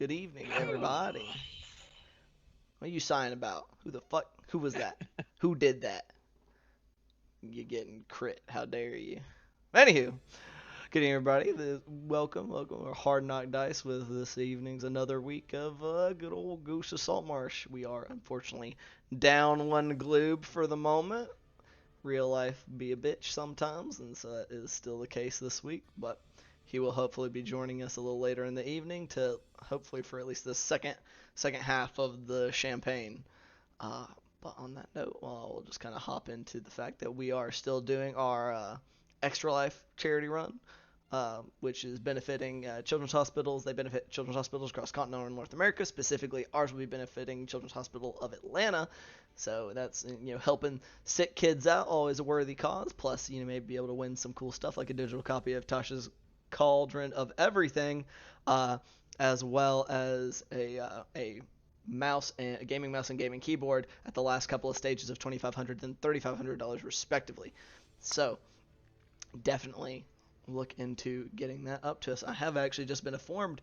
Good evening, everybody. What are you sighing about? Who the fuck? Who was that? Who did that? You're getting crit. How dare you? Anywho, good evening, everybody. Welcome to Hard Knock Dice with this evening's another week of good old Goose of Saltmarsh. We are unfortunately down one gloob for the moment. Real life be a bitch sometimes, and so that is still the case this week. But he will hopefully be joining us a little later in the evening to hopefully for at least the second half of the champagne. But on that note, we'll just kind of hop into the fact that we are still doing our Extra Life charity run, which is benefiting children's hospitals. They benefit children's hospitals across continental North America. Specifically, ours will be benefiting Children's Hospital of Atlanta. So that's helping sick kids out, always a worthy cause. Plus, maybe be able to win some cool stuff like a digital copy of Tasha's Cauldron of Everything, as well as a mouse and a gaming mouse and gaming keyboard at the last couple of stages of $2,500 and $3,500 respectively. So definitely look into getting that up to us. I have actually just been informed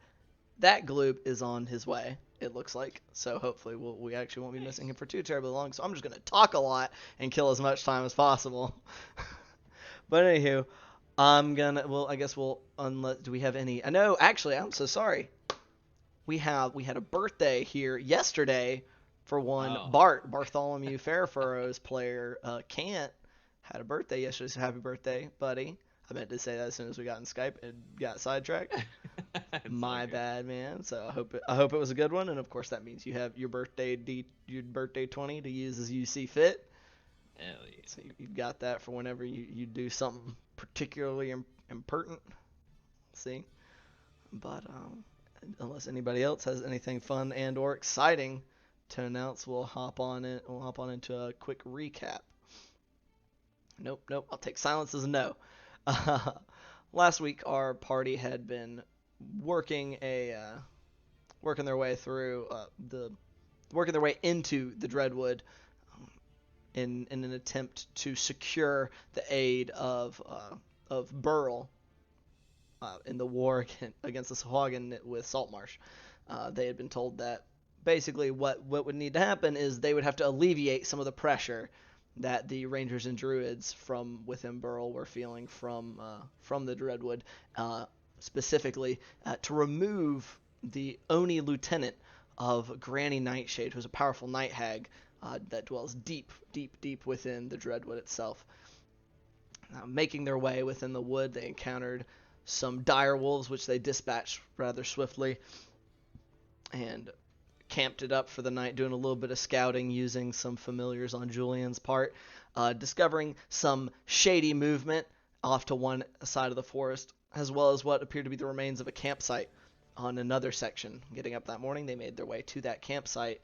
that Gloob is on his way, it looks like. So hopefully we actually won't be missing him for too terribly long. So I'm just going to talk a lot and kill as much time as possible. But anywho, I guess unless, do we have any, I know, actually, I'm so sorry. We had a birthday here yesterday for one. Oh. Bartholomew Fairfurrow's player, Kant, had a birthday yesterday, so happy birthday, buddy. I meant to say that as soon as we got in Skype and got sidetracked. My bad, man. So I hope it was a good one, and of course that means you have your birthday 20 to use as you see fit. Hell yeah. So you've got that for whenever you do something particularly important. See, but unless anybody else has anything fun and or exciting to announce, we'll hop on into a quick recap. Nope. I'll take silence as a no. Last week, our party had been working their way into the Dreadwood in an attempt to secure the aid of Burl in the war against the Sahuagin with Saltmarsh. They had been told that basically what would need to happen is they would have to alleviate some of the pressure that the Rangers and Druids from within Burl were feeling from the Dreadwood, specifically to remove the Oni lieutenant of Granny Nightshade, who's a powerful night hag that dwells deep within the Dreadwood itself. Making their way within the wood, they encountered some dire wolves, which they dispatched rather swiftly, and camped it up for the night, doing a little bit of scouting using some familiars on Julian's part, discovering some shady movement off to one side of the forest, as well as what appeared to be the remains of a campsite on another section. Getting up that morning, they made their way to that campsite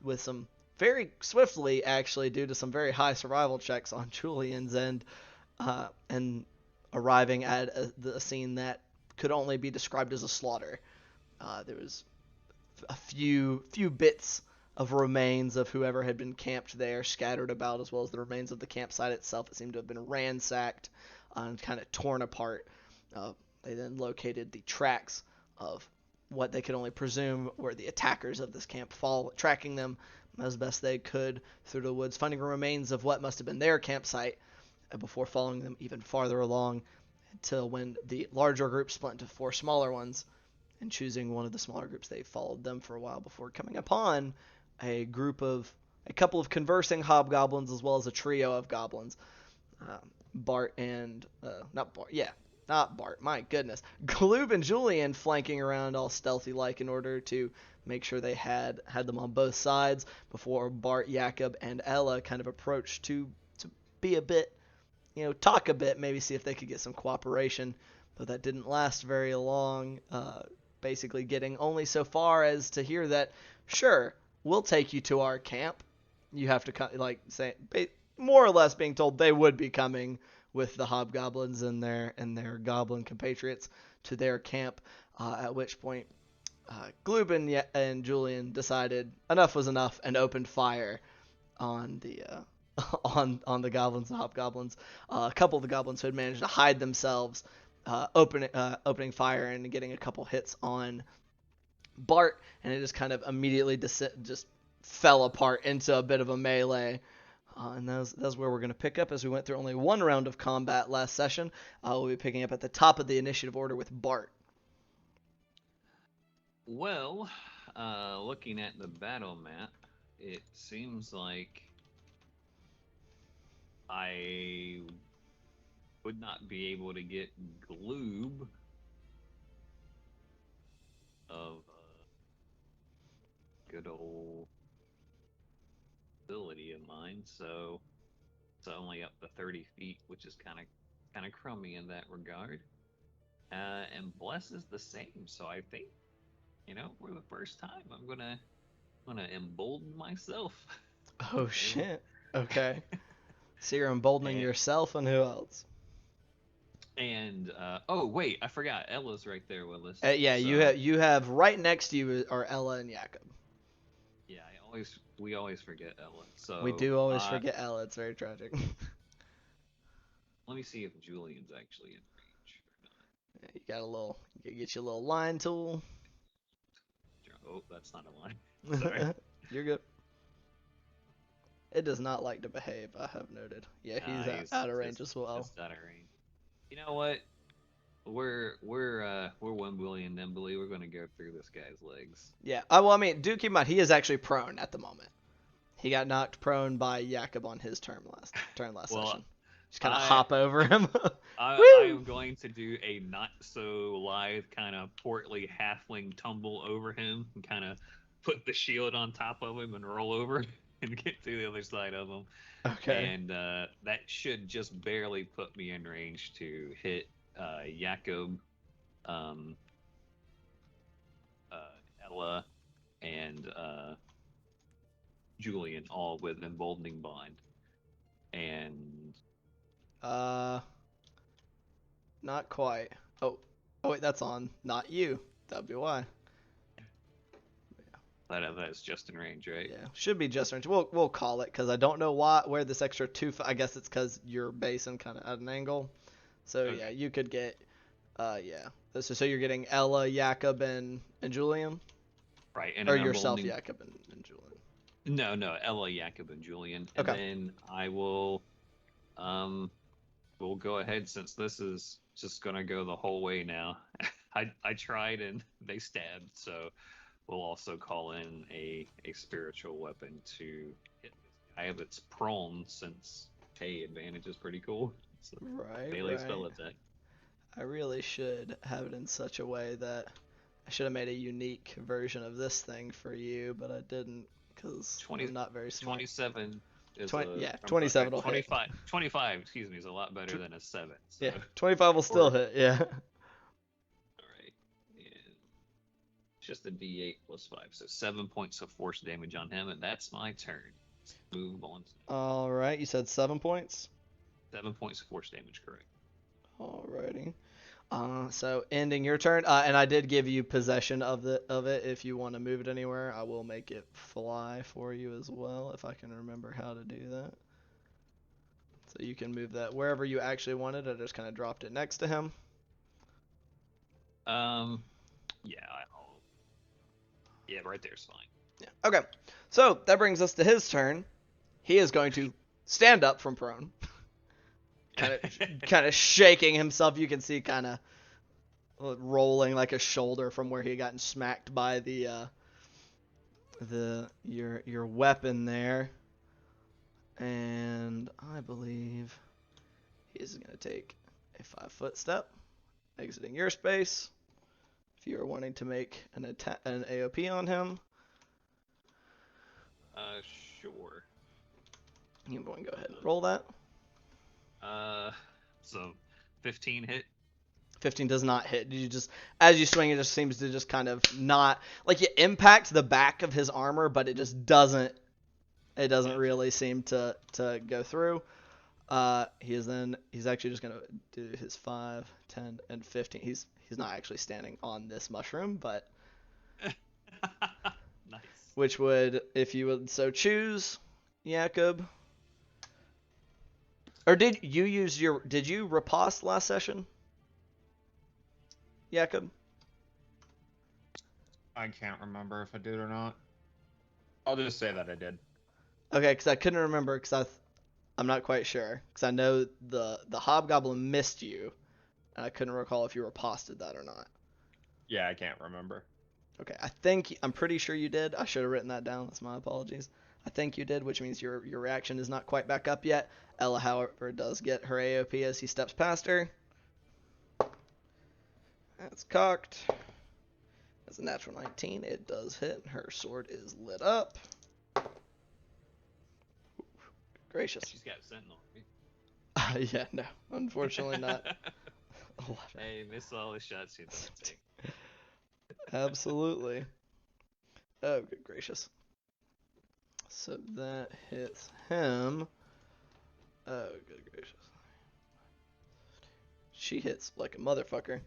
with some very swiftly, actually, due to some very high survival checks on Julian's end, and arriving at a scene that could only be described as a slaughter. There was a few bits of remains of whoever had been camped there scattered about, as well as the remains of the campsite itself. It seemed to have been ransacked and kind of torn apart. They then located the tracks of what they could only presume were the attackers of this camp, tracking them as best they could through the woods, finding remains of what must have been their campsite before following them even farther along until when the larger group split into four smaller ones, and choosing one of the smaller groups, they followed them for a while before coming upon a couple of conversing hobgoblins, as well as a trio of goblins. Not Bart, my goodness. Gloob and Julian flanking around all stealthy-like in order to make sure they had them on both sides before Bart, Jakob, and Ella kind of approached to be a bit, talk a bit, maybe see if they could get some cooperation, but that didn't last very long, basically getting only so far as to hear that, sure, we'll take you to our camp. You have to, say, more or less being told they would be coming with the hobgoblins and their goblin compatriots to their camp, at which point Gloob and Julian decided enough was enough and opened fire on the on the goblins and hobgoblins. A couple of the goblins who had managed to hide themselves, opening fire and getting a couple hits on Bart, and it just kind of immediately just fell apart into a bit of a melee. And that's where we're going to pick up, as we went through only one round of combat last session. We'll be picking up at the top of the initiative order with Bart. Well, looking at the battle map, it seems like I would not be able to get Gloob of good old ability of mine, so it's only up to 30 feet, which is kind of crummy in that regard. And Bless is the same, so I think, for the first time, I'm gonna embolden myself. Oh shit. Okay. So you're emboldening yourself, and who else? And oh wait, I forgot. Ella's right there with us. Yeah, so, you have right next to you are Ella and Jakob. Yeah, we always forget Ella. So we do always forget Ella. It's very tragic. Let me see if Julian's actually in range or not. Yeah, you get your little line tool. Oh, that's not a line. Sorry. You're good. It does not like to behave, I have noted. Yeah, he's out of range as well. Just out of range. You know what? We're 1 billion nimbly. We're gonna go through this guy's legs. Yeah. Well, I mean, do keep in mind he is actually prone at the moment. He got knocked prone by Jakob on his turn last session. Just kind of hop over him. I am going to do a not so lithe kind of portly halfling tumble over him and kind of put the shield on top of him and roll over and get to the other side of him. Okay. And that should just barely put me in range to hit Jakob, Ella, and Julian, all with emboldening bond. And not quite. Oh wait, that's on. Not you. That'd be why. That's just in range, right? Yeah, should be just in range. We'll call it, because I don't know where this extra 2. I guess it's because you're basing kind of at an angle. So okay. Yeah, you could get. Yeah. So you're getting Ella, Jakob, and Julian. Right. And or yourself, Jakob, and Julian. No. Ella, Jakob, and Julian. Okay. And then I will. We'll go ahead, since this is just gonna go the whole way now. I tried and they stabbed, so we'll also call in a spiritual weapon to hit this guy that's prone, since advantage is pretty cool. So right. Melee spell attack. I really should have it in such a way that I should have made a unique version of this thing for you, but I didn't, because I'm not very smart. 27. 27 will 25, hit. 25, excuse me, is a lot better than a 7. So. Yeah, 25 will still hit, yeah. Alright. And just a d8 plus 5, so 7 points of force damage on him, and that's my turn. Let's move on. Alright, you said 7 points? 7 points of force damage, correct. Alrighty. So ending your turn, and I did give you possession of it. If you want to move it anywhere, I will make it fly for you as well, if I can remember how to do that. So you can move that wherever you actually wanted. I just kind of dropped it next to him. Yeah, right there's fine. Yeah. Okay. So that brings us to his turn. He is going to stand up from prone. kind of shaking himself. You can see kind of rolling like a shoulder from where he had gotten smacked by your weapon there. And I believe he's going to take a 5-foot step, exiting your space. If you are wanting to make an AOP on him, sure. You can go ahead and roll that. So 15 hit. 15 does not hit. You just, as you swing, it just seems to just kind of not, like, you impact the back of his armor, but it just doesn't. It doesn't really seem to go through. He's actually just gonna do his 5, 10, and 15. He's not actually standing on this mushroom, but nice. Which would, if you would so choose, Jakob. Or did you riposte last session, Jakob? I can't remember if I did or not. I'll just say that I did. Okay, because I couldn't remember because I'm not quite sure because I know the hobgoblin missed you, and I couldn't recall if you riposted that or not. Yeah, I can't remember. Okay, I'm pretty sure you did. I should have written that down. That's my apologies. I think you did, which means your reaction is not quite back up yet. Ella, however, does get her AOP as he steps past her. That's cocked. That's a natural 19. It does hit. Her sword is lit up. Gracious. She's got sentinel. Yeah, no, unfortunately not. 11. Hey, miss all the shots you don't take. Absolutely. Oh, good gracious. So that hits him. Oh, good gracious. She hits like a motherfucker.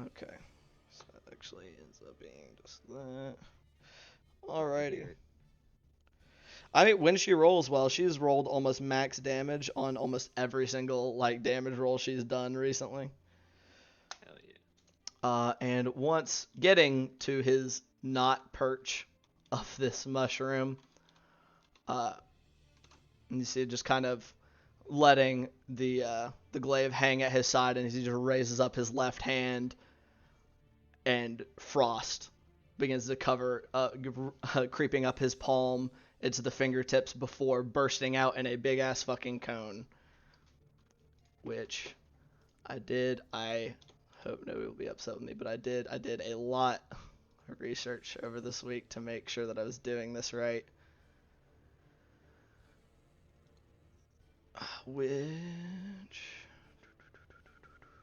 Okay. So that actually ends up being just that. Alrighty. I mean, when she rolls well, she's rolled almost max damage on almost every single damage roll she's done recently. Hell yeah. And once getting to his not perch of this mushroom, you see just kind of letting the glaive hang at his side, and he just raises up his left hand, and frost begins to cover, creeping up his palm into the fingertips before bursting out in a big ass fucking cone. Which I hope nobody will be upset with me, but I did a lot of research over this week to make sure that I was doing this right. Which I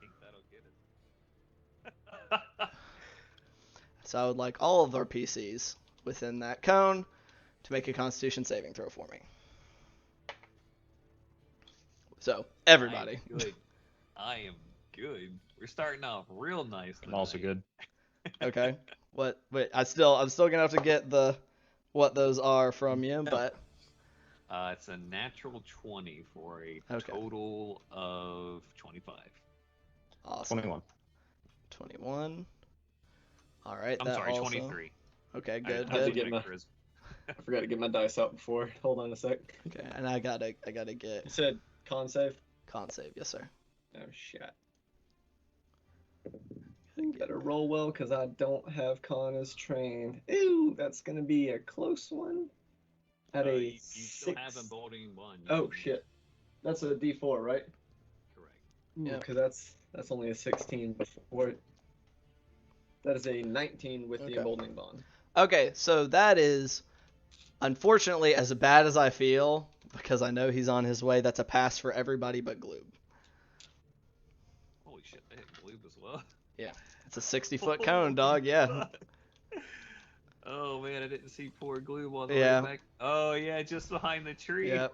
think that'll get it. so I would like all of our PCs within that cone to make a Constitution saving throw for me. So everybody. I am good. We're starting off real nice. I'm also good. Okay. What? Wait. I'm still gonna have to get what those are from you, but. It's a natural 20 for a total of 25. Awesome. 21. All right. I'm sorry, 23. Okay, good. I forgot to get my dice out before. Hold on a sec. Okay, and I gotta get. You said con save? Con save, yes sir. Oh shit. Better roll well because I don't have con as trained. Ew, that's gonna be a close one. At a you 6. still have emboldening 1. Oh shit. That's a D4, right? Correct. Yeah, because that's only a 16 before it. That is a 19 with the emboldening bond. Okay, so that is, unfortunately, as bad as I feel, because I know he's on his way, that's a pass for everybody but Gloob. Holy shit, they hit Gloob as well. Yeah, it's a 60-foot cone, dog, yeah. Oh man, I didn't see poor Gloob on the way back. Oh yeah, just behind the tree. Yep.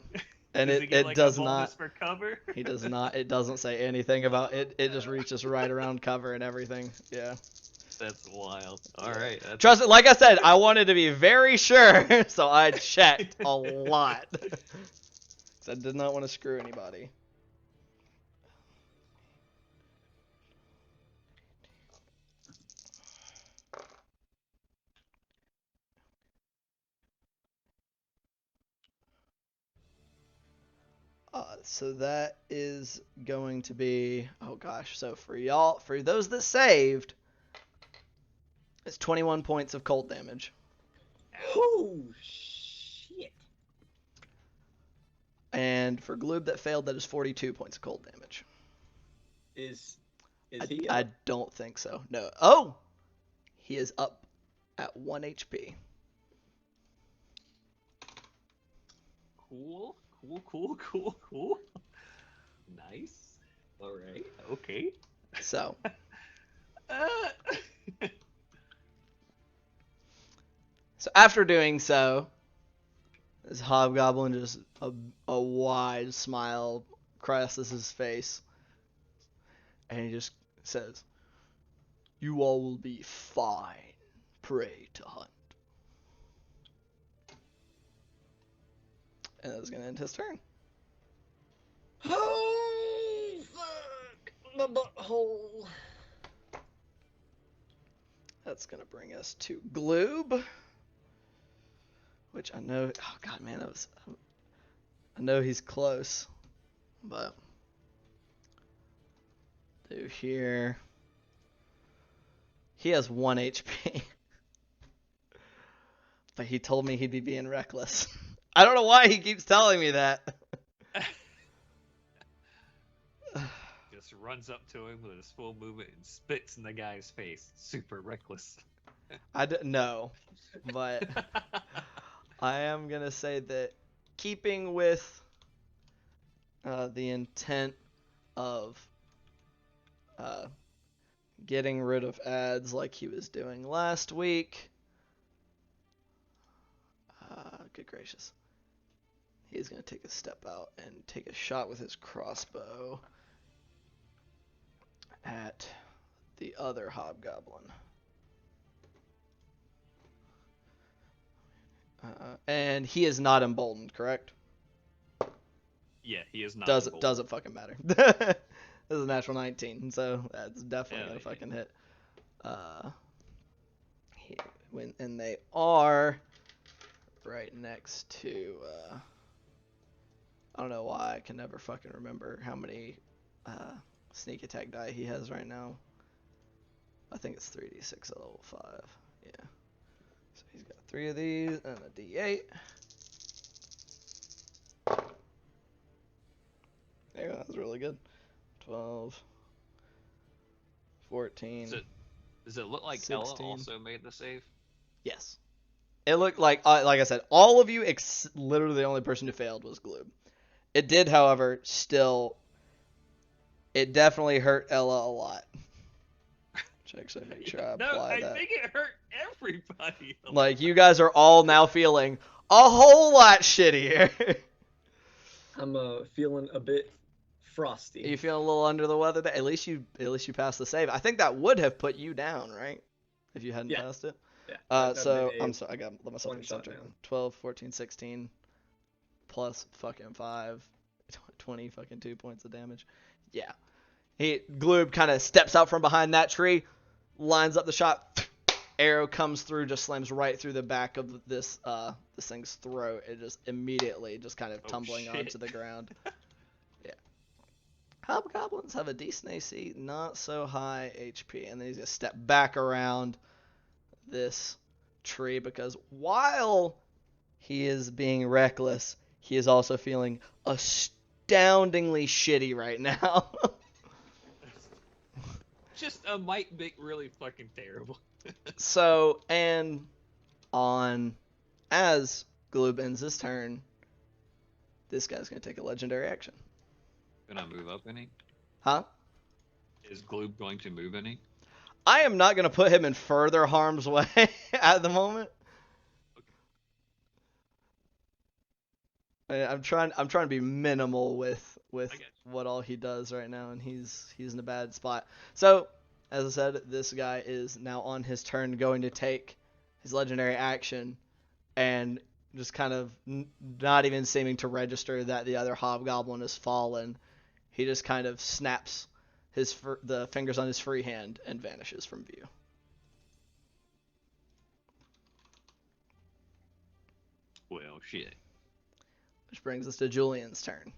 And does it does not. For cover? He does not. It doesn't say anything about it. It just reaches right around cover and everything. Yeah. That's wild. All right. Trust me, like I said, I wanted to be very sure, so I checked a lot. I did not want to screw anybody. So that is going to be, oh gosh, so for those that saved, it's 21 points of cold damage. Oh shit. And for Gloob that failed, that is 42 points of cold damage. Is he? I don't think so. No. Oh! He is up at 1 HP. Cool. Nice. All right. Okay. So. So after doing so, this hobgoblin just a wide smile crosses his face, and he just says, "You all will be fine prey to hunt." And that's gonna end his turn. Oh fuck! My butthole. That's gonna bring us to Gloob, which I know. Oh god, man, I know he's close, but do here. He has 1 HP, but he told me he'd be being reckless. I don't know why he keeps telling me that. Just runs up to him with his full movement and spits in the guy's face. Super reckless. No, but I am gonna say that keeping with the intent of getting rid of ads like he was doing last week. Good gracious. He's going to take a step out and take a shot with his crossbow at the other hobgoblin. And he is not emboldened, correct? Yeah, he is not. Doesn't fucking matter. This is a natural 19, so that's definitely gonna fucking hit. And they are right next to. I don't know why I can never fucking remember how many sneak attack die he has right now. I think it's 3d6 at level 5. Yeah. So he's got 3 of these and a d8. There, that was really good. 12, 14. Does it look like 16. Ella also made the save? Yes. It looked like I said, all of you, literally the only person who failed was Gloob. It did, however, it definitely hurt Ella a lot. Check, so make sure I apply that. I think it hurt everybody. Like, you guys are all now feeling a whole lot shittier. I'm feeling a bit frosty. You feeling a little under the weather? At least you passed the save. I think that would have put you down, right? If you hadn't passed it. Yeah. So I'm sorry, I got let myself one get shot something. down. 12, 14, 16 plus fucking 5, 20 fucking 2 points of damage. Yeah. Gloob kind of steps out from behind that tree, lines up the shot, arrow comes through, just slams right through the back of this thing's throat. It just immediately just kind of tumbling onto the ground. Yeah. Hobgoblins have a decent AC, not so high HP, and then he's gonna step back around this tree because while he is being reckless, he is also feeling astoundingly shitty right now. Just a might be really fucking terrible. So, and as Gloob ends his turn, this guy's gonna take a legendary action. Gonna move up any? Huh? Is Gloob going to move any? I am not gonna put him in further harm's way at the moment. I'm trying to be minimal with what all he does right now, and he's in a bad spot. So, as I said, this guy is now on his turn going to take his legendary action, and just kind of not even seeming to register that the other hobgoblin has fallen. He just kind of snaps the fingers on his free hand and vanishes from view. Well, shit. Which brings us to Julian's turn.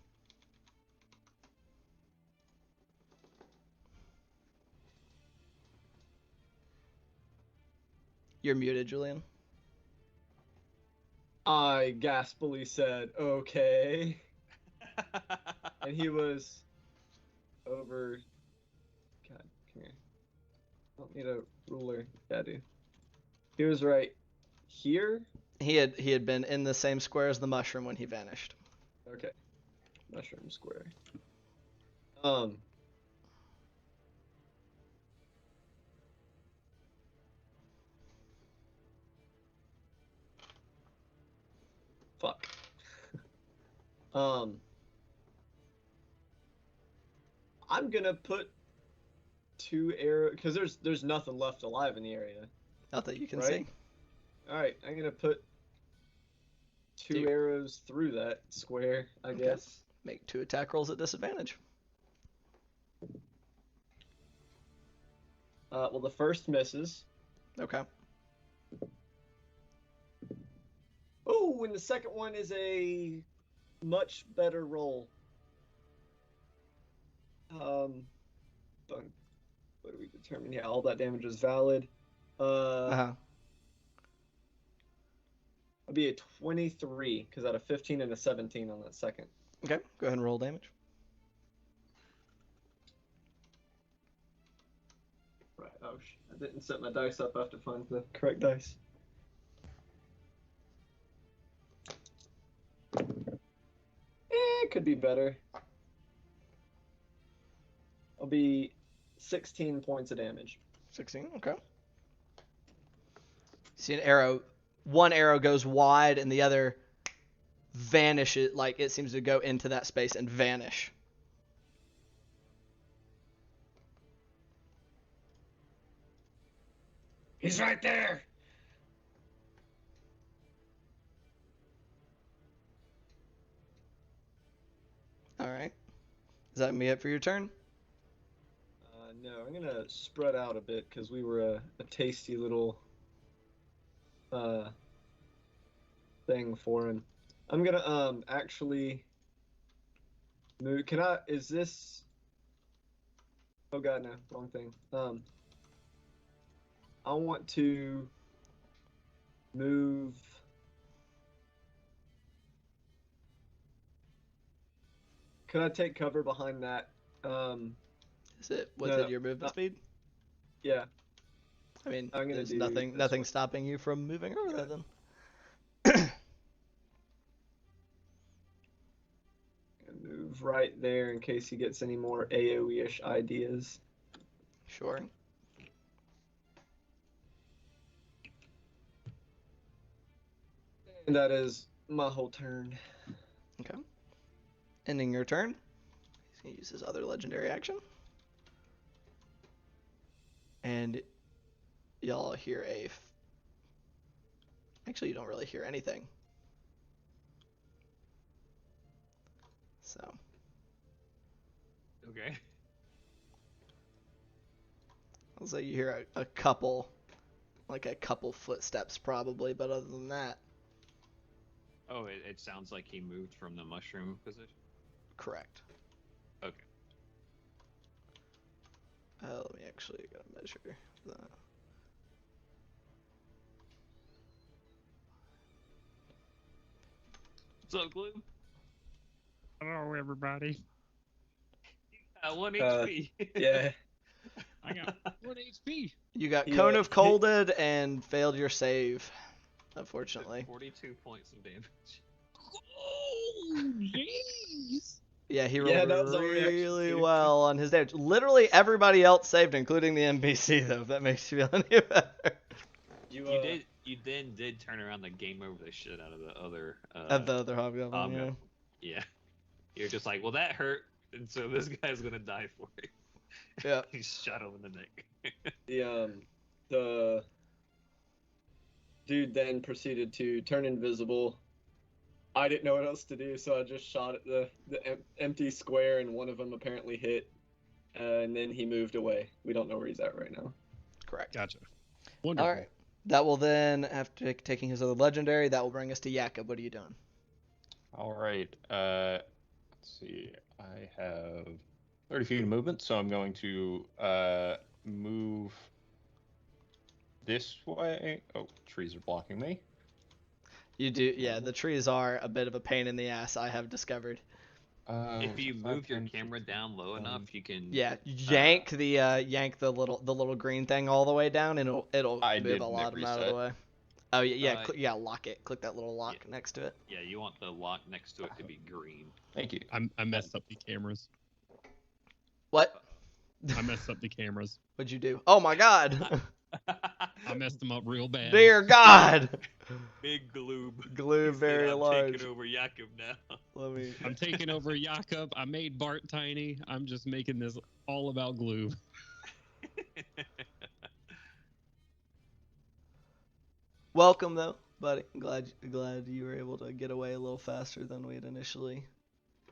You're muted, Julian. I gaspily said, okay. And he was over... God, come here. I don't need a ruler. Yeah, I do. He was right here? He had been in the same square as the mushroom when he vanished. Okay. Mushroom square. Fuck. I'm gonna put 2 arrows, because there's nothing left alive in the area. Not that you can Right? see. Alright, I'm gonna put 2 arrows through that square, I Okay. guess. Make 2 attack rolls at disadvantage. Well, the first misses. Okay. Oh, and the second one is a much better roll. But what do we determine? Yeah, all that damage is valid. Uh-huh. It'll be a 23 because I had a 15 and a 17 on that second. Okay, go ahead and roll damage. Right. Oh, I didn't set my dice up. I have to find the correct dice. It could be better. I'll be 16 points of damage. 16, okay. See an arrow, one arrow goes wide and the other vanishes, like it seems to go into that space and vanish. He's right there. All right. Is that me up for your turn? No, I'm gonna spread out a bit because we were a tasty little thing for him. I'm gonna actually move. Can I? Is this? Oh God, no, wrong thing. I want to move. Could I take cover behind that? Is it within No, your movement speed? Yeah. I mean, I'm gonna there's do nothing this one. stopping you from moving over there then. Move right there in case he gets any more AoE-ish ideas. Sure. And that is my whole turn. Okay. Ending your turn. He's going to use his other legendary action. And y'all hear Actually, you don't really hear anything. So. Okay. I'll say you hear a couple footsteps probably, but other than that, Oh, it sounds like he moved from the mushroom position. correct. Okay. Let me actually go measure that. What's up, Glue? Hello, everybody. One HP. Yeah. I got 1 HP. You got Yeah. Cone of Colded and failed your save, unfortunately. 42 points of damage. Oh, jeez. Yeah, he Yeah, rolled that was our reaction really too. well on his damage. Literally everybody else saved, including the NPC, though, if that makes you feel any better. You then did turn around the game over the shit out of the other. Of the other hobgoblin, yeah. Yeah. You're just like, well, that hurt, and so this guy's gonna die for it. Yeah. He shot him in the neck. The dude then proceeded to turn invisible. I didn't know what else to do, so I just shot at the empty square, and one of them apparently hit, and then he moved away. We don't know where he's at right now. Correct. Gotcha. Wonderful. All right. That will then, after taking his other legendary, that will bring us to Jakob. What are you doing? All right. Let's see. I have 30 feet of movement, so I'm going to move this way. Oh, trees are blocking me. You do, yeah. The trees are a bit of a pain in the ass, I have discovered. If you 5, move your 10, camera down low 15. enough, you can. Yeah, yank the little green thing all the way down, and it'll I move didn't a lot of them out of reset. the way. Oh yeah, Yeah. lock it. Click that little lock next to it. Yeah, you want the lock next to it to be green. Thank you. I messed up the cameras. What? I messed up the cameras. What'd you do? Oh my God! I messed them up real bad. Dear God! Big gloob. Glue He said, very I'm large. taking over Jakob now. Let me. I'm taking over Jakob. I made Bart tiny. I'm just making this all about glue. Welcome though, buddy. I'm glad you were able to get away a little faster than we had initially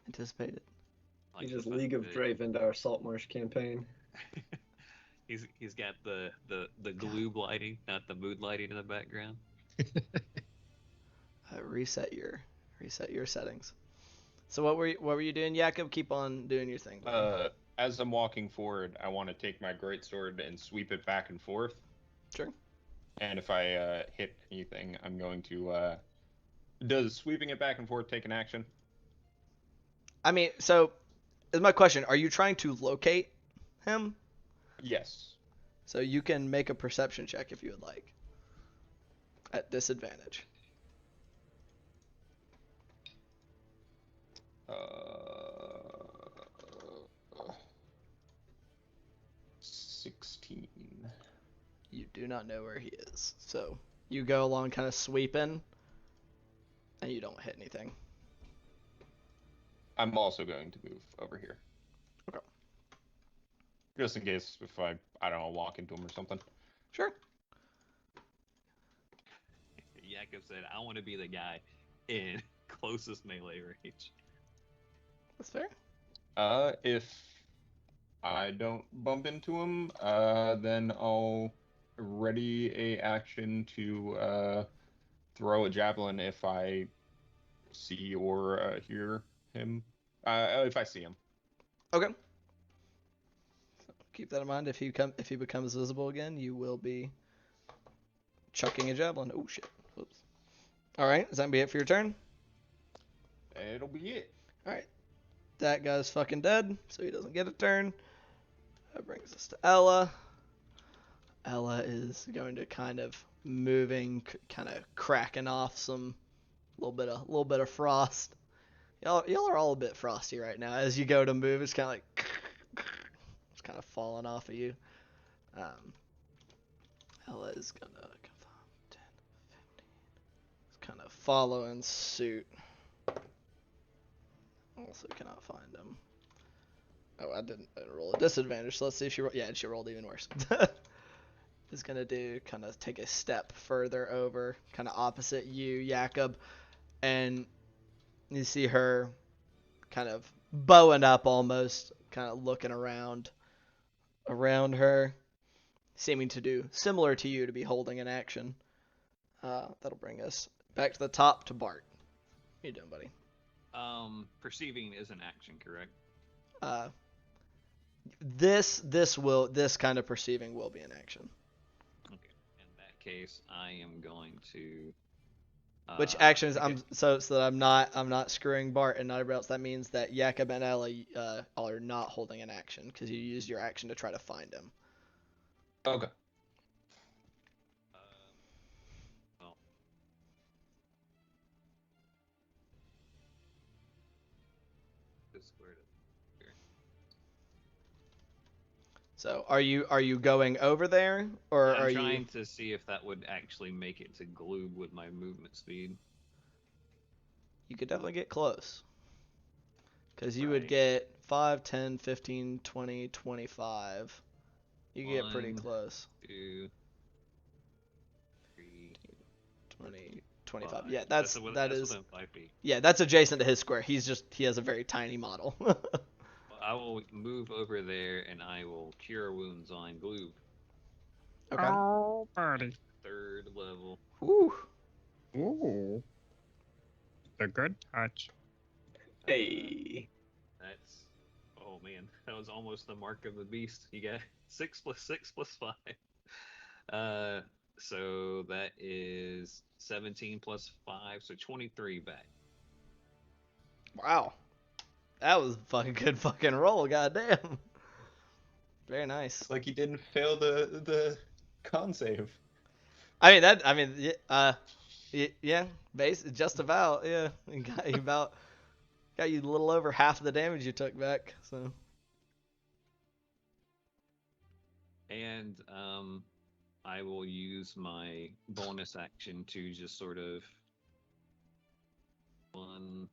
anticipated. He just League of Draven to our Saltmarsh campaign. He's got the glue lighting, not the mood lighting in the background. Reset your settings. So what were you doing, Jakob? Keep on doing your thing. Buddy. As I'm walking forward, I want to take my greatsword and sweep it back and forth. Sure. And if I hit anything, I'm going to. Does sweeping it back and forth take an action? I mean, so is my question: are you trying to locate him? Yes. So you can make a perception check if you would like. At disadvantage. 16. You do not know where he is. So you go along kind of sweeping, and you don't hit anything. I'm also going to move over here. Okay. Just in case if I don't know, walk into him or something. Sure. Jakob said, "I want to be the guy in closest melee range." That's fair. If I don't bump into him, then I'll ready a action to throw a javelin if I see or hear him. If I see him. Okay. So keep that in mind. If he becomes visible again, you will be chucking a javelin. Oh shit. Whoops. All right. Is that gonna be it for your turn? It'll be it. All right. That guy's fucking dead, so he doesn't get a turn. That brings us to Ella. Ella is going to kind of moving, kind of cracking off some little bit of frost. Y'all are all a bit frosty right now. As you go to move, it's kind of like it's kind of falling off of you. Ella is gonna 10, 15. It's kind of following suit. Also cannot find him. Oh, I didn't roll a disadvantage, so let's see if she she rolled even worse. Is gonna kind of take a step further over, kind of opposite you, Jakob, and you see her kind of bowing up almost, kind of looking around her, seeming to do similar to you, to be holding an action. That'll bring us back to the top to Bart. How you doing, buddy? Perceiving is an action, correct? This kind of perceiving will be an action. Okay. In that case, I am going to. Which actions? So that I'm not screwing Bart and not everybody else. That means that Jakob and Ella are not holding an action because you used your action to try to find him. Okay. Well. Just squared it. So are you going over there, or I'm are trying you? to see if that would actually make it to Gloob with my movement speed. You could definitely get close. Because you would Right. get 5, 10, 15, 20, 25. You could get pretty 1, close. 2, 3, 20, 25. 5. Yeah, That's that within is. 5 feet. Yeah, that's adjacent to his square. He has a very tiny model. I will move over there and I will cure wounds on Gloob. Okay. Oh, buddy. 3rd level. Woo. Ooh. The good touch. Hey. That's, oh man, that was almost the mark of the beast. You got 6 + 6 + 5. So that is 17 + 5, so 23 back. Wow. That was a fucking good fucking roll, goddamn. Very nice. It's like he didn't fail the con save. Yeah, just about, yeah. It got you a little over half the damage you took back, so. And I will use my bonus action to just sort of 1,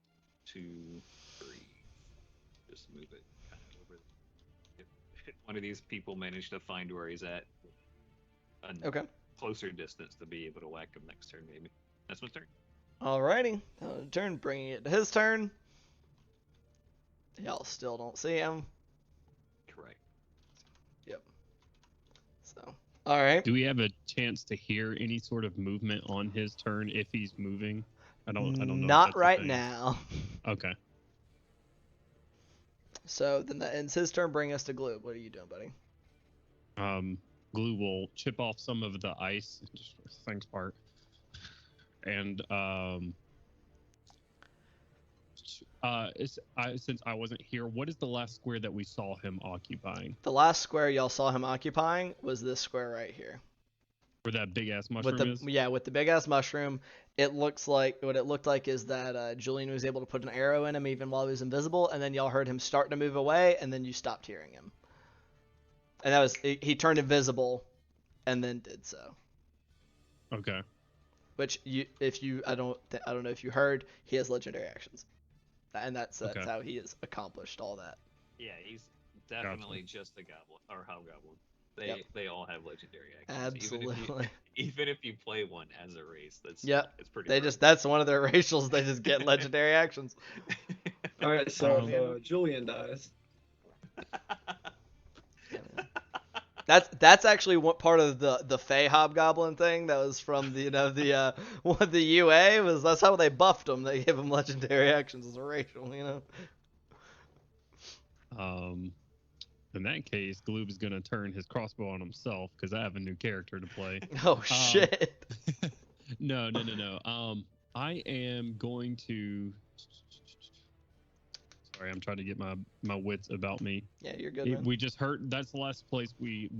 2, 3. Just move it kind of over. If one of these people manage to find where he's at, Okay. closer distance to be able to whack him next turn, maybe. That's my turn. Alrighty. Turn, bringing it to his turn. Y'all still don't see him. Correct. Yep. So, all right. Do we have a chance to hear any sort of movement on his turn if he's moving? I don't know. If Not that's a right thing. now. Okay. So then that ends his turn. Bring us to Glue. What are you doing, buddy? Glue will chip off some of the ice, just for things part, and since I wasn't here, what is the last square that we saw him occupying? The last square y'all saw him occupying was this square right here. Where that big ass mushroom With the is? yeah, with the big ass mushroom. It looks like what it looked like is that Julian was able to put an arrow in him even while he was invisible, and then y'all heard him start to move away, and then you stopped hearing him. And that was he turned invisible, and then did so. Okay. Which I don't know if you heard, he has legendary actions, and that's Okay. how he has accomplished all that. Yeah, he's definitely just a goblin or hobgoblin. They all have legendary actions. Absolutely. Even if you play one as a race, it's pretty. They perfect. that's one of their racials. They just get legendary actions. All right, so if Julian dies, That's actually what part of the Fey Hobgoblin thing that was from the what the UA was. That's how they buffed him. They gave him legendary actions as a racial. In that case, Gloob's gonna turn his crossbow on himself because I have a new character to play. Oh shit. No. I am going to. Sorry, I'm trying to get my wits about me. Yeah, you're good, man. We just heard. That's the last place we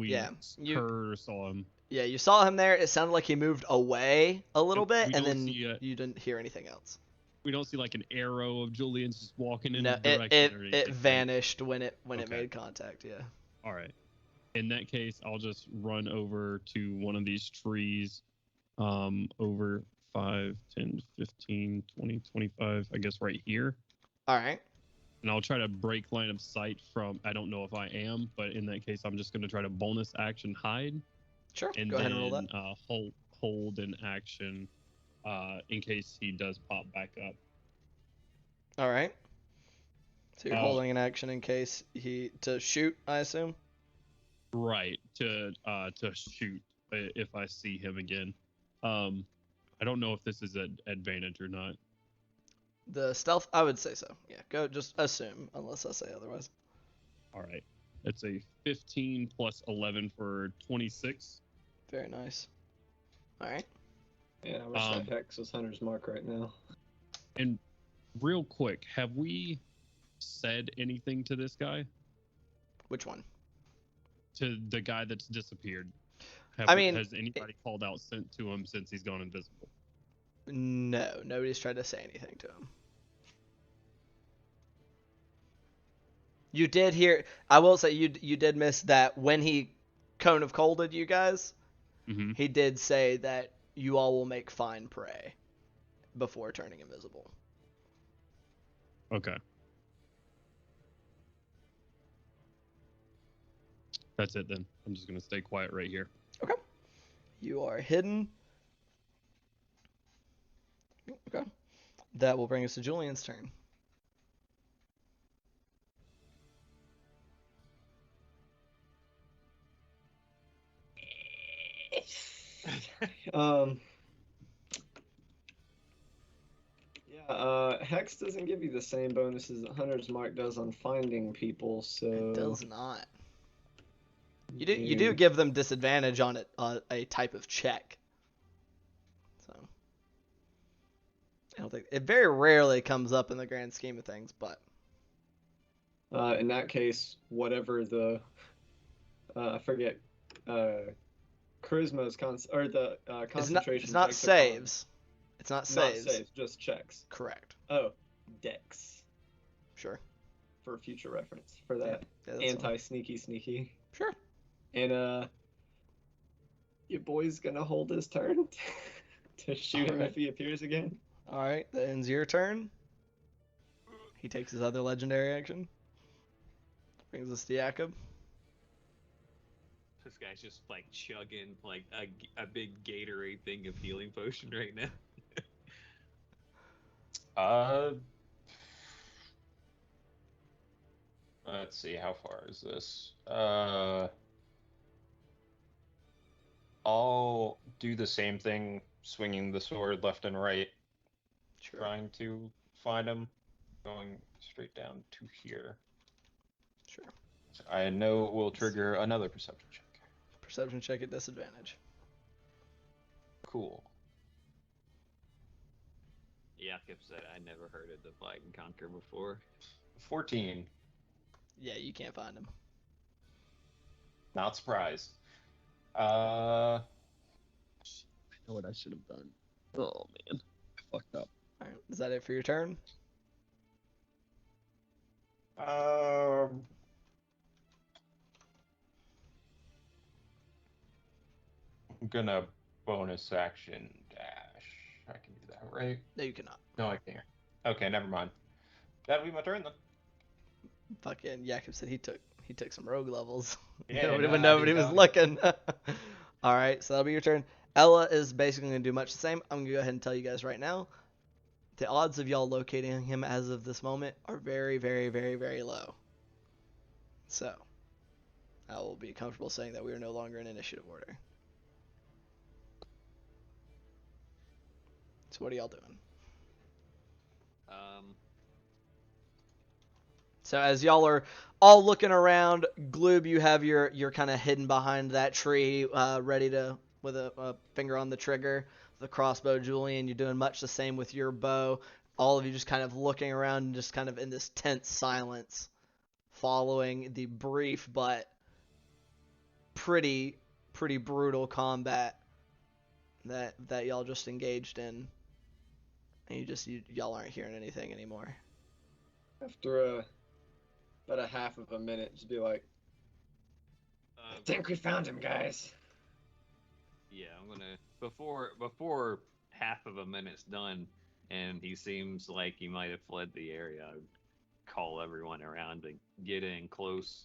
heard or saw him. Yeah, you saw him there. It sounded like he moved away a little bit, and then see, you didn't hear anything else. We don't see like an arrow of Julian's just walking in No, his direction. or it anything. vanished when it Okay. made contact. Yeah. All right. In that case, I'll just run over to one of these trees, over 5, 10, 15, 20, 25, I guess right here. All right. And I'll try to break line of sight from, I don't know if I am, but in that case, I'm just going to try to bonus action hide. Sure. And Go then ahead and roll that. hold an action in case he does pop back up. All right. So you're holding an action in case to shoot, I assume. Right, to shoot if I see him again. I don't know if this is an advantage or not. The stealth, I would say so. Yeah, go just assume unless I say otherwise. All right. It's a 15 plus 11 for 26. Very nice. All right. yeah, I wish that Hex was Hunter's Mark right now. And real quick, have we said anything to this guy? Which one? To the guy that's disappeared? Has anybody called out sent to him since he's gone invisible? No, nobody's tried to say anything to him. You did hear. I will say you did miss that when he cone of colded you guys. Mm-hmm. He did say that you all will make fine prey before turning invisible. Okay. That's it then. I'm just gonna stay quiet right here. Okay. You are hidden. Okay. That will bring us to Julian's turn. Hex doesn't give you the same bonuses that Hunter's Mark does on finding people, so It does not. You do give them disadvantage on it a type of check. So I don't think it very rarely comes up in the grand scheme of things, but in that case, whatever the I forget charisma's concentration. It's not checks are called. saves. It's not saves. Not saves, just checks. Correct. Oh, dex. Sure. For future reference for that Yeah, that's fine. sneaky. Sure. And your boy's gonna hold his turn to shoot him if he appears again. All right, that ends your turn. He takes his other legendary action. Brings us to Jakob. This guy's just like chugging like a big Gatorade thing of healing potion right now. Let's see, how far is this? I'll do the same thing, swinging the sword left and right, Sure. trying to find him, going straight down to here. Sure. I know it will trigger another perception check. Perception check at disadvantage. Cool. Jakob said I never heard of Divide and Conquer before. 14. Yeah, you can't find him. Not surprised. I know what I should have done. Oh man, I fucked up. All right, is that it for your turn? Um, I'm gonna bonus action dash. I can do that, right? No, you cannot. No, I can't. Okay, never mind. That'll be my turn then. Fucking Jakob said he took some rogue levels. Yeah, Nobody, no, when I nobody did was not. looking. All right, so that'll be your turn. Ella is basically gonna do much the same. I'm gonna go ahead and tell you guys right now. The odds of y'all locating him as of this moment are very, very, very, very low. So, I will be comfortable saying that we are no longer in initiative order. So what are y'all doing? So as y'all are all looking around, Gloob, you have your kind of hidden behind that tree, ready to, with a finger on the trigger, the crossbow, Julian. You're doing much the same with your bow. All of you just kind of looking around and just kind of in this tense silence, following the brief but pretty brutal combat that y'all just engaged in, and y'all aren't hearing anything anymore. After about a half of a minute, just be like, I think we found him, guys. Yeah, I'm gonna before half of a minute's done, and he seems like he might have fled the area. I would call everyone around to get in close.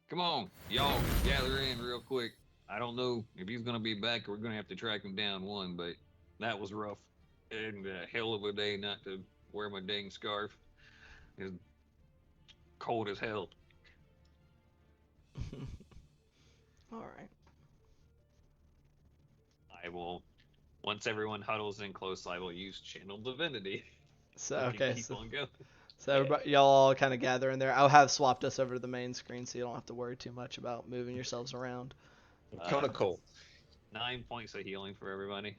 Come on, y'all, gather in real quick. I don't know if he's gonna be back. We're gonna have to track him down but that was rough. And a hell of a day not to wear my dang scarf. It's cold as hell. All right. I will, once everyone huddles in close, I will use Channel Divinity. So We can okay, keep on going. so everybody, y'all all kind of gather in there. I'll have swapped us over to the main screen, so you don't have to worry too much about moving yourselves around. Kind of cold. 9 points of healing for everybody.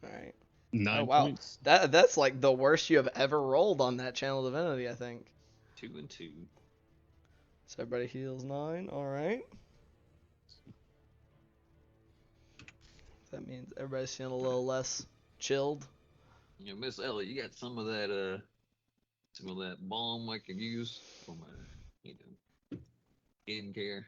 All right. 9 Oh wow, points. that's like the worst you have ever rolled on that Channel Divinity, I think. 2 and 2. So everybody heals 9. All right. That means everybody's feeling a little less chilled. You know, Miss Ellie, you got some of that balm I could use for my, skin care.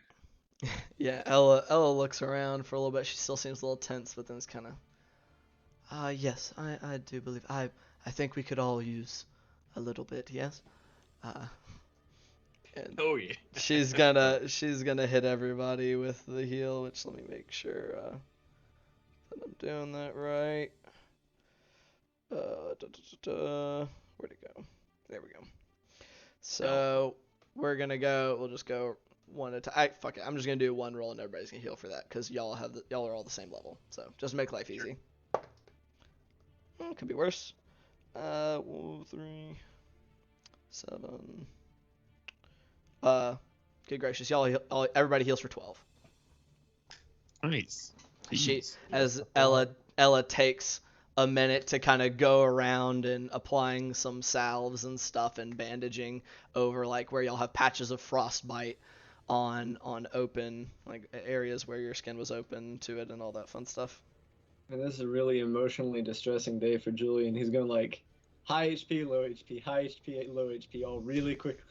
Yeah, Ella looks around for a little bit. She still seems a little tense, but then it's kind of, yes, I do believe I think we could all use a little bit, yes. And Oh yeah. she's gonna hit everybody with the heal, which let me make sure that I'm doing that right. Where'd it go? There we go. So we're gonna go. We'll just go one at a time. Fuck it. I'm just gonna do one roll and everybody's gonna heal for that because y'all are all the same level. So just make life easy. Could be worse. 3, 7. Good gracious, everybody heals for 12. Nice. She, Jeez. as Ella takes a minute to kind of go around and applying some salves and stuff and bandaging over like where y'all have patches of frostbite on open like areas where your skin was open to it and all that fun stuff. And this is a really emotionally distressing day for Julian. He's going like high HP, low HP, high HP, low HP, all really quickly.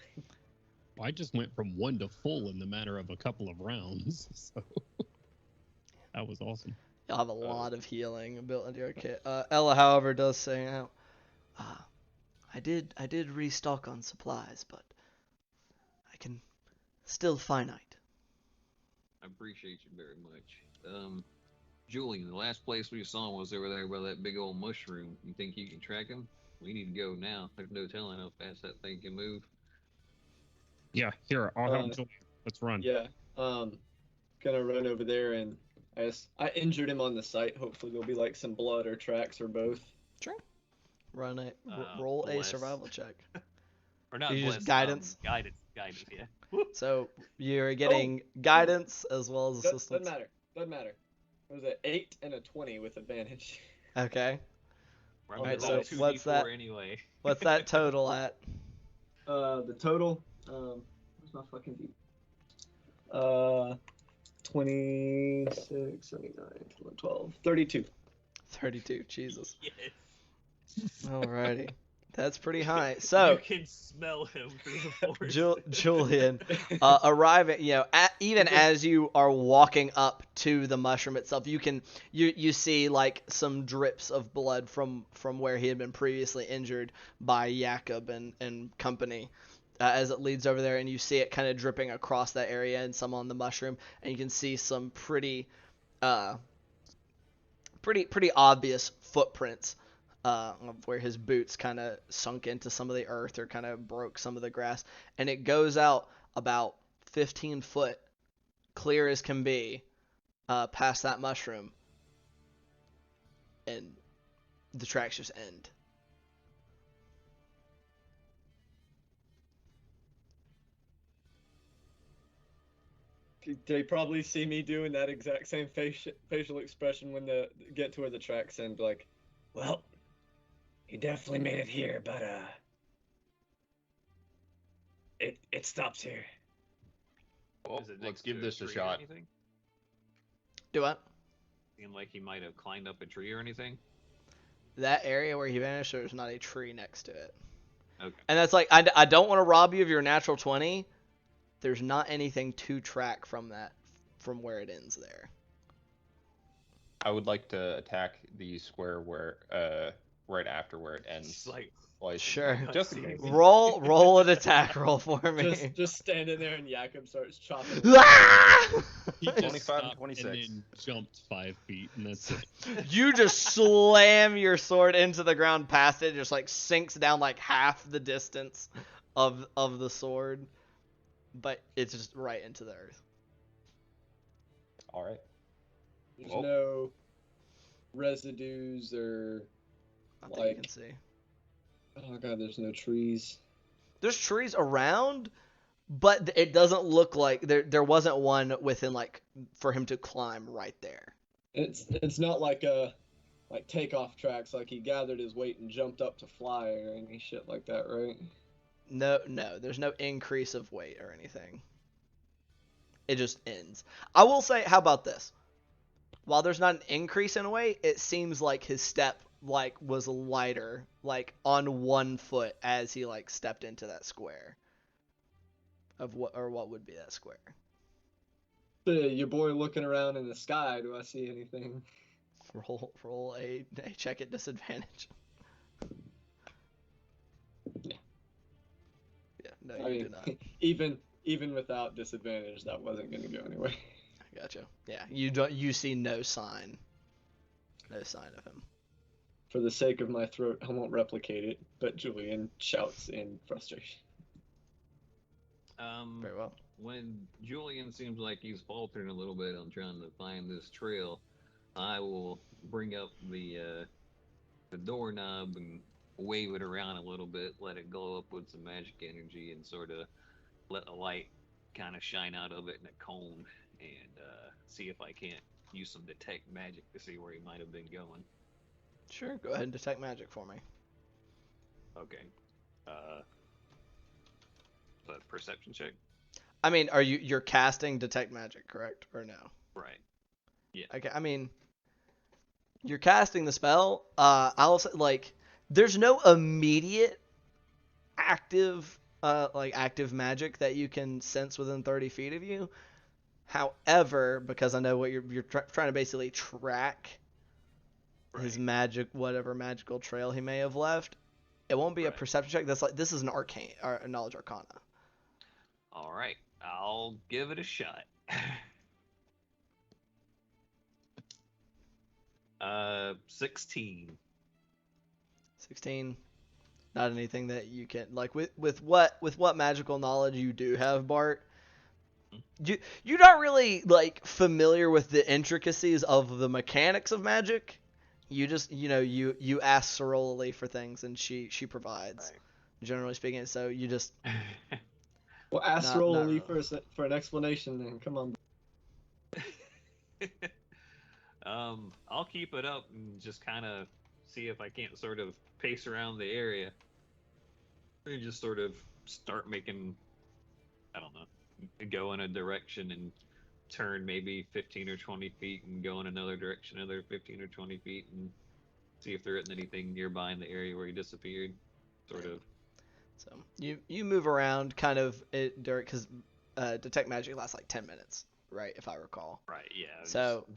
I just went from 1 to full in the matter of a couple of rounds, so that was awesome. Y'all have a lot of healing built into your kit. Ella, however, does say now, I did restock on supplies, but I can still finite. I appreciate you very much. Julian, the last place we saw him was over there by that big old mushroom. You think you can track him? We need to go now. There's no telling how fast that thing can move. Yeah, here, I'll help Julian. Let's run. Yeah, gonna run over there and I injured him on the site. Hopefully there'll be like some blood or tracks or both. Sure. Roll a Bless. survival check. Or not You bless, use guidance? Guidance, yeah. So you're getting guidance as well as Doesn't assistance. matter. It was an 8 and a 20 with advantage. Okay. I'm Alright, gonna roll so 2d4 what's that? anyway. What's that total at? The total, where's my fucking D? 26, 79, 12, 32. 32. Jesus. Yes. Alrighty. That's pretty high. So you can smell him through the forest. Julian, arriving, even as you are walking up to the mushroom itself, you see like some drips of blood from where he had been previously injured by Jakob and company, as it leads over there, and you see it kind of dripping across that area and some on the mushroom, and you can see some pretty obvious footprints. Where his boots kind of sunk into some of the earth or kind of broke some of the grass. And it goes out about 15 foot, clear as can be, past that mushroom. And the tracks just end. They probably see me doing that exact same facial expression when they get to where the tracks end, like, well, he definitely made it here, but it stops here. Well, Is it let's next give to this a tree or shot. anything? Do what? Seemed like he might have climbed up a tree or anything. That area where he vanished, there's not a tree next to it. Okay. And that's like, I don't want to rob you of your natural 20. There's not anything to track from where it ends there. I would like to attack the square where right after where it ends. It's like, Twice. Sure. Just in case. Roll an attack roll for me. Just standing there and Jakob starts chopping. He just 25 and stopped 26. and then jumped 5 feet, and that's it. You just slam your sword into the ground past it, just like sinks down like half the distance of the sword, but it's just right into the earth. All right. There's Well. no residues or Not that you like. can see. Oh god, there's no trees. There's trees around, but it doesn't look like there wasn't one within like for him to climb right there. It's not like takeoff tracks, like he gathered his weight and jumped up to fly or any shit like that, right? No, there's no increase of weight or anything. It just ends. I will say, how about this? While there's not an increase in weight, it seems like his step like was lighter, like on one foot as he like stepped into that square. What would be that square? Your boy looking around in the sky. Do I see anything? Roll a check at disadvantage. Yeah. Yeah, no, I you mean, do not. even without disadvantage, that wasn't gonna go anywhere. I gotcha. Yeah, you see no sign of him. For the sake of my throat, I won't replicate it, but Julian shouts in frustration. Very well. When Julian seems like he's faltering a little bit on trying to find this trail, I will bring up the doorknob and wave it around a little bit, let it glow up with some magic energy, and sort of let the light kind of shine out of it in a cone, and see if I can't use some detect magic to see where he might have been going. Sure, go ahead and detect magic for me. Okay. But perception check. I mean, you're casting detect magic, correct, or no? Right. Yeah. Okay, I mean, you're casting the spell. I'll say like there's no immediate active magic that you can sense within 30 feet of you. However, because I know what you're trying to basically track his magic, whatever magical trail he may have left, it won't be a perception check. This is an arcane or a knowledge arcana. All right, I'll give it a shot. 16. 16. Not anything that you can like with what magical knowledge you do have, Bart. You're not really like familiar with the intricacies of the mechanics of magic. You just you ask Sorolely for things and she provides. Right. Generally speaking, so you just Well, ask Not Rolly really. for an explanation then. Come on. I'll keep it up and just kind of see if I can't sort of pace around the area and just sort of start making, I don't know, go in a direction and turn maybe 15 or 20 feet and go in another direction, another 15 or 20 feet, and see if there isn't anything nearby in the area where he disappeared. Sort of. so you move around kind of during because detect magic lasts like 10 minutes, right? If I recall. Right. Yeah. So- just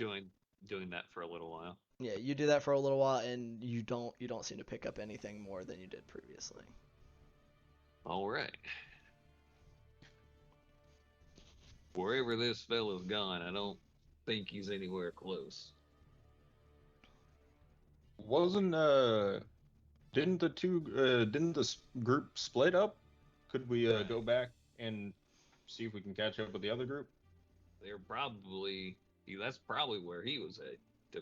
doing that for a little while. Yeah, you do that for a little while and you don't seem to pick up anything more than you did previously. All right. Wherever this fella's gone, I don't think he's anywhere close. Wasn't didn't the group split up? Could we go back and see if we can catch up with the other group? That's probably where he was at.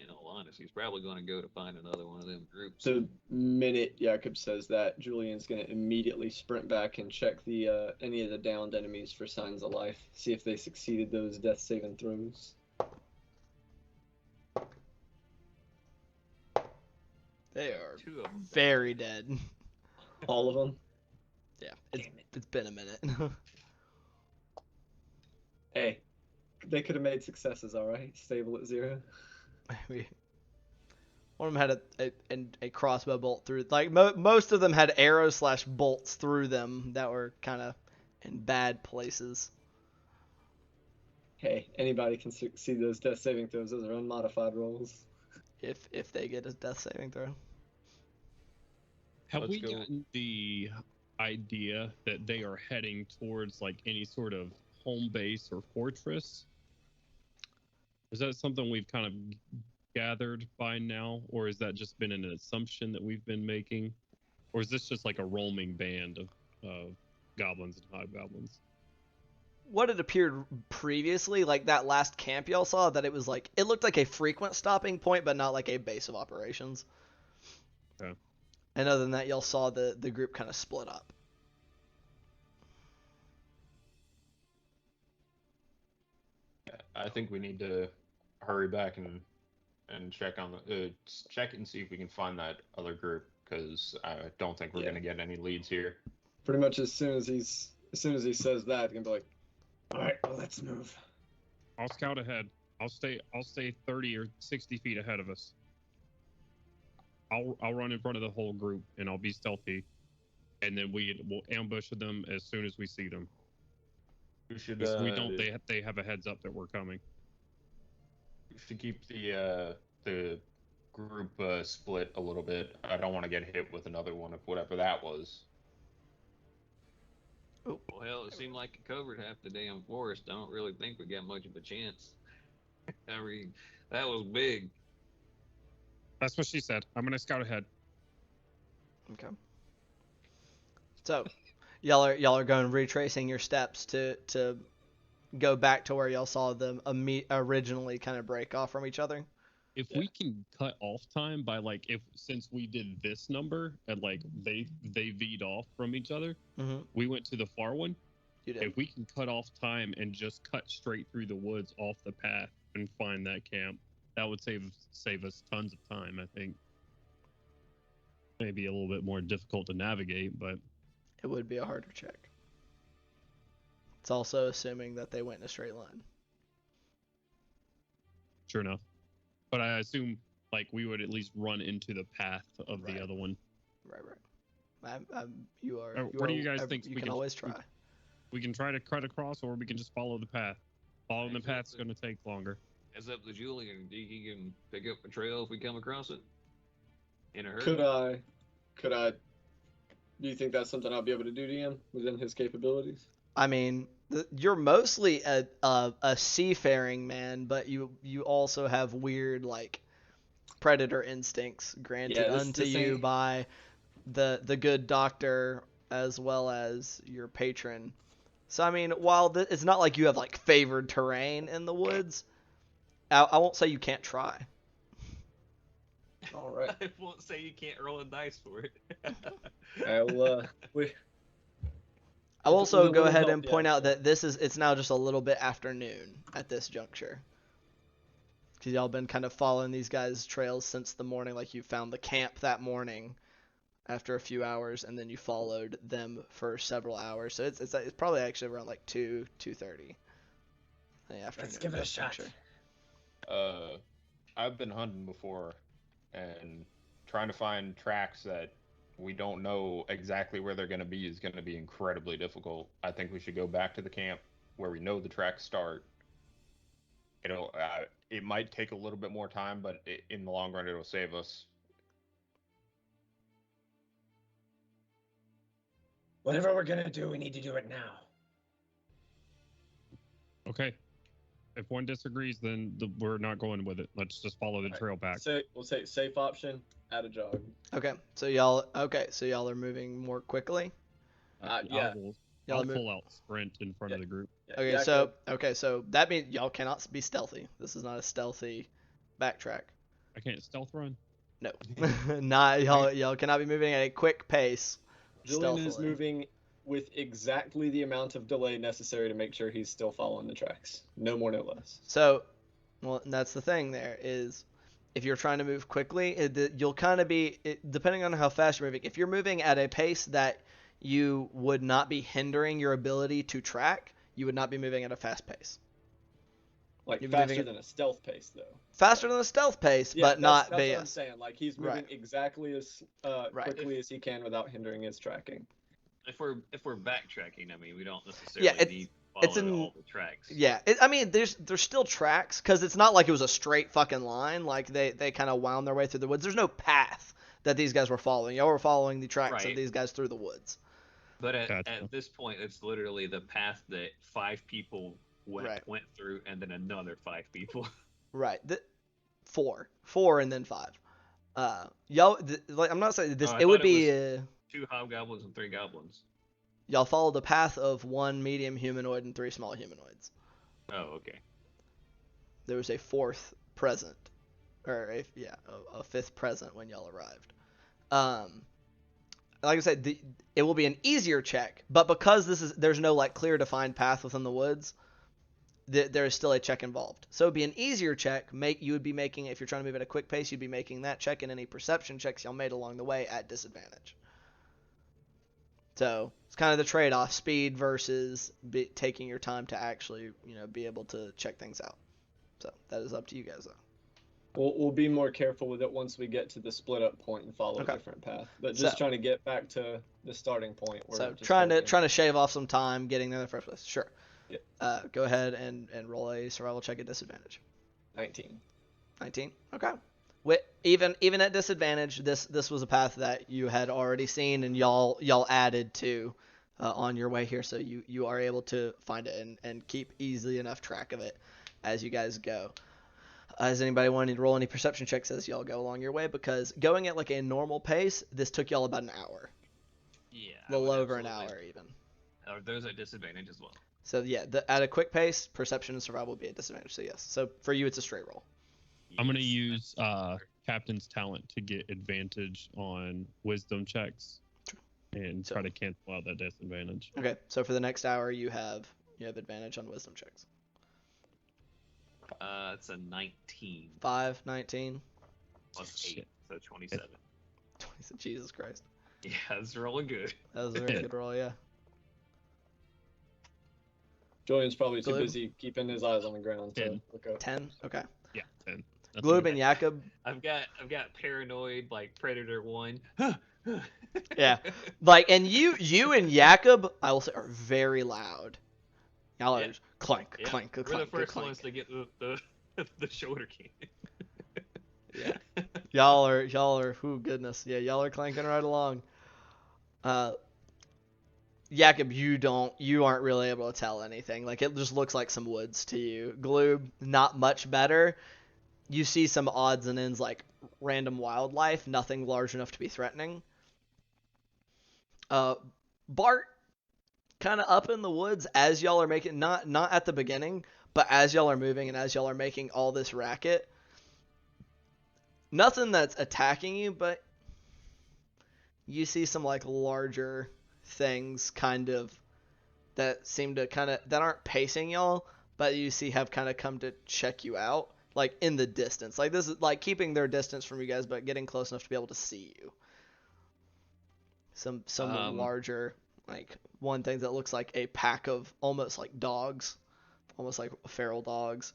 In all honesty, he's probably going to go to find another one of them groups. The minute Jakob says that, Julian's gonna immediately sprint back and check the any of the downed enemies for signs of life. See if they succeeded those death saving throws. They are Two of them. very dead. All of them. Yeah, Damn it. it's been a minute. Hey, they could have made successes, all right. Stable at 0. One of them had a crossbow bolt through. Like most of them had arrows / bolts through them that were kind of in bad places. Hey, anybody can succeed those death saving throws. Those are unmodified rolls. If they get a death saving throw. Have Let's we go. gotten the idea that they are heading towards like any sort of home base or fortress? Is that something we've kind of gathered by now, or has that just been an assumption that we've been making, or is this just like a roaming band of goblins and hobgoblins? What it appeared previously, like that last camp y'all saw, that it looked like a frequent stopping point, but not like a base of operations. Okay. And other than that, y'all saw the group kind of split up. I think we need to hurry back and check on the check and see if we can find that other group, because I don't think we're Yeah. gonna get any leads here. Pretty much as soon as he says that, he's gonna be like, all right, well, let's move. I'll scout ahead. I'll stay 30 or 60 feet ahead of us. I'll run in front of the whole group and I'll be stealthy, and then we'll ambush them as soon as we see them. We should If we don't, they have a heads up that we're coming. we should keep the group split a little bit. I don't want to get hit with another one of whatever that was. Well, hell, it seemed like it covered half the damn forest. I don't really think we got much of a chance. I mean, that was big. That's what she said. I'm gonna scout ahead. Okay. So, y'all are going retracing your steps to go back to where y'all saw them originally kind of break off from each other. If we can cut off time by since we did this number and they V'd off from each other, Mm-hmm. we went to the far one. You did. If we can cut off time and just cut straight through the woods off the path and find that camp, that would save us tons of time, I think. Maybe a little bit more difficult to navigate, but It would be a harder check. It's also assuming that they went in a straight line. sure enough. But I assume we would at least run into the path of Right. the other one. Right. You are. What do you guys think You we can can- always try. We can try to cut across, or we can just follow the path. Following the path's going to take longer. It's up to Julian. He can pick up a trail if we come across it. In a hurry. Could I? Do you think that's something I'll be able to do to him within his capabilities? I mean, you're mostly a seafaring man, but you also have weird predator instincts granted Yeah, unto this you ain't- by the good doctor as well as your patron. So I mean, while it's not like you have like favored terrain in the woods, I won't say you can't try. All right. I won't say you can't roll a dice for it. I'll also with a go little ahead help, and point yeah. out that it's now just a little bit afternoon at this juncture. Because y'all been kind of following these guys' trails since the morning. Like you found the camp that morning after a few hours, and then you followed them for several hours. So it's probably actually around like 2:30 in the afternoon. Let's give it a shot. I've been hunting before, and trying to find tracks that we don't know exactly where they're going to be is going to be incredibly difficult. I think we should go back to the camp where we know the tracks start. It might take a little bit more time, but in the long run, it'll save us. Whatever we're gonna do, we need to do it now. Okay. If one disagrees, then we're not going with it. Let's just follow the trail back. We'll say safe option. Add a jog. Okay, so y'all are moving more quickly. Yeah. I'll full out sprint in front of the group. Okay, yeah, so that means y'all cannot be stealthy. This is not a stealthy backtrack. I can't stealth run. No, not y'all cannot be moving at a quick pace. Julian is stealthily. moving with exactly the amount of delay necessary to make sure he's still following the tracks. No more, no less. So, well, that's the thing. There is, if you're trying to move quickly, you'll kind of be depending on how fast you're moving. If you're moving at a pace that you would not be hindering your ability to track, you would not be moving at a fast pace. Like You're faster moving than a stealth pace, though. Faster than a stealth pace, Yeah, but not. That's But what I'm saying. Like he's moving Right. exactly as Right. quickly as he can without hindering his tracking. If we're backtracking, I mean, we don't necessarily need to it's follow all the tracks. Yeah, I mean, there's still tracks because it's not like it was a straight fucking line. Like they kind of wound their way through the woods. There's no path that these guys were following. Y'all were following the tracks of Right. these guys through the woods. But Gotcha. at this point, it's literally the path that 5 people Right. went through, and then another 5 people. Right. Four, and then 5. Y'all, like I'm not saying this. Oh, I it would thought be. it 2 hobgoblins and 3 goblins. Y'all follow the path of 1 medium humanoid and 3 small humanoids. Oh, okay. There was a 4th present, or a 5th present when y'all arrived. Like I said, it will be an easier check, but because there's no like clear defined path within the woods, there is still a check involved. So it'd be an easier check. You would be making, if you're trying to move at a quick pace, you'd be making that check and any perception checks y'all made along the way at disadvantage. So it's kind of the trade-off: speed versus taking your time to actually, be able to check things out. So that is up to you guys, though. We'll be more careful with it once we get to the split up point and follow Okay. a different path. But just So- trying to get back to the starting point. Where So it just trying started. to shave off some time getting there in the first place. Sure. Yep. Go ahead and roll a survival check at disadvantage. 19. 19. Okay. Even at disadvantage, this was a path that you had already seen and y'all added to on your way here, so you are able to find it and keep easily enough track of it as you guys go. Does anybody want to roll any perception checks as y'all go along your way? Because going at like a normal pace, this took y'all about an hour. Yeah. A little over an hour even. Are those at disadvantage as well? So yeah, at a quick pace, perception and survival would be a disadvantage. So yes. So for you, it's a straight roll. I'm going to Yes, use that's Captain's talent to get advantage on wisdom checks and So- try to cancel out that disadvantage. Okay. So for the next hour, you have advantage on wisdom checks. it's a 19 5, 19. plus 8, Shit. so 27. Jesus Christ. Yeah, it's rolling good. That was a very good roll. Yeah. Julian's probably too Glib. busy keeping his eyes on the ground to 10. look up. 10. Okay. Yeah, 10. That's Gloob okay. and Jakob. I've got paranoid like Predator 1. Yeah. Like, and you and Jakob, I will say, are very loud. Y'all are Yeah. just clank, Yeah, clank, We're clank, the first clank. ones to get the shoulder cannon. Yeah. Y'all are, whoo, goodness. Yeah, y'all are clanking right along. Jakob, you aren't really able to tell anything. Like, it just looks like some woods to you. Gloob, not much better. You see some odds and ends like random wildlife, nothing large enough to be threatening. Bart, kind of up in the woods as y'all are making, not at the beginning, but as y'all are moving and as y'all are making all this racket. Nothing that's attacking you, but you see some like larger things kind of that seem to that aren't pacing y'all, but you see have kind of come to check you out, like in the distance. Like this is like keeping their distance from you guys, but getting close enough to be able to see you. Some larger, like one thing that looks like a pack of almost like dogs, almost like feral dogs,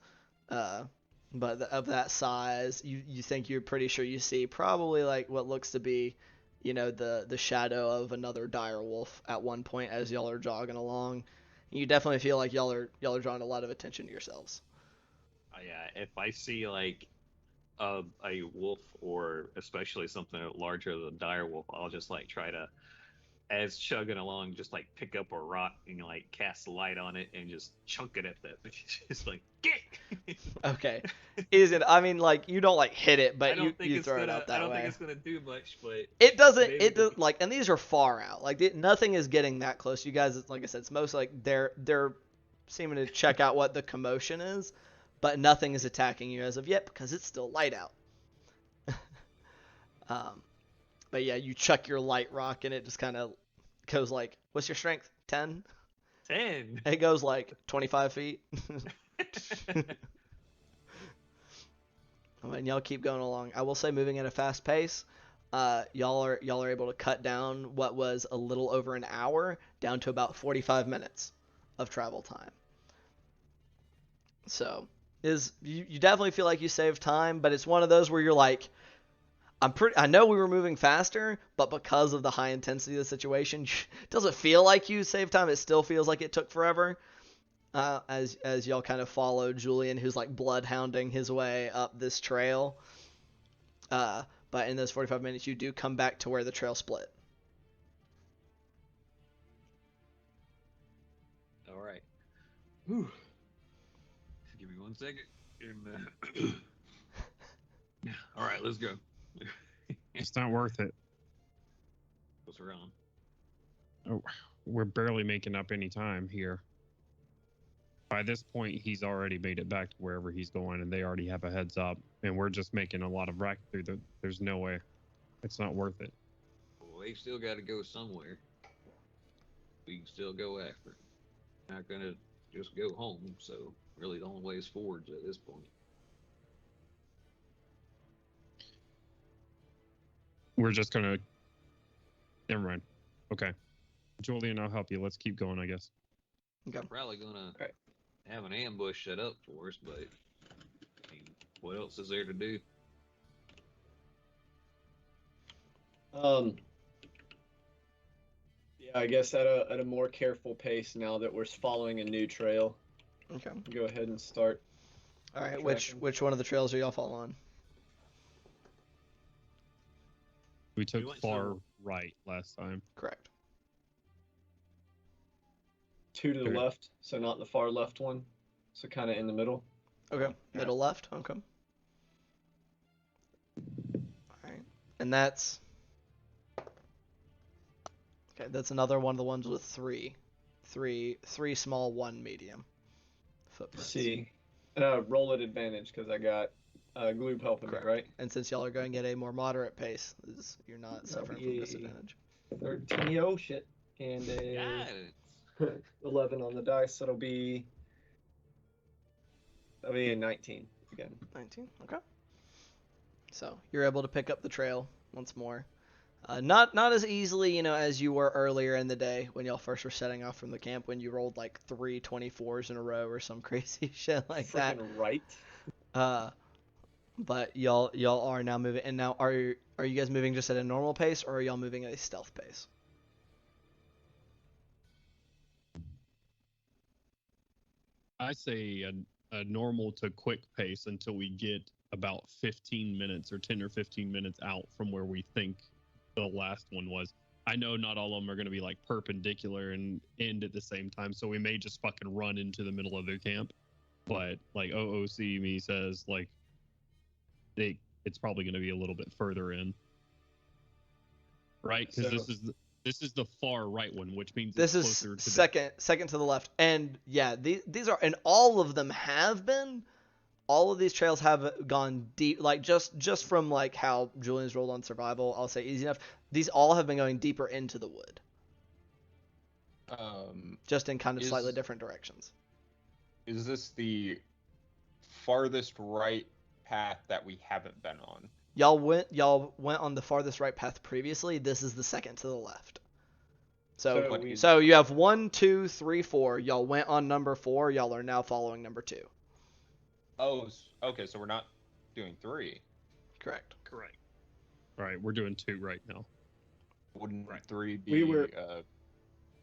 but of that size. You think you're pretty sure you see probably like what looks to be, the shadow of another dire wolf at one point as y'all are jogging along. You definitely feel like y'all are drawing a lot of attention to yourselves. Yeah, if I see like a wolf or especially something larger than a dire wolf, I'll just like try to, as chugging along, just like pick up a rock and like cast light on it and just chunk it at that. Just like get. Okay, is it? I mean, like you don't like hit it, but you throw it out that way. I don't think it's gonna do much, but it doesn't. It does like, and these are far out. Like nothing is getting that close. You guys, like I said, it's mostly like they're seeming to check out what the commotion is, but nothing is attacking you as of yet because it's still light out. But yeah, you chuck your light rock and it just kind of goes like, what's your strength? 10? 10. It goes like 25 feet. And y'all keep going along. I will say, moving at a fast pace, y'all are able to cut down what was a little over an hour down to about 45 minutes of travel time. So you definitely feel like you saved time, but it's one of those where you're like, I know we were moving faster, but because of the high intensity of the situation, it doesn't feel like you saved time. It still feels like it took forever. As y'all kind of follow Julian, who's like bloodhounding his way up this trail. But in those 45 minutes, you do come back to where the trail split. All right. Whew. Give me 1 second. All right, let's go. It's not worth it. What's wrong? Oh, we're barely making up any time here. By this point, he's already made it back to wherever he's going, and they already have a heads up. And we're just making a lot of racket through the. There's no way. It's not worth it. Well, we still got to go somewhere. We can still go after it. Not gonna just go home. So really, the only way is forwards at this point. We're just gonna. Never mind. Okay, Julian, I'll help you. Let's keep going, I guess. Okay. I'm probably gonna have an ambush set up for us, but I mean, what else is there to do? Yeah, I guess at a more careful pace now that we're following a new trail. Okay. Go ahead and start. All right. tracking. Which one of the trails are y'all following? We took went far to- right last time. Correct. 2 to the Okay. left, so not the far left one. So kind of in the middle. Okay. Middle left. Okay. All right. And that's okay. That's another one of the ones with three small, 1 medium footprints. See, roll at advantage because I got Gloob helping Correct. me, right? And since y'all are going at a more moderate pace, you're not suffering from be- disadvantage. 13. Oh shit, and a Got it. 11 on the dice. So that'll be a 19 again. 19. Okay. So you're able to pick up the trail once more. Not as easily, as you were earlier in the day when y'all first were setting off from the camp when you rolled like 3 24s in a row or some crazy shit like that. Freaking right. But y'all are now moving. And now are you guys moving just at a normal pace or are y'all moving at a stealth pace? I say a normal to quick pace until we get about 15 minutes or 10 or 15 minutes out from where we think the last one was. I know not all of them are going to be like perpendicular and end at the same time, so we may just fucking run into the middle of their camp. But like OOC me says, like it's probably going to be a little bit further in, right? Because So- this is This is the far right one, which means This it's is closer to second to the left, and yeah, these are, and all of them have been. All of these trails have gone deep, like just from like how Julian's rolled on survival. I'll say easy enough. These all have been going deeper into the wood, just in kind of slightly different directions. Is this the farthest right path that we haven't been on? Y'all went on the farthest right path previously. This is the second to the left. So you have 1, 2, 3, 4. Y'all went on number 4. Y'all are now following number 2. Oh, okay. So we're not doing 3. Correct. Correct. All right, we're doing 2 right now. Wouldn't 3 be? We were-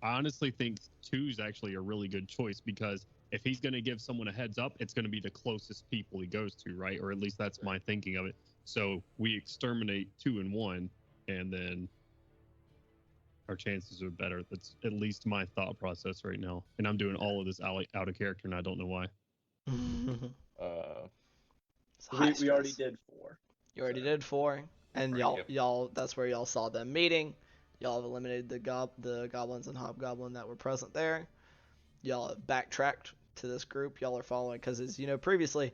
I honestly think 2 is actually a really good choice because if he's going to give someone a heads up, it's going to be the closest people he goes to, right? Or at least that's my thinking of it. So we exterminate 2 and 1, and then our chances are better. That's at least my thought process right now. And I'm doing all of this out of character, and I don't know why. We already did 4. You already did 4, and Right, y'all that's where y'all saw them meeting. Y'all have eliminated the goblins and hobgoblin that were present there. Y'all have backtracked to this group. Y'all are following because, as you know, previously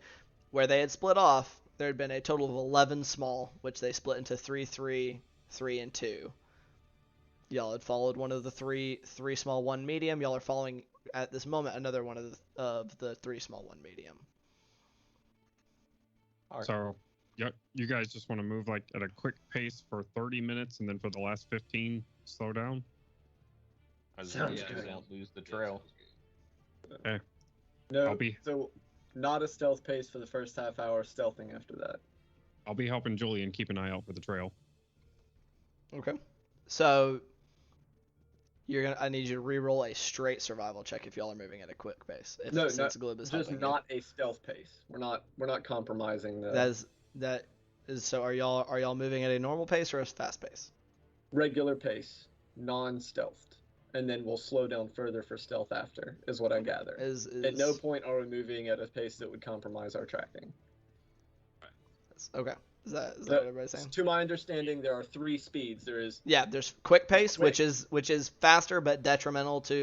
where they had split off, there had been a total of 11 small, which they split into 3, 3, 3, and 2. Y'all had followed one of the three small, 1 medium. Y'all are following at this moment another one of the 3 small, 1 medium. All right. So, yeah, you guys just want to move like at a quick pace for 30 minutes, and then for the last 15, slow down. Sounds we good. won't lose the trail. No, I'll be- so not a stealth pace for the first half hour, stealthing after that. I'll be helping Julian keep an eye out for the trail. Okay. So I need you to re-roll a straight survival check if y'all are moving at a quick pace. Since Glib is just helping not a stealth pace. We're not compromising the you. That is so. Are y'all moving at a normal pace or a fast pace? regular pace, non-stealthed, and then we'll slow down further for stealth after. Is what I gather. At no point are we moving at a pace that would compromise our tracking. Okay. Is that what everybody's saying? To my understanding, there are 3 speeds. There is There's quick pace, Quick. which is faster but detrimental to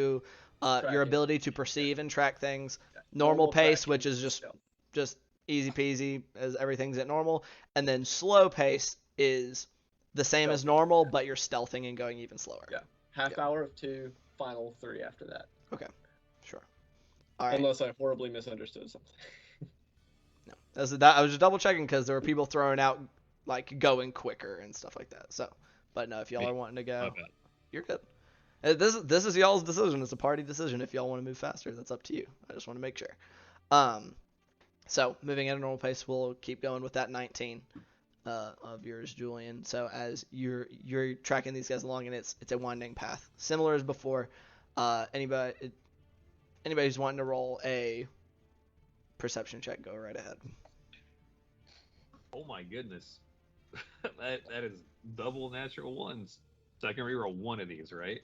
your Tracking. ability to perceive and track things. Normal pace, tracking, which is just stealth. easy peasy as everything's at normal, and then slow pace is the same as Stealthing. normal, but you're stealthing and going even slower. Yeah. Half hour of 2, final 3 after that. Sure. All right. Unless I horribly misunderstood something. No, I was just double checking because there were people throwing out like going quicker and stuff like that. So, but no, if y'all are wanting to go, My bad. you're good. This is y'all's decision. It's a party decision. If y'all want to move faster, that's up to you. I just want to make sure. So moving at a normal pace, we'll keep going with that 19 of yours, Julian. So as you're tracking these guys along, and it's a winding path, similar as before. Anybody who's wanting to roll a perception check, go right ahead. Oh my goodness. that is double natural ones. So I can reroll one of these, right?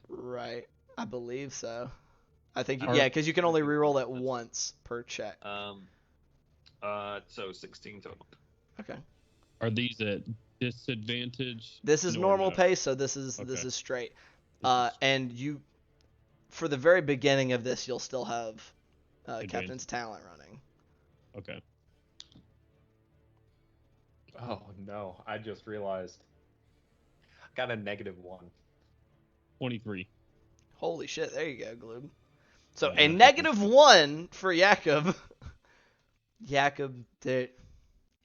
Right, I believe so. I think Alright. yeah, because you can only reroll it once per check. So 16 total. Okay. Are these at disadvantage? This is No, normal no. pace, so this is Okay. straight. This is- And you, for the very beginning of this, you'll still have Advantage. Captain's Talent running. Okay. Oh no! I just realized. Got a -1. 23. Holy shit! There you go, Gloob. So Yeah, a -1 for Jakob. Jakob,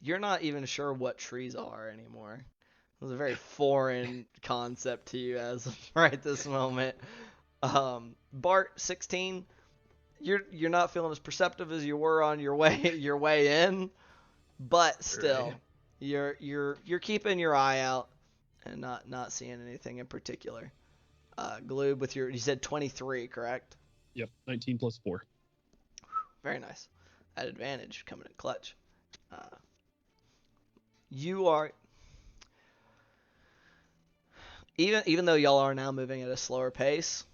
you're not even sure what trees are anymore. It was a very foreign concept to you as of right this moment. Bart, 16. You're not feeling as perceptive as you were on your way in, but still, Right. you're keeping your eye out and not seeing anything in particular. Gloob, with you said 23, correct? Yep. 19 plus 4. Very nice. At advantage, coming in clutch. You are, even though y'all are now moving at a slower pace,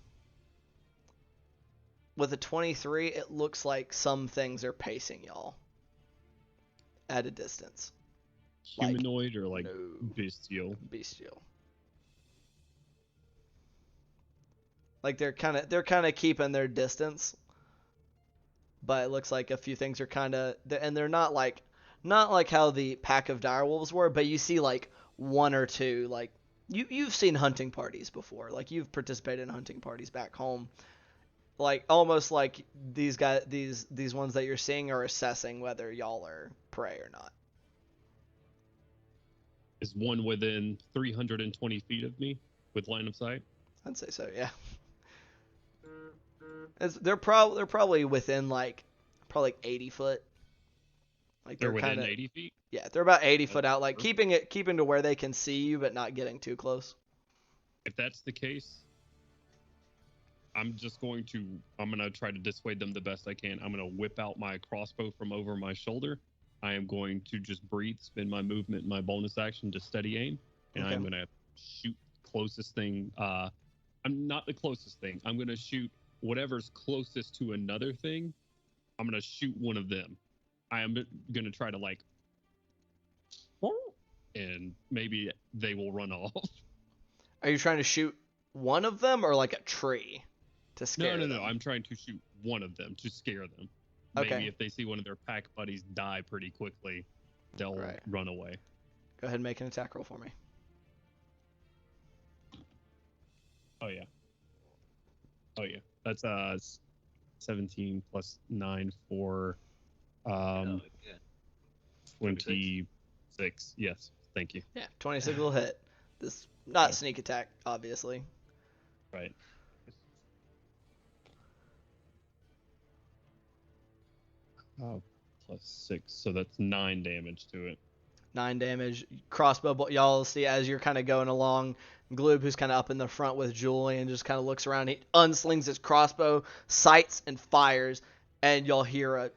with a 23, it looks like some things are pacing y'all at a distance. Like, Humanoid or like no. bestial? Bestial. Like they're kind of keeping their distance, but it looks like a few things are kind of, and they're not like how the pack of direwolves were, but you see like one or two, like you've seen hunting parties before, like you've participated in hunting parties back home, like almost like these guys, these ones that you're seeing are assessing whether y'all are prey or not. Is one within 320 feet of me with line of sight? I'd say so, yeah. They're probably within like 80 foot. Like They're they're within kind of 80 feet? yeah, they're about 80 foot That's out, like perfect. keeping to where they can see you, but not getting too close. If that's the case, I'm gonna try to dissuade them the best I can. I'm gonna whip out my crossbow from over my shoulder. I am going to just breathe, spin my movement, my bonus action to steady aim, and Okay. I'm gonna shoot closest thing. I'm not the closest thing. I'm gonna shoot whatever's closest to another thing. I'm gonna shoot one of them. I am gonna try to like, and maybe they will run off. Are you trying to shoot one of them or like a tree to scare them? No. I'm trying to shoot one of them to scare them. Okay. Maybe if they see one of their pack buddies die pretty quickly, they'll Right. run away. Go ahead and make an attack roll for me. Oh yeah. That's 17 plus 9 for Yeah. 26. Yes, thank you. Yeah, 26 will hit. This not sneak attack, obviously. Right. Oh, plus 6, so that's 9 damage to it. 9 damage. Crossbow bolt. Y'all see as you're kind of going along, Gloob, who's kind of up in the front with Julian, just kind of looks around. He unslings his crossbow, sights, and fires, and y'all hear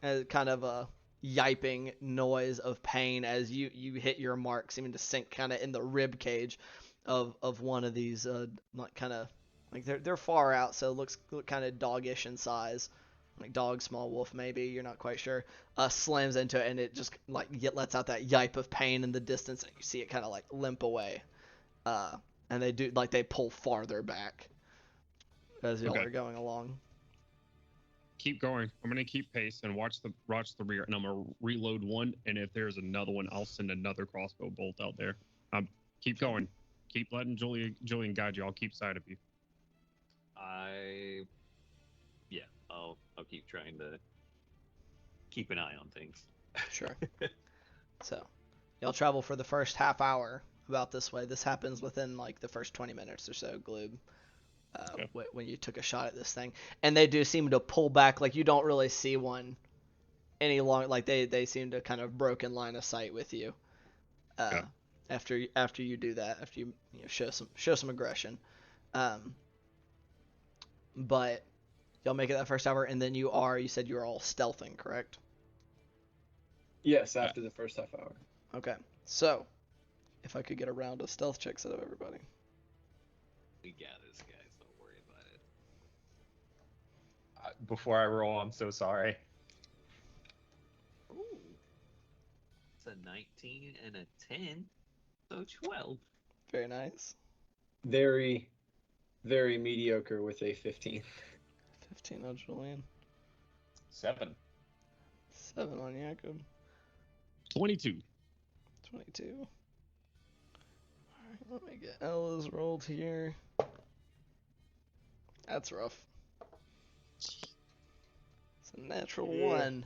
a kind of a yiping noise of pain as you hit your mark, seeming to sink kind of in the rib cage of one of these, like kind of like they're far out, so look kind of doggish in size. Like dog, small wolf, maybe, you're not quite sure, slams into it, and it just like lets out that yipe of pain in the distance, and you see it kind of like limp away, and they pull farther back as y'all Okay. are going along. Keep going. I'm gonna keep pace and watch the rear, and I'm gonna reload one. And if there's another one, I'll send another crossbow bolt out there. Keep going. Keep letting Julian guide you. I'll keep sight of you. I'll keep trying to keep an eye on things. Sure. So, y'all travel for the first half hour about this way. This happens within like the first 20 minutes or so, Gloob, Okay. when you took a shot at this thing. And they do seem to pull back, like you don't really see one any long, like they seem to kind of broken line of sight with you. Okay. After you do that, after you show some aggression. But y'all make it that first hour, and then you said you were all stealthing, correct? Yes, after the first half hour. Okay, so if I could get a round of stealth checks out of everybody. We got this, guys. Don't worry about it. Before I roll, I'm so sorry. Ooh. It's a 19 and a 10, so 12. Very nice. Very, very mediocre with a 15. 15 on Julian. 7. 7 on Jacob. 22. 22. Alright, let me get Ella's rolled here. That's rough. It's a natural Yeah.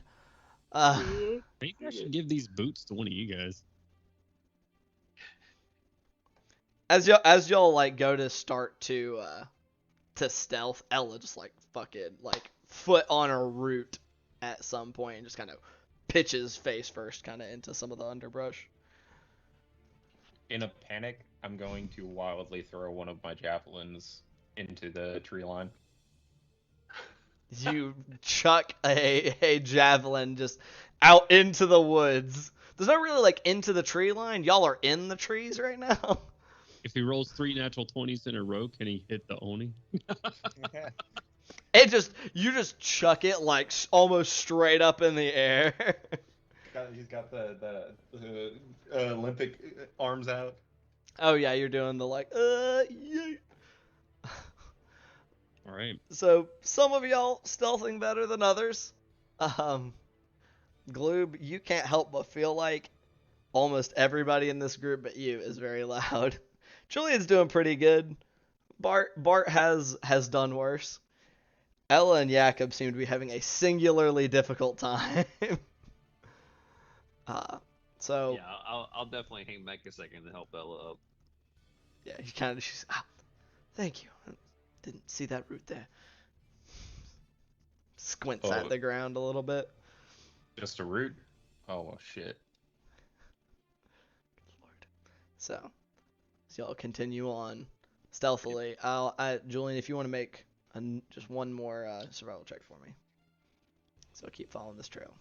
1. Maybe I should give these boots to one of you guys. As y'all like go to start to stealth, Ella just like fucking like foot on a root at some point and just kind of pitches face first kind of into some of the underbrush. In a panic, I'm going to wildly throw one of my javelins into the tree line. You chuck a javelin just out into the woods. There's not really like into the tree line. Y'all are in the trees right now. If he rolls 3 natural 20s in a row, can he hit the Oni? You just chuck it like almost straight up in the air. He's got the Olympic arms out. Oh yeah, you're doing the like, yeah. All right. So some of y'all stealthing better than others. Gloob, you can't help but feel like almost everybody in this group but you is very loud. Julian's doing pretty good. Bart has done worse. Ella and Jakob seem to be having a singularly difficult time. So Yeah, I'll definitely hang back a second to help Ella up. yeah, she's thank you. Didn't see that root there. Squints at Oh. the ground a little bit. Just a root? Oh, well, shit. Lord. So y'all continue on stealthily. Julian, if you want to make just one more survival check for me. So keep following this trail.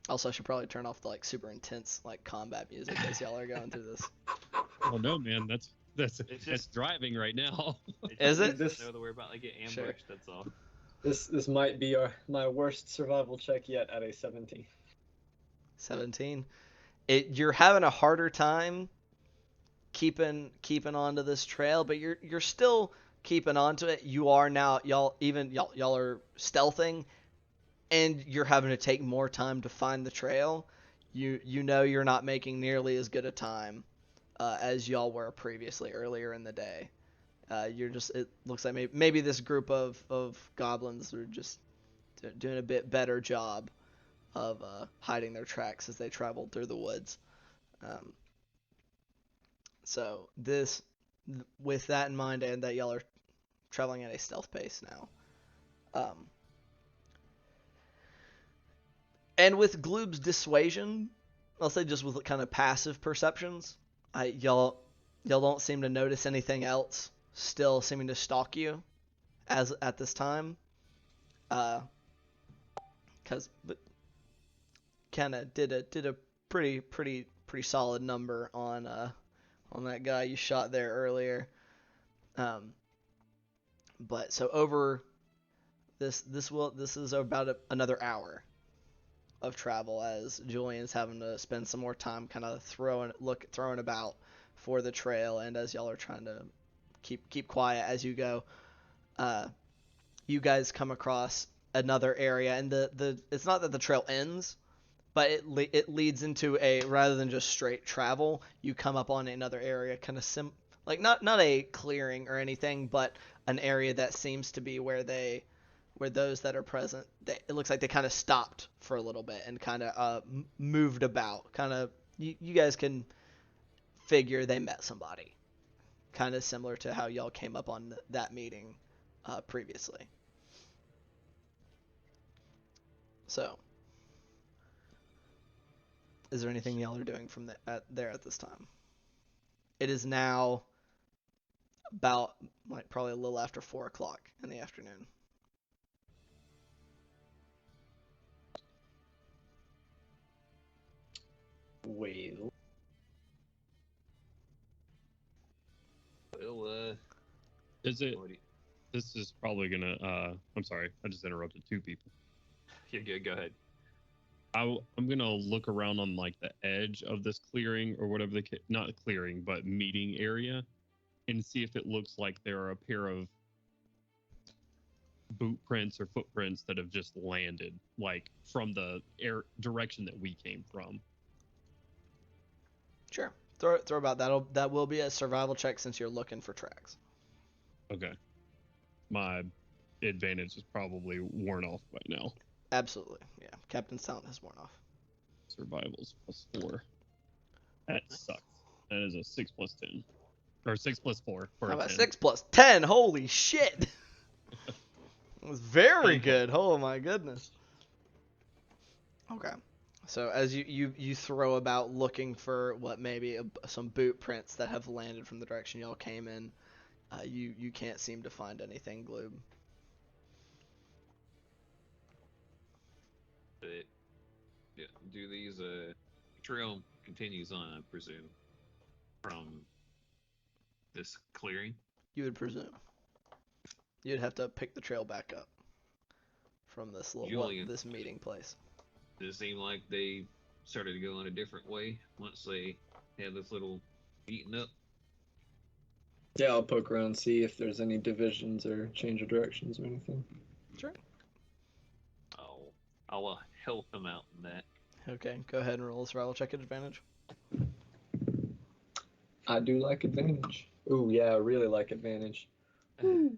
Also, I should probably turn off the super intense combat music as y'all are going through this. Oh no, man, that's It's that's just- driving right now. Is it? This- Know that we're about to get ambushed. Sure. That's all. This might be my worst survival check yet at a 17. 17. You're having a harder time keeping onto this trail, but you're still keeping onto it. You are now y'all are stealthing, and you're having to take more time to find the trail. You know you're not making nearly as good a time as y'all were previously earlier in the day. It looks like maybe this group of goblins are just doing a bit better job of hiding their tracks as they traveled through the woods. So with that in mind, and that y'all are traveling at a stealth pace now, and with Gloob's dissuasion, I'll say just with kind of passive perceptions, y'all don't seem to notice anything else still seeming to stalk you as at this time, but kind of did a pretty solid number on that guy you shot there earlier. But so over this is about another hour of travel as Julian's having to spend some more time kind of throwing about for the trail, and as y'all are trying to keep quiet as you go, you guys come across another area, and it's not that the trail ends, but it leads into a, rather than just straight travel, you come up on another area, kind of not a clearing or anything, but an area that seems to be where those that are present, it looks like they kind of stopped for a little bit and kind of moved about. Kind of, you guys can figure they met somebody, kind of similar to how y'all came up on that meeting previously. So, is there anything y'all are doing from there at this time? It is now about probably a little after 4 o'clock in the afternoon. Well, Well, Is it? what do you- This is probably gonna. I'm sorry, I just interrupted two people. You're good. Go ahead. I'm gonna look around on the edge of this clearing or whatever not clearing but meeting area, and see if it looks like there are a pair of boot prints or footprints that have just landed from the direction that we came from. Sure. Throw about that will be a survival check since you're looking for tracks. Okay. My advantage is probably worn off by now. Absolutely. Yeah. Captain's talent has worn off. Survival's +4. That sucks. That is a 6 + 10. Or 6 + 4 for How a about 10. 6 + 10? Holy shit! It was very good. Oh my goodness. Okay. So as you throw about looking for what maybe some boot prints that have landed from the direction y'all came in, you can't seem to find anything, Gloob. But, yeah, do these trail continues on, I presume, from this clearing? You would presume. You'd have to pick the trail back up from this this meeting place. Does it seem like they started going a different way once they had this little beaten up? Yeah, I'll poke around, see if there's any divisions or change of directions or anything. Sure. I'll help him out in that. Okay, go ahead and roll a survival check at advantage. I do like advantage. Ooh, yeah, I really like advantage. Woo.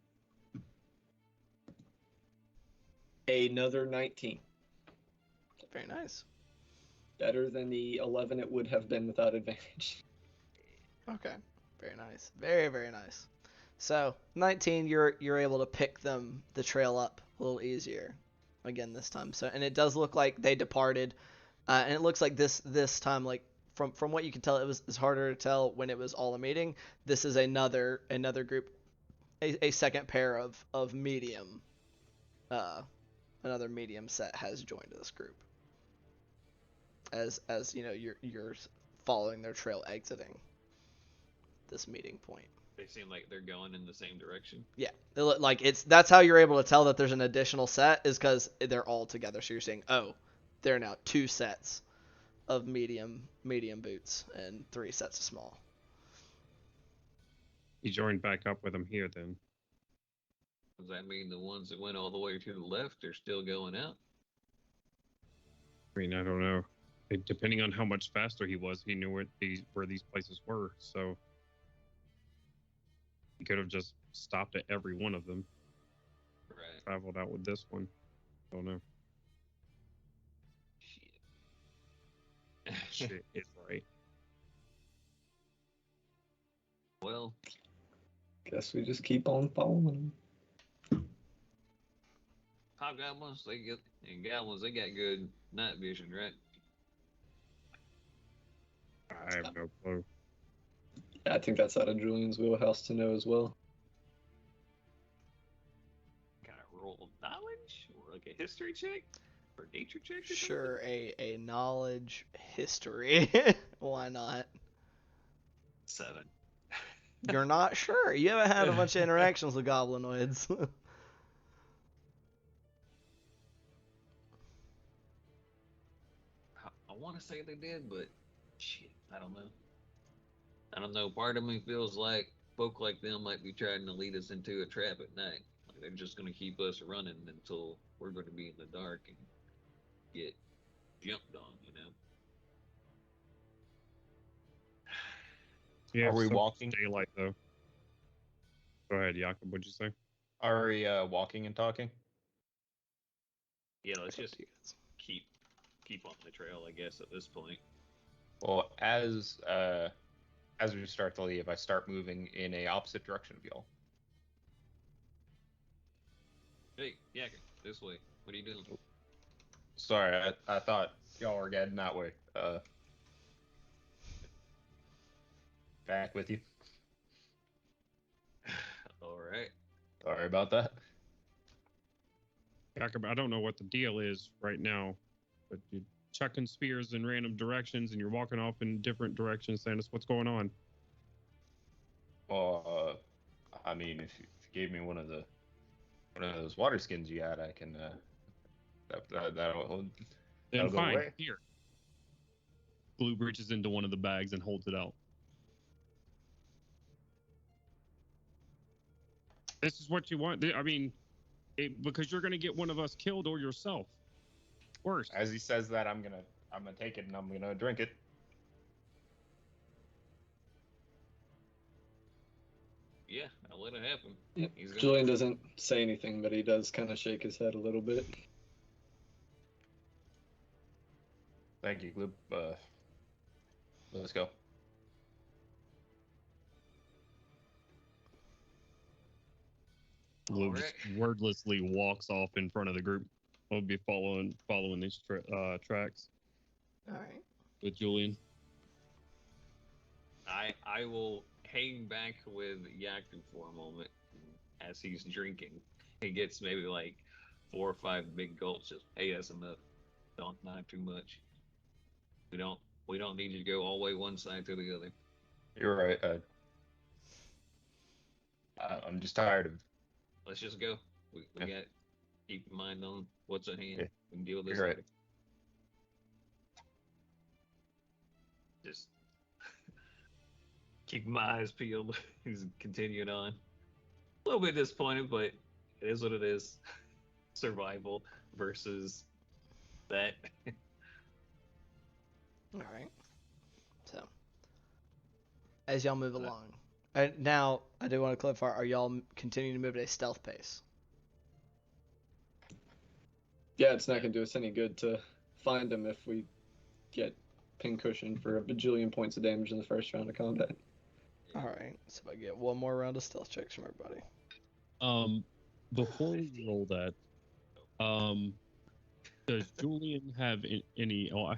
Another 19. Very nice. Better than the 11 it would have been without advantage. Okay, very nice. Very, very nice. So 19, you're able to pick the trail up a little easier again this time. So, and it does look like they departed, and it looks like this time, like from what you can tell, it's harder to tell when it was all a meeting. This is another group, a second pair of medium, another medium set has joined this group. As you know, you're following their trail exiting this meeting point. They seem like they're going in the same direction. Yeah, like that's how you're able to tell that there's an additional set is because they're all together. So you're saying, oh, there are now 2 sets of medium boots and 3 sets of small. You joined back up with them here then. Does that mean the ones that went all the way to the left are still going out? I mean, I don't know. Depending on how much faster he was, he knew where these places were. So he could have just stopped at every one of them. Right. Traveled out with this one. I don't know. Shit is right. Well, Guess we just keep on following them. hobgoblins, and goblins, they got good night vision, right? I have no clue. I think that's out of Julian's wheelhouse to know as well. Kind of roll knowledge or like a history check or nature check. Or Sure, a knowledge history. Why not? 7. You're not sure. You haven't had a bunch of interactions with goblinoids. I want to say they did, but shit, I don't know. I don't know. Part of me feels like folk like them might be trying to lead us into a trap at night. Like they're just going to keep us running until we're going to be in the dark and get jumped on, you know? Yeah, Are we so walking? daylight though. Go ahead, Jakob. What'd you say? Are we walking and talking? Yeah, let's just keep on the trail, I guess, at this point. Well, as we start to leave, I start moving in a opposite direction of y'all. Hey, Yakin, this way. What are you doing? Sorry, I thought y'all were heading that way. Back with you. All right. Sorry about that. Jakob, I don't know what the deal is right now, but you're chucking spears in random directions and you're walking off in different directions, saying, "What's going on?" Well, I mean, if you gave me one of those water skins you had, I can that'll Then go fine, away. here. Blue reaches into one of the bags and holds it out. This is what you want. I mean, because you're gonna get one of us killed or yourself. Worse. As he says that, I'm gonna take it and I'm gonna drink it. Yeah, I'll let it happen. Yep. He's gonna- Julian doesn't say anything, but he does kind of shake his head a little bit. Thank you, Glib. Let's go. Blue All just right. wordlessly walks off in front of the group. We'll be following these tracks All right. with Julian. I will hang back with Yaku for a moment as he's drinking. He gets maybe like 4 or 5 big gulps. Just, hey, that's enough. Not too much. We don't need you to go all the way one side to the other. You're right. I'm just tired of. Let's just go. We Yeah. got keep in mind on what's at hand. Yeah. We can deal with this You're right. later. Just keep my eyes peeled. He's continuing on. A little bit disappointed, but it is what it is. Survival versus that. All right. So, as y'all move along, and now I do want to clarify: are y'all continuing to move at a stealth pace? Yeah, it's not gonna do us any good to find him if we get pincushion for a bajillion points of damage in the first round of combat. All right. So I get one more round of stealth checks from everybody. Before we roll that, does Julian have any? Oh,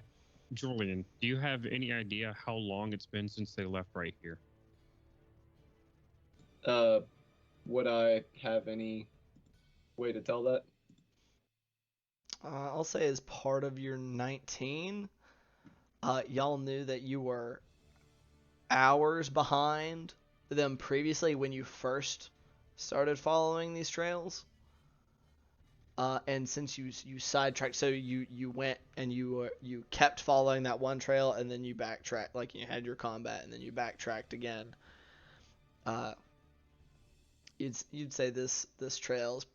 Julian, do you have any idea how long it's been since they left right here? Would I have any way to tell that? I'll say as part of your 19, y'all knew that you were hours behind them previously when you first started following these trails. And since you sidetracked, so you went and you kept following that one trail, and then you backtracked, like you had your combat, and then you backtracked again. You'd say this trail's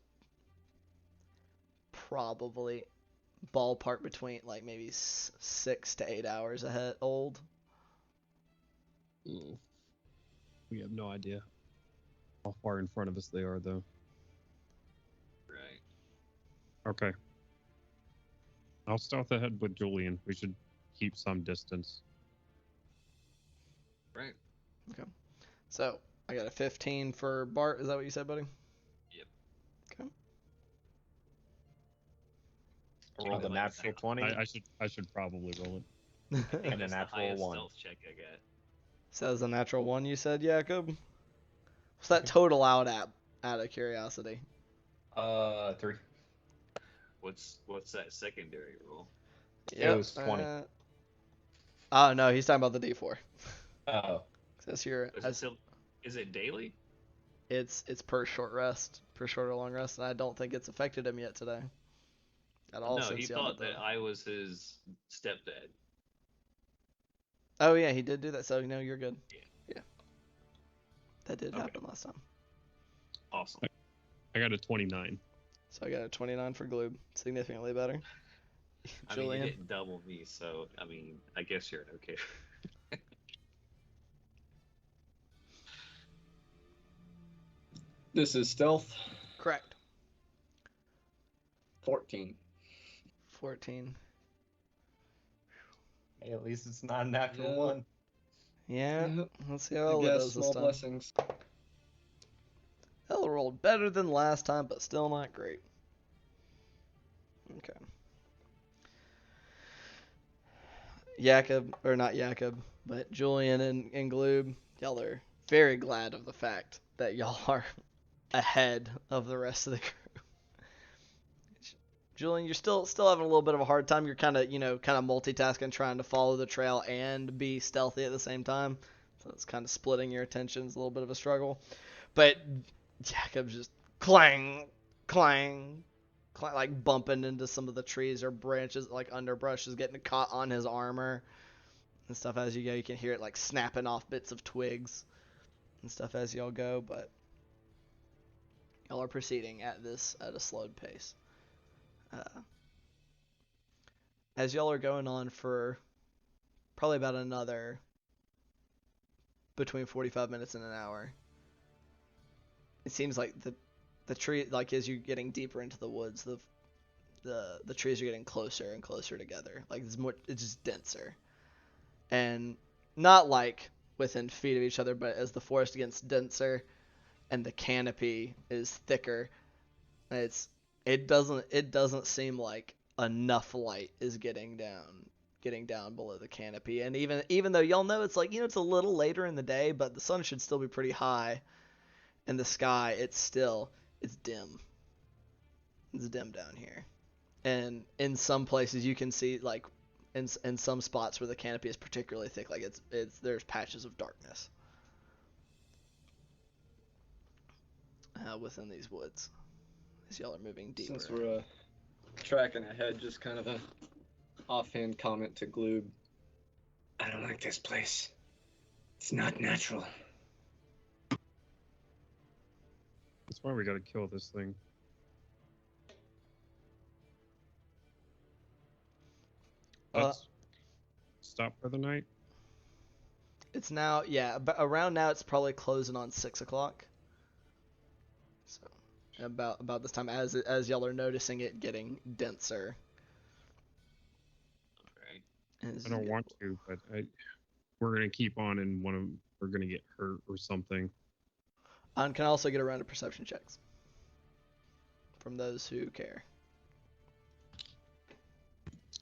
probably ballpark between like maybe 6 to 8 hours ahead old. We have no idea how far in front of us they are, though. Right. Okay. I'll stealth ahead with Julian. We should keep some distance. Right. Okay. So I got a 15 for Bart. Is that what you said, buddy? Yep. Okay. Roll the natural 20 I should probably roll it. and a That's the natural highest 1. stealth check I got. So that was a natural 1, you said, Jacob? What's that total out at, out of curiosity? 3. What's that secondary roll? It was 20. Oh no, he's talking about the D4. Oh. Says here, Is it daily? it's per short rest, per short or long rest, and I don't think it's affected him yet today. At all. No, since he y'all thought did that I was his stepdad. Oh yeah, he did do that. So no, you're good. Yeah. That did Okay. happen last time. Awesome. I got a 29. So I got a 29 for Gloob, significantly better. I mean, Julian, you didn't double me, so I mean, I guess you're okay. This is stealth. correct. 14. 14. Hey, at least it's not a natural Yeah. 1. Yeah. Yep. Let's see how I Ella guess does this small time. blessings. Ella rolled better than last time, but still not great. Okay. Jacob, or not Jacob, but Julian and Gloob, y'all are very glad of the fact that y'all are ahead of the rest of the crew. Julian, you're still having a little bit of a hard time. You're kind of multitasking, trying to follow the trail and be stealthy at the same time. So it's kind of splitting your attentions, a little bit of a struggle. But Jacob's just clang, clang, clang, like bumping into some of the trees or branches, like underbrush is getting caught on his armor and stuff as you go. You can hear it like snapping off bits of twigs and stuff as y'all go, but y'all are proceeding at a slowed pace. As y'all are going on for probably about another between 45 minutes and an hour, it seems like the tree, like as you're getting deeper into the woods, the trees are getting closer and closer together. Like it's just denser, and not like within feet of each other, but as the forest gets denser and the canopy is thicker, it doesn't seem like enough light is getting down below the canopy. And even though y'all know it's like, it's a little later in the day, but the sun should still be pretty high in the sky, it's dim. It's dim down here. And in some places you can see, like in some spots where the canopy is particularly thick, like there's patches of darkness within these woods as y'all are moving deeper. Since we're tracking ahead, just kind of a offhand comment to Gloob. I don't like this place. It's not natural. That's why we gotta kill this thing. Let's stop for the night. It's now, yeah, around now it's probably closing on 6 o'clock. So about this time, as y'all are noticing it getting denser. Right. I don't want to, but we're gonna keep on, and we're gonna get hurt or something. And can also get a round of perception checks from those who care.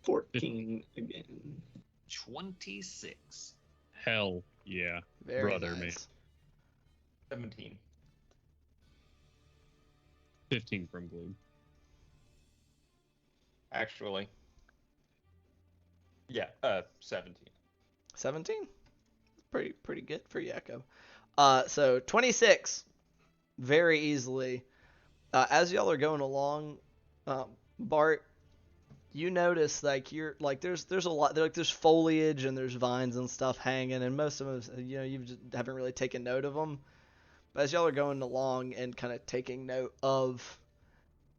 14 again. 26. Hell yeah, Very brother, nice. man. 17. 15 from Gloom. Actually. Yeah, 17. 17? Pretty good for Yakko. So 26, very easily. As y'all are going along, Bart, you notice like there's a lot, there's foliage and there's vines and stuff hanging, and most of them, you just haven't really taken note of them. But as y'all are going along and kind of taking note of,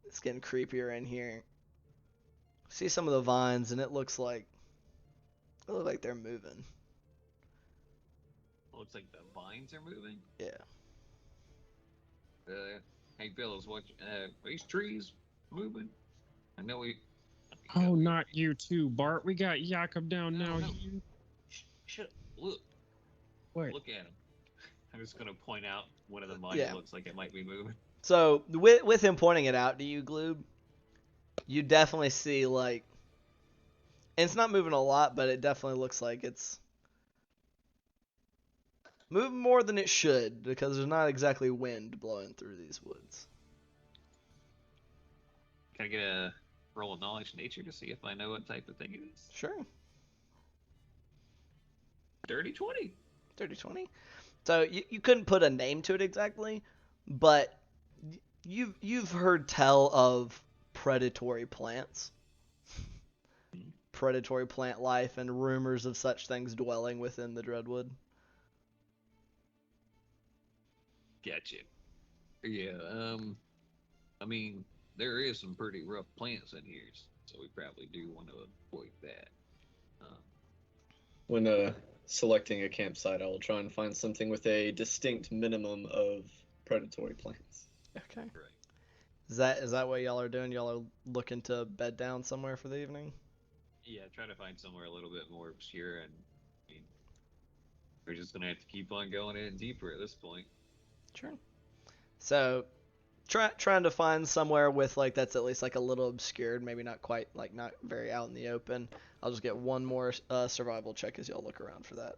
it's getting creepier in here. See some of the vines, and it looks like they're moving. Looks like the vines are moving. Yeah. Hey, fellas, what? These trees moving? I know we. Oh, not you too, Bart. We got Jakob down now. No. You... Shut up. Look. What? Look at him. I'm just gonna point out one of the vines. Yeah. Looks like it might be moving. So with him pointing it out to you, Gloob, you definitely see like, and it's not moving a lot, but it definitely looks like it's moving more than it should, because there's not exactly wind blowing through these woods. Can I get a roll of knowledge nature to see if I know what type of thing it is? Sure. Dirty 20. 30-20. So you couldn't put a name to it exactly, but you've heard tell of predatory plants. Predatory plant life and rumors of such things dwelling within the Dreadwood. Gotcha. Yeah, I mean, there is some pretty rough plants in here, so we probably do want to avoid that. When selecting a campsite, I will try and find something with a distinct minimum of predatory plants. Okay. Right. Is that what y'all are doing? Y'all are looking to bed down somewhere for the evening? Yeah, try to find somewhere a little bit more obscure, and I mean, we're just gonna have to keep on going in deeper at this point. Sure. So, trying to find somewhere with like that's at least like a little obscured, maybe not quite like not very out in the open. I'll just get one more survival check as y'all look around for that.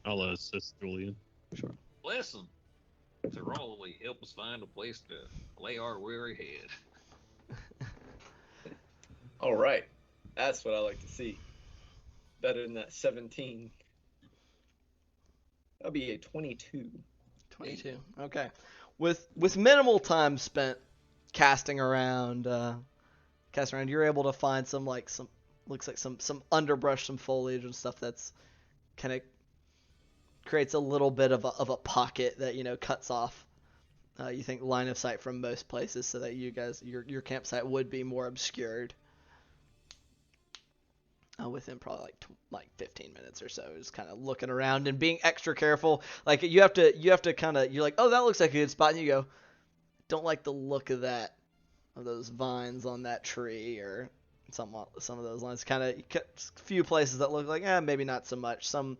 I'll assist Julian. Sure. Bless them to probably help us find a place to lay our weary head. All right, that's what I like to see. Better than that 17. That'll be a 22. 22. Okay. With minimal time spent casting around, you're able to find some looks like some underbrush, some foliage and stuff that's kind of creates a little bit of a pocket that cuts off. You think line of sight from most places, so that you guys your campsite would be more obscured. Within probably like 15 minutes or so, just kind of looking around and being extra careful. Like you have to kind of, you're like, oh, that looks like a good spot, and you go, don't like the look of those vines on that tree or some of those lines. Kind of a few places that look like maybe not so much. Some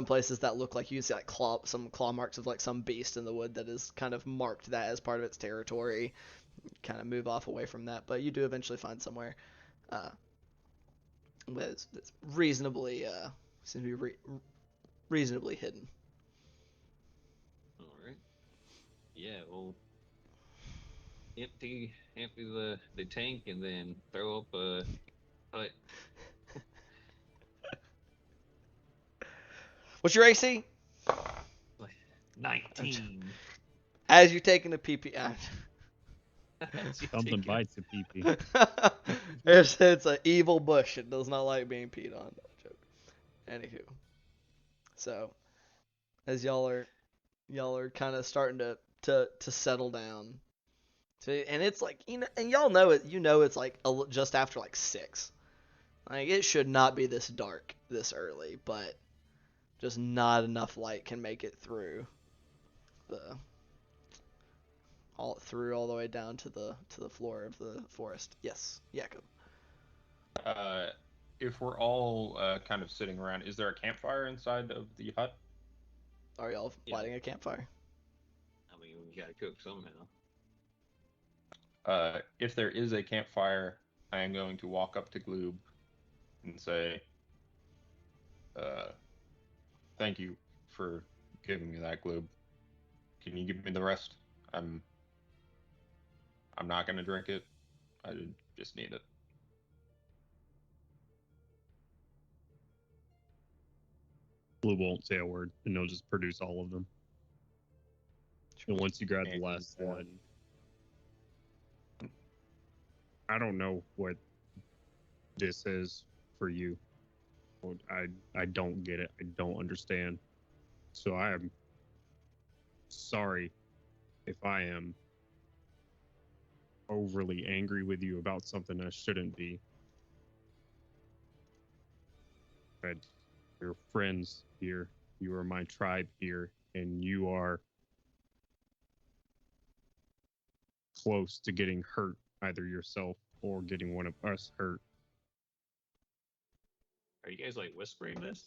places that look like you see like some claw marks of like some beast in the wood that has kind of marked that as part of its territory. Kind of move off away from that, but you do eventually find somewhere. That's reasonably seems to be reasonably hidden. All right. Yeah, we'll empty the tank and then throw up a hut. What's your AC? 19. As you're taking a pee. Something bites a pee-pee. It's an evil bush. It does not like being peed on. Joke. Anywho. So as y'all are kind of starting to settle down. So, and it's like, and y'all know it. It's like just after like 6. Like it should not be this dark this early, but just not enough light can make it through the all the way down to the floor of the forest. Yes, Jakob. If we're all kind of sitting around, is there a campfire inside of the hut? Are y'all lighting a campfire? I mean, we gotta cook somehow. If there is a campfire, I am going to walk up to Gloob and say, thank you for giving me that, Gloob. Can you give me the rest? I'm not gonna drink it. I just need it. Blue won't say a word, and they'll just produce all of them. And once you grab the And, last one, I don't know what this is for you. I don't get it. I don't understand. So I am sorry if I am overly angry with you about something I shouldn't be. But you're friends here. You are my tribe here, and you are close to getting hurt, either yourself or getting one of us hurt. Are you guys like whispering this?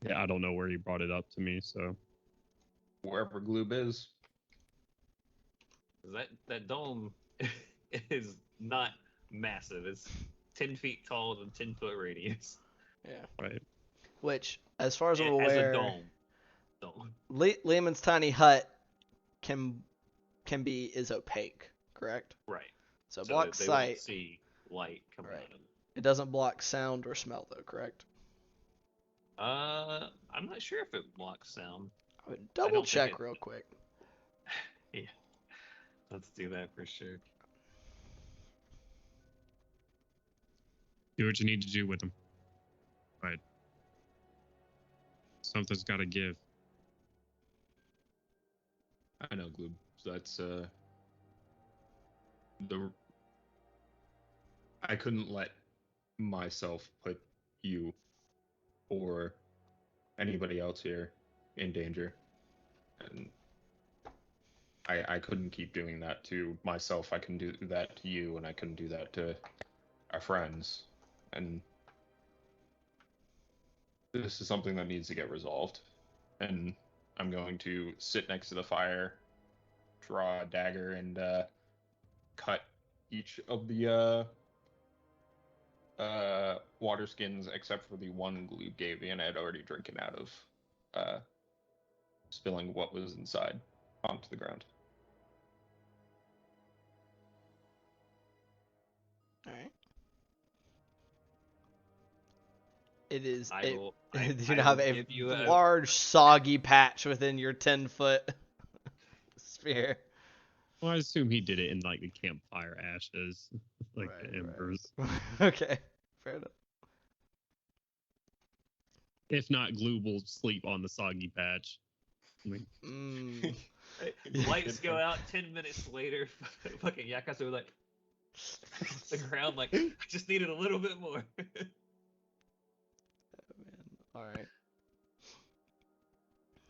Yeah, I don't know where he brought it up to me, so wherever Gloob is. 'Cause that dome is not massive. It's 10 feet tall with a 10-foot radius. Yeah. right. Which, as far as I'm As a aware, dome. Lehman's tiny hut is opaque, correct? Right. So So block that they won't sight. see light coming Right. out of it. It doesn't block sound or smell, though, correct? I'm not sure if it blocks sound. I would I double don't think check it- real quick. Yeah. Let's do that for sure. Do what you need to do with them. But something's got to give. I know, Gloob. So that's I couldn't let myself put you or anybody else here in danger, and I couldn't keep doing that to myself. I couldn't do that to you, and I couldn't do that to our friends. And this is something that needs to get resolved. And I'm going to sit next to the fire, draw a dagger, and cut each of the water skins except for the one Gloob gave me, and I had already drinking out of spilling what was inside onto the ground. All right. It is. I will. You I have will a give you a large, soggy patch within your 10-foot sphere. Well, I assume he did it in like the campfire ashes, like Right, the embers. Okay, fair enough. If not, Glue will sleep on the soggy patch. I mean, Lights go out 10 minutes later. Fucking Yakasu was like the ground. Like I just needed a little bit more. All right.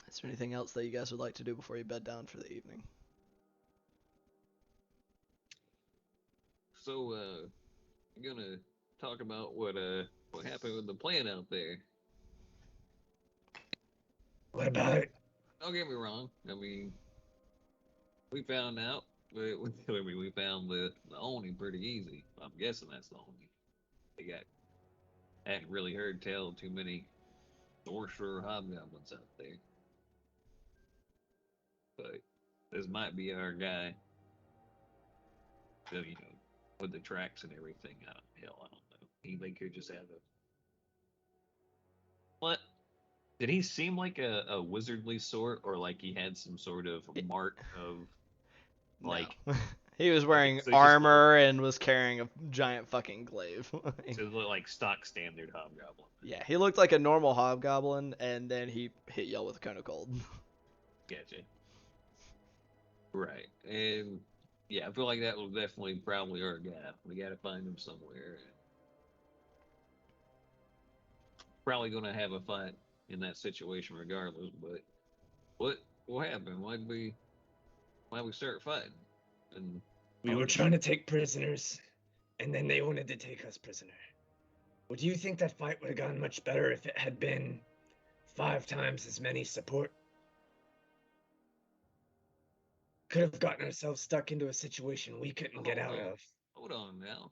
Is there anything else that you guys would like to do before you bed down for the evening? So, I'm gonna talk about what happened with the plan out there. What about it? Don't get me wrong. I mean, we found out. We found the Oni pretty easy. I'm guessing that's the Oni. Hadn't really heard tell of too many sorcerer hobgoblins out there. But this might be our guy. So, with the tracks and everything. I don't know. They could just have a. What? Did he seem like a wizardly sort, or like he had some sort of mark of, like, No. He was wearing so he's just armor and was carrying a giant fucking glaive. So it looked like stock standard hobgoblin. Yeah, he looked like a normal hobgoblin, and then he hit y'all with a cone of cold. Gotcha. Right. And yeah, I feel like that was definitely probably our guy. We got to find him somewhere. Probably going to have a fight in that situation regardless, but what happened? Why'd we start fighting? And We were trying to take prisoners, and then they wanted to take us prisoner. Would you think that fight would have gone much better if it had been 5 times as many support? Could have gotten ourselves stuck into a situation we couldn't get out of. Hold on now.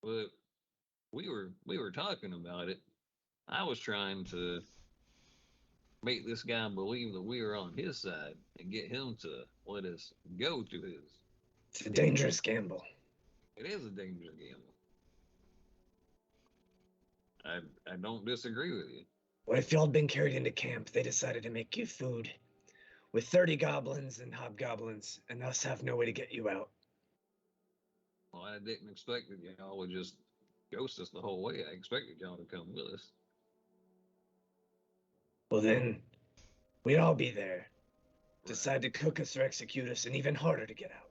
But we were talking about it. I was trying to make this guy believe that we were on his side and get him to let us go to his. It's a dangerous gamble. It is a dangerous gamble. I don't disagree with you. What if y'all had been carried into camp? They decided to make you food. With 30 goblins and hobgoblins, and us have no way to get you out. Well, I didn't expect that y'all would just ghost us the whole way. I expected y'all to come with us. Well then, we'd all be there. Right. Decide to cook us or execute us, and even harder to get out.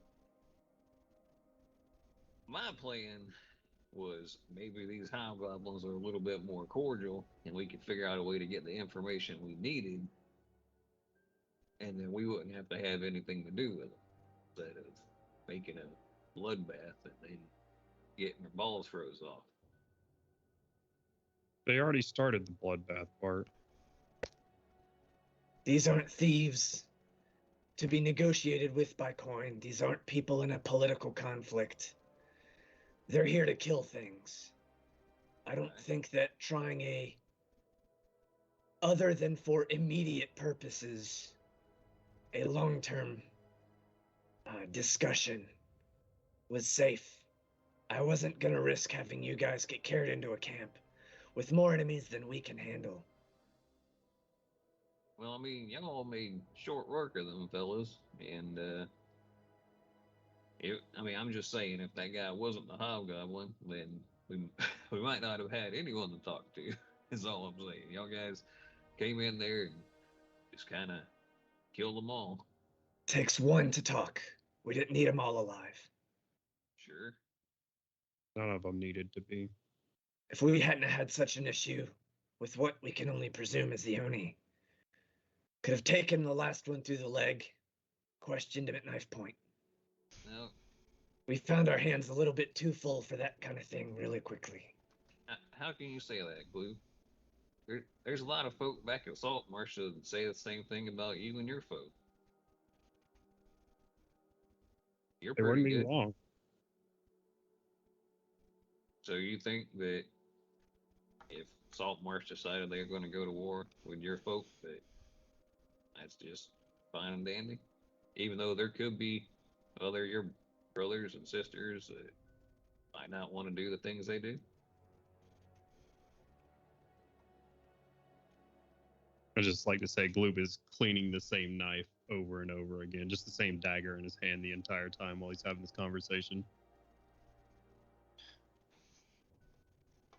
My plan was maybe these hobgoblins are a little bit more cordial, and we could figure out a way to get the information we needed, and then we wouldn't have to have anything to do with them, instead of making a bloodbath and then getting their balls froze off. They already started the bloodbath part. These aren't thieves to be negotiated with by coin. These aren't people in a political conflict. They're here to kill things. I don't think that trying other than for immediate purposes, a long-term discussion was safe. I wasn't gonna risk having you guys get carried into a camp with more enemies than we can handle. Well, I mean, y'all made short work of them fellas, and I'm just saying, if that guy wasn't the hobgoblin, then we might not have had anyone to talk to. Is all I'm saying. Y'all guys came in there and just kind of killed them all. Takes one to talk. We didn't need them all alive. Sure. None of them needed to be. If we hadn't had such an issue with what we can only presume is the Oni, could have taken the last one through the leg, questioned him at knife point. No. We found our hands a little bit too full for that kind of thing really quickly. How can you say that, Glue? There's a lot of folk back at Saltmarsh that say the same thing about you and your folk. You're They pretty wouldn't be good. wrong. So you think that if Saltmarsh decided they're going to go to war with your folk, that's just fine and dandy? Even though there could be other your brothers and sisters that might not want to do the things they do? I just like to say Gloob is cleaning the same knife over and over again, just the same dagger in his hand the entire time while he's having this conversation.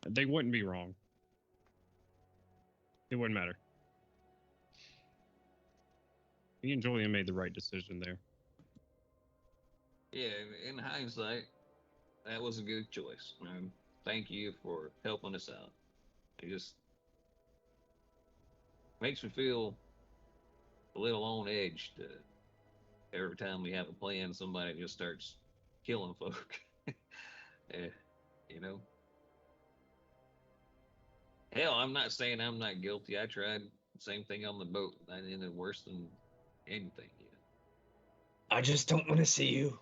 They wouldn't be wrong. It wouldn't matter. Me and Julian made the right decision there. Yeah, in hindsight, that was a good choice. Thank you for helping us out. It just makes me feel a little on edge every time we have a plan, somebody just starts killing folk. You know? Hell, I'm not saying I'm not guilty. I tried the same thing on the boat. I ended worse than anything. I just don't want to see you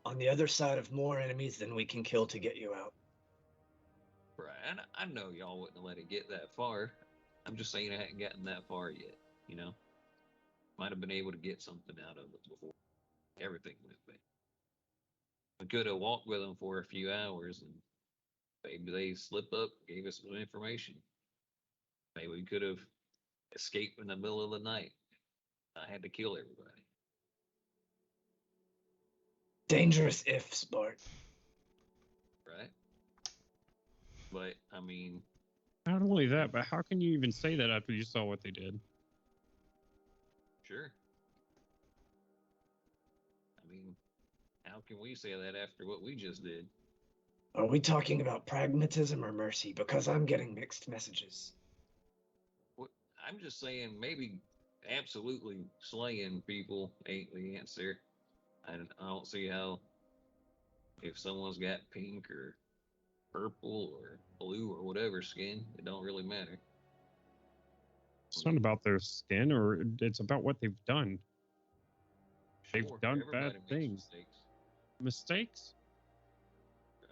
on the other side of more enemies than we can kill to get you out. Right. And I know y'all wouldn't let it get that far. I'm just saying I hadn't gotten that far yet, you know? Might have been able to get something out of it before everything went bad. We could have walked with them for a few hours and maybe they slip up, gave us some information. Maybe we could have escaped in the middle of the night. I had to kill everybody. Dangerous if, Bart. right? But I mean, Not only that, but how can you even say that after you saw what they did? sure. I mean, how can we say that after what we just did? Are we talking about pragmatism or mercy? Because I'm getting mixed messages. What, I'm just saying, maybe absolutely slaying people ain't the answer. I don't see how, if someone's got pink or purple or blue or whatever skin, it don't really matter. It's not about their skin, or it's about what they've done. They've Sure, done everybody bad makes things. mistakes, Mistakes?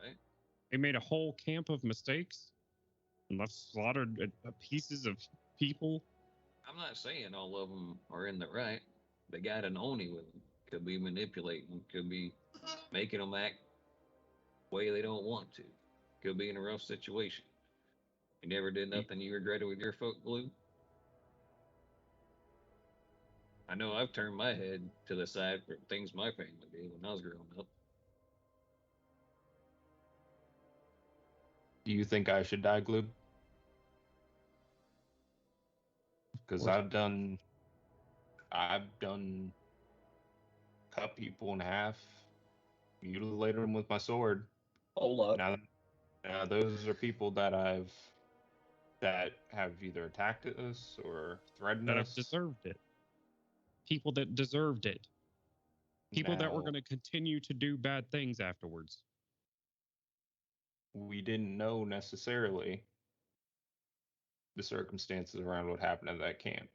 right? They made a whole camp of mistakes and left slaughtered pieces of people. I'm not saying all of them are in the right. They got an Oni with them. Could be manipulating them. Could be making them act the way they don't want to. Could be in a rough situation. You never did nothing you regretted with your folk, Blue? I know I've turned my head to the side for things my family did when I was growing up. Do you think I should die, Gloob? Because I've done cut people in half, mutilated them with my sword. Hold up. Now those are people that have either attacked us or threatened That have us. deserved it. People that deserved it. People that were Now, going to continue to do bad things afterwards. we didn't know necessarily the circumstances around what happened at that camp,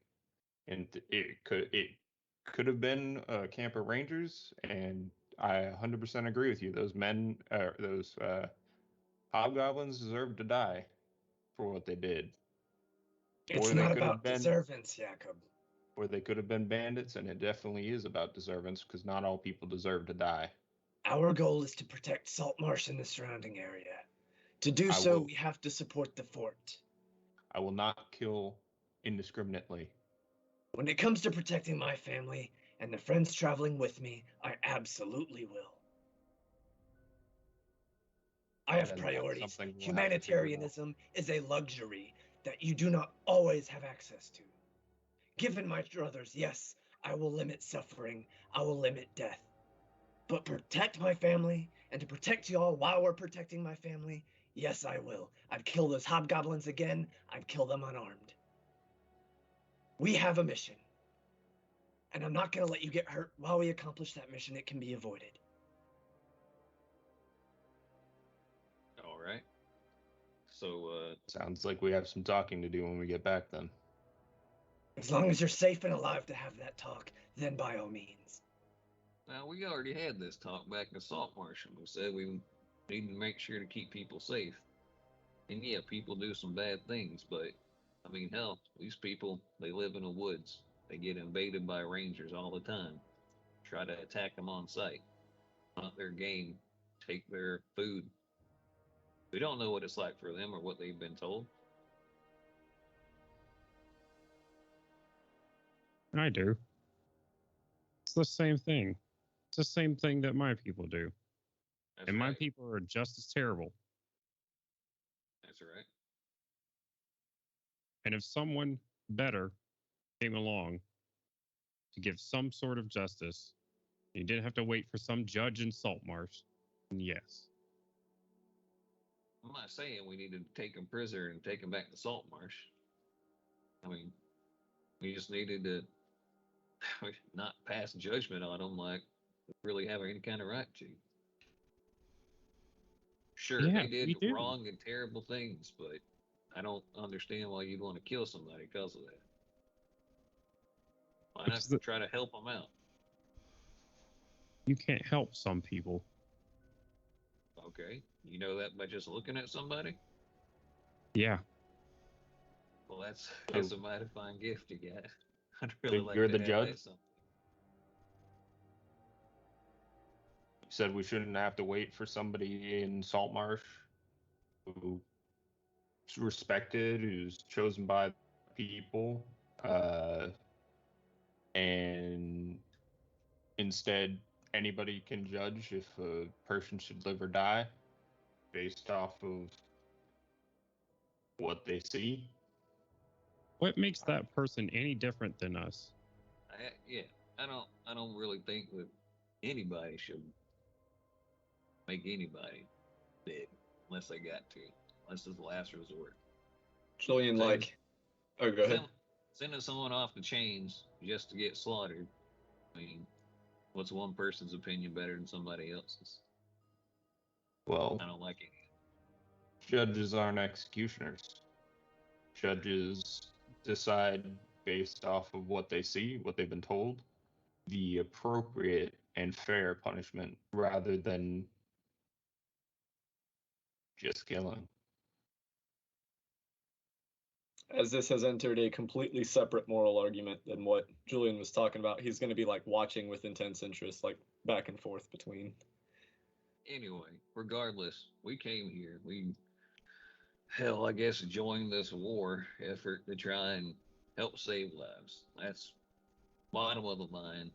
and it could have been a camp of rangers, and I 100% agree with you. Those hobgoblins deserved to die for what they did, It's or they not could have about been, deservance, Jacob. or they could have been bandits, and it definitely is about deservance because not all people deserve to die. Our goal is to protect Saltmarsh and the surrounding area. To do I so, will- we have to support the fort. I will not kill indiscriminately. When it comes to protecting my family and the friends traveling with me, I absolutely will. I have Then that's priorities. something we'll have to figure out. Humanitarianism is a luxury that you do not always have access to. Given my druthers, yes, I will limit suffering. I will limit death. But protect my family and to protect y'all while we're protecting my family, yes, I will. I'd kill those hobgoblins again. I'd kill them unarmed. We have a mission. And I'm not going to let you get hurt while we accomplish that mission. It can be avoided. All right. So, Sounds like we have some talking to do when we get back then. As long as you're safe and alive to have that talk, then by all means. now we already had this talk back in Saltmarsh, and we said we need to make sure to keep people safe. And yeah, people do some bad things, but I mean, hell, these people, they live in the woods. They get invaded by rangers all the time. Try to attack them on sight, hunt their game, take their food. We don't know what it's like for them or what they've been told. I do. It's the same thing. It's the same thing that my people do. That's And my right. people are just as terrible. That's right. And if someone better came along to give some sort of justice, you didn't have to wait for some judge in Saltmarsh, then yes. I'm not saying we need to take them prisoner and take them back to Saltmarsh. I mean, we just needed to not pass judgment on them like we really have any kind of right to. Sure, Yeah, they did we do. wrong and terrible things, but I don't understand why you'd want to kill somebody because of that. Why not Because try to help them out? you can't help some people. Okay, you know that by just looking at somebody? Yeah. Well, that's a mighty fine gift you got. I'd So really like you're to the have judge? that someday. You said we shouldn't have to wait for somebody in Saltmarsh who's respected, who's chosen by people, and instead anybody can judge if a person should live or die based off of what they see. What makes that person any different than us? Yeah, I don't really think that anybody should make anybody dead unless they got to, unless it's the last resort. Julian, Same. like, oh, go ahead. Sending someone off the chains just to get slaughtered. I mean, what's one person's opinion better than somebody else's? Well, I don't like it. judges aren't executioners. Judges decide based off of what they see, what they've been told, the appropriate and fair punishment rather than just killing. As this has entered a completely separate moral argument than what Julian was talking about, he's going to be like watching with intense interest, like back and forth between. Anyway, regardless, we came here. I guess, joined this war effort to try and help save lives. That's bottom of the line.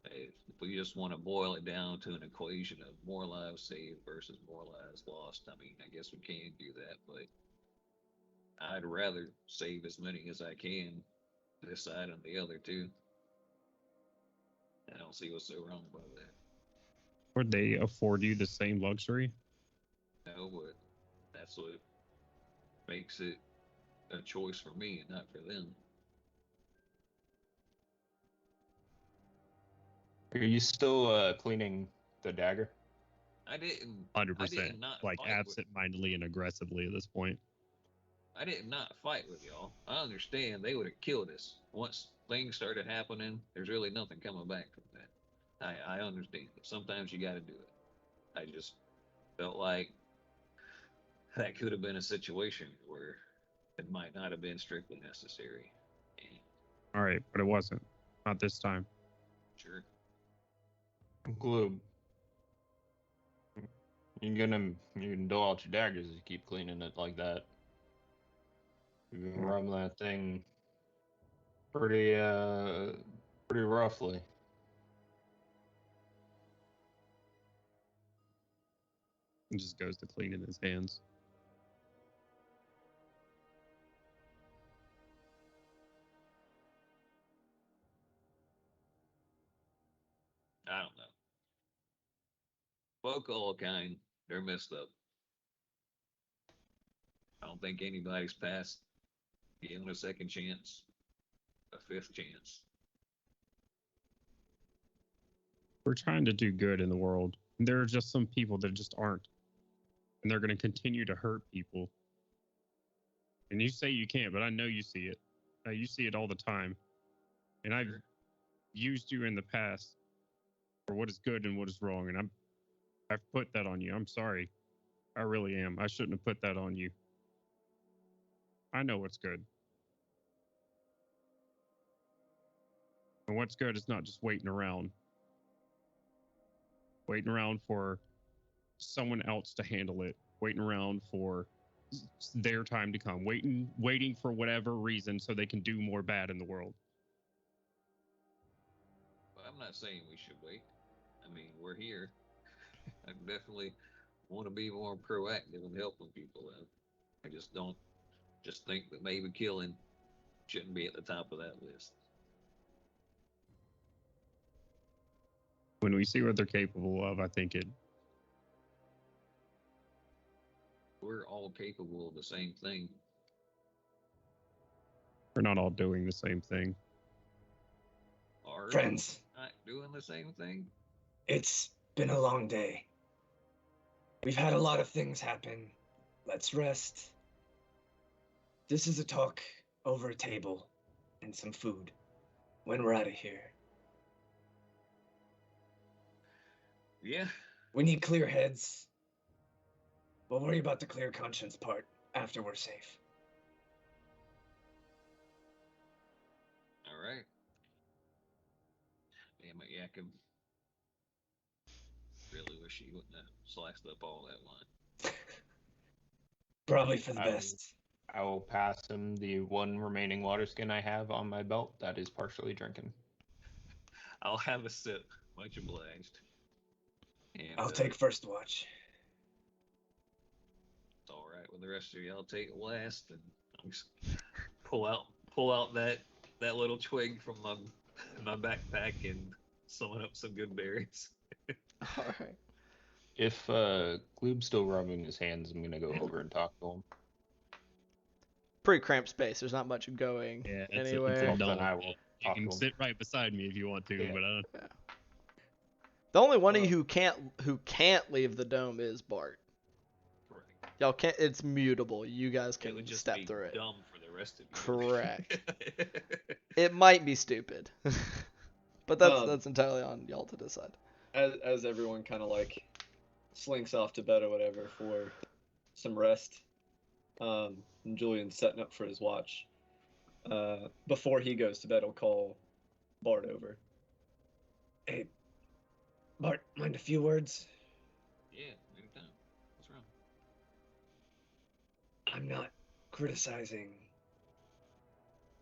If we just want to boil it down to an equation of more lives saved versus more lives lost, I mean, I guess we can do that, but I'd rather save as many as I can this side and the other too. I don't see what's so wrong about that. Would they afford you the same luxury? No, but that's what makes it a choice for me and not for them. Are you still cleaning the dagger? I didn't 100%. not Like fight absent-mindedly and aggressively at this point. I did not fight with y'all. I understand they would have killed us. Once things started happening, there's really nothing coming back from that. I understand. Sometimes you got to do it. I just felt like that could have been a situation where it might not have been strictly necessary. And All right, but it wasn't. Not this time. sure. Glue. You can dull out your daggers if you keep cleaning it like that. You can rub that thing pretty roughly. He just goes to cleaning his hands. I don't know. Folk all kind, they're messed up. I don't think anybody's past given a second chance, a fifth chance. We're trying to do good in the world. There are just some people that just aren't. And they're going to continue to hurt people. And you say you can't, but I know you see it. You see it all the time. And I've used you in the past for what is good and what is wrong. And I've put that on you. I'm sorry. I really am. I shouldn't have put that on you. I know what's good. And what's good is not just waiting around. Waiting around for someone else to handle it. Waiting around for their time to come. Waiting for whatever reason so they can do more bad in the world. Well, I'm not saying we should wait. I mean, we're here. I definitely want to be more proactive in helping people out. I just don't think that maybe killing shouldn't be at the top of that list. When we see what they're capable of, I think we're all capable of the same thing. We're not all doing the same thing. Are Friends, not doing the same thing? it's been a long day. We've had a lot of things happen. Let's rest. This is a talk over a table and some food when we're out of here. Yeah. We need clear heads. We'll worry about the clear conscience part after we're safe. All right. Damn it, Yakum. Really wish he wouldn't have sliced up all that line. Probably for the best. I will pass him the one remaining water skin I have on my belt that is partially drinking. I'll have a sip. Much obliged. And I'll take first watch. it's all right with the rest of you. I'll take last, and I'll just pull out that little twig from my backpack and summon up some good berries. All right. If Gloob's still rubbing his hands, I'm gonna go over and talk to him. Pretty cramped space. There's not much going Yeah, it's anywhere. a Then dome. I will You talk to can him. sit right beside me if you want to, Yeah. but The only one of you who can't leave the dome is Bart. Correct. Y'all can't. It's mutable. You guys It can would just step be through it. dumb for the rest of you. Correct. It might be stupid, but that's entirely on y'all to decide. As everyone kind of like slinks off to bed or whatever for some rest, and Julian's setting up for his watch. Before he goes to bed, he'll call Bart over. Hey, Bart, mind a few words? Yeah, anytime. What's wrong? I'm not criticizing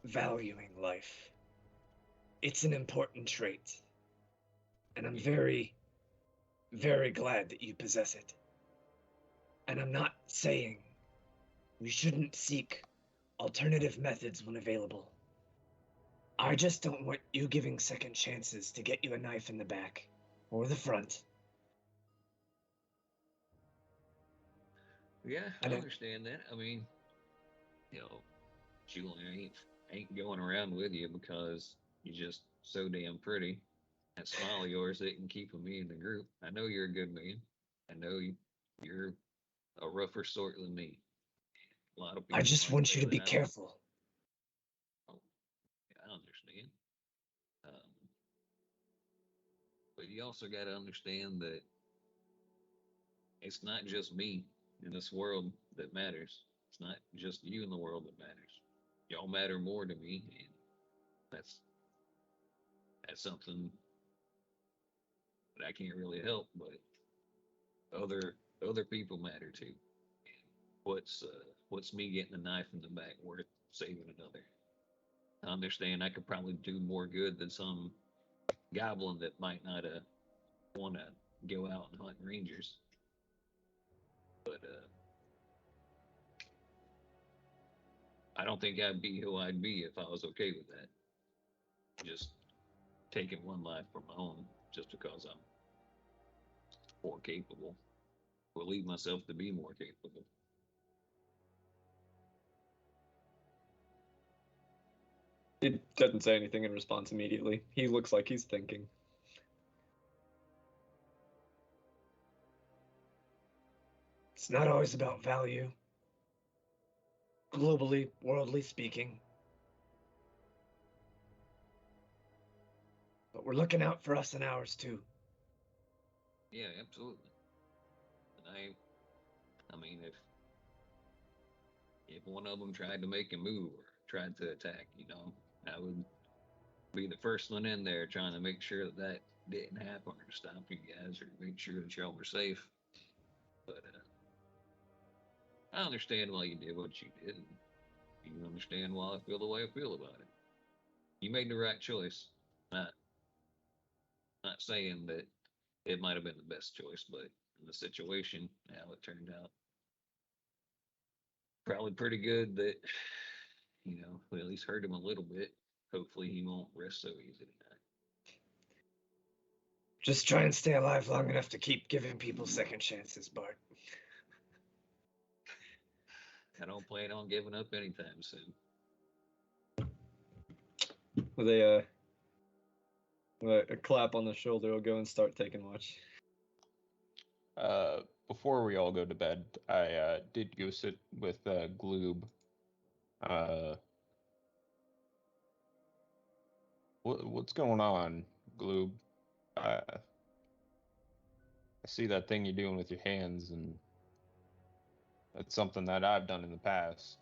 valuing life. It's an important trait. And I'm very, very glad that you possess it. And I'm not saying we shouldn't seek alternative methods when available. I just don't want you giving second chances to get you a knife in the back or the front. Yeah, I And understand that. I mean, Julian ain't going around with you because you're just so damn pretty. That smile of yours isn't keeping me in the group. I know you're a good man. I know you're a rougher sort than me. A lot of people I just might want say you to be that. careful. Oh, yeah, I understand. But you also got to understand that it's not just me in this world that matters. It's not just you in the world that matters. Y'all matter more to me, and that's something that I can't really help. But other people matter too. And what's me getting a knife in the back worth saving another? I understand I could probably do more good than some goblin that might not want to go out and hunt rangers. But I don't think I'd be who I'd be if I was okay with that. Just taking one life from my own just because I'm more capable. Believe myself to be more capable. He doesn't say anything in response immediately. He looks like he's thinking. It's not always about value. Globally, worldly speaking. But we're looking out for us and ours too. Yeah, absolutely. And I mean, if one of them tried to make a move or tried to attack, I would be the first one in there trying to make sure that didn't happen or stop you guys or make sure that y'all were safe. But I understand why you did what you did. And you understand why I feel the way I feel about it. You made the right choice. Not saying that it might have been the best choice, but in the situation, how it turned out, probably pretty good that we at least hurt him a little bit. Hopefully, he won't rest so easy tonight. Just try and stay alive long enough to keep giving people second chances, Bart. I don't plan on giving up anytime soon. With a clap on the shoulder, he'll go and start taking watch. Before we all go to bed, I did go sit with Gloob. What's going on, Gloob? I see that thing you're doing with your hands, and that's something that I've done in the past.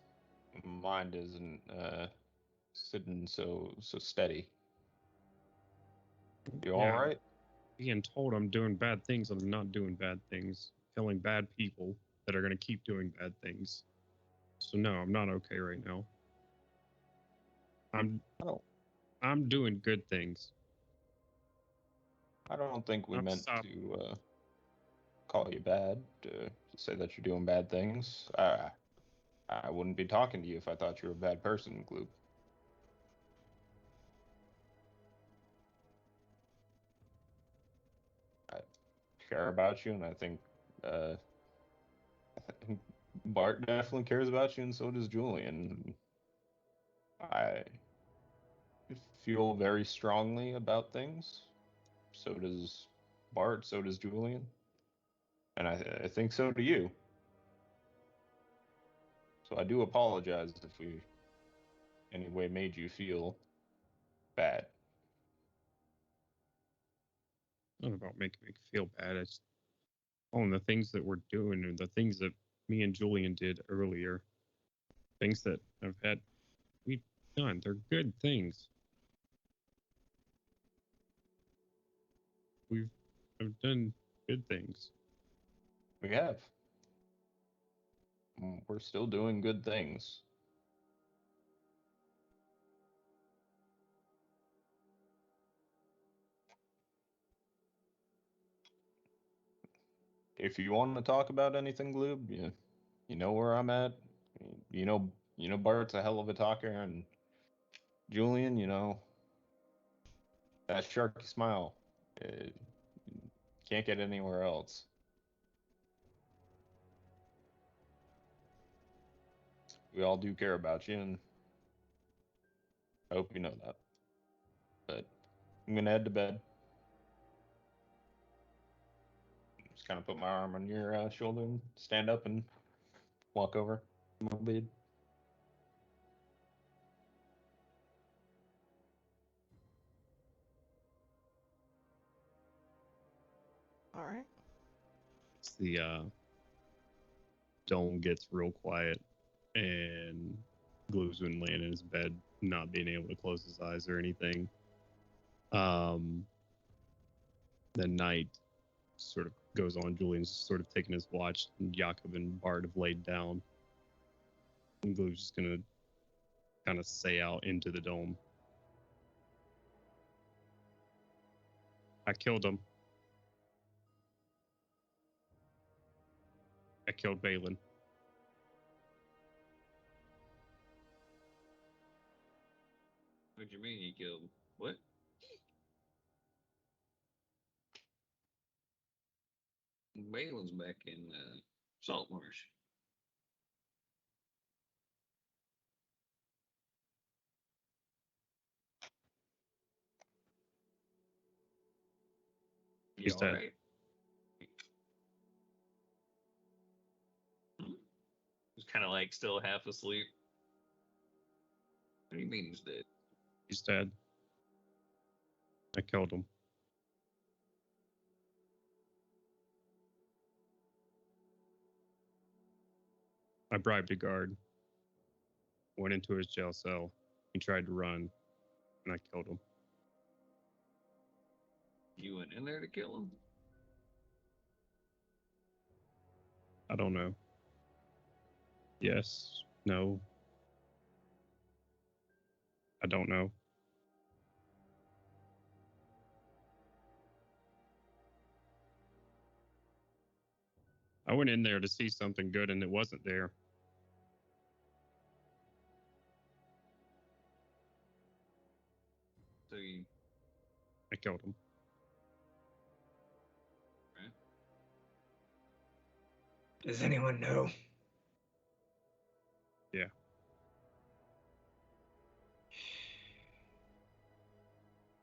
Mind isn't sitting so steady. You all Yeah. right? being told I'm doing bad things and I'm not doing bad things, killing bad people that are going to keep doing bad things. So no, I'm not okay right now. I'm doing good things. I don't think we I've meant stopped. to call you bad, to say that you're doing bad things. I wouldn't be talking to you if I thought you were a bad person, Gloop. I care about you, and uh, I think Bart definitely cares about you, and so does Julian. I feel very strongly about things. So does Bart, so does Julian. And I think so do you. So I do apologize if we in any way made you feel bad. I don't know about making me feel bad. It's on the things that we're doing and the things that me and Julian did earlier. Things that we've done. They're good things. I've done good things. We have. We're still doing good things. If you want to talk about anything, Gloob, you know where I'm at. You know Bart's a hell of a talker, and Julian, that sharky smile. It, can't get anywhere else. We all do care about you, and I hope you know that. But I'm gonna head to bed. Just kind of put my arm on your shoulder and stand up and walk over my bed. All right. The dome gets real quiet, and Glue's been laying in his bed, not being able to close his eyes or anything. The night sort of goes on. Julian's sort of taking his watch, and Jakob and Bard have laid down. And Glue's just gonna kind of say out into the dome. I killed him. I killed Balin. What do you mean you killed? What? Balin's back in Saltmarsh. You He's all dead. right? He's kind of like still half asleep. What do you mean he's dead? He's dead. I killed him. I bribed a guard. Went into his jail cell. He tried to run, and I killed him. You went in there to kill him? I don't know. Yes. No. I don't know. I went in there to see something good, and it wasn't there. So you, I killed him. right? Does anyone know? Yeah.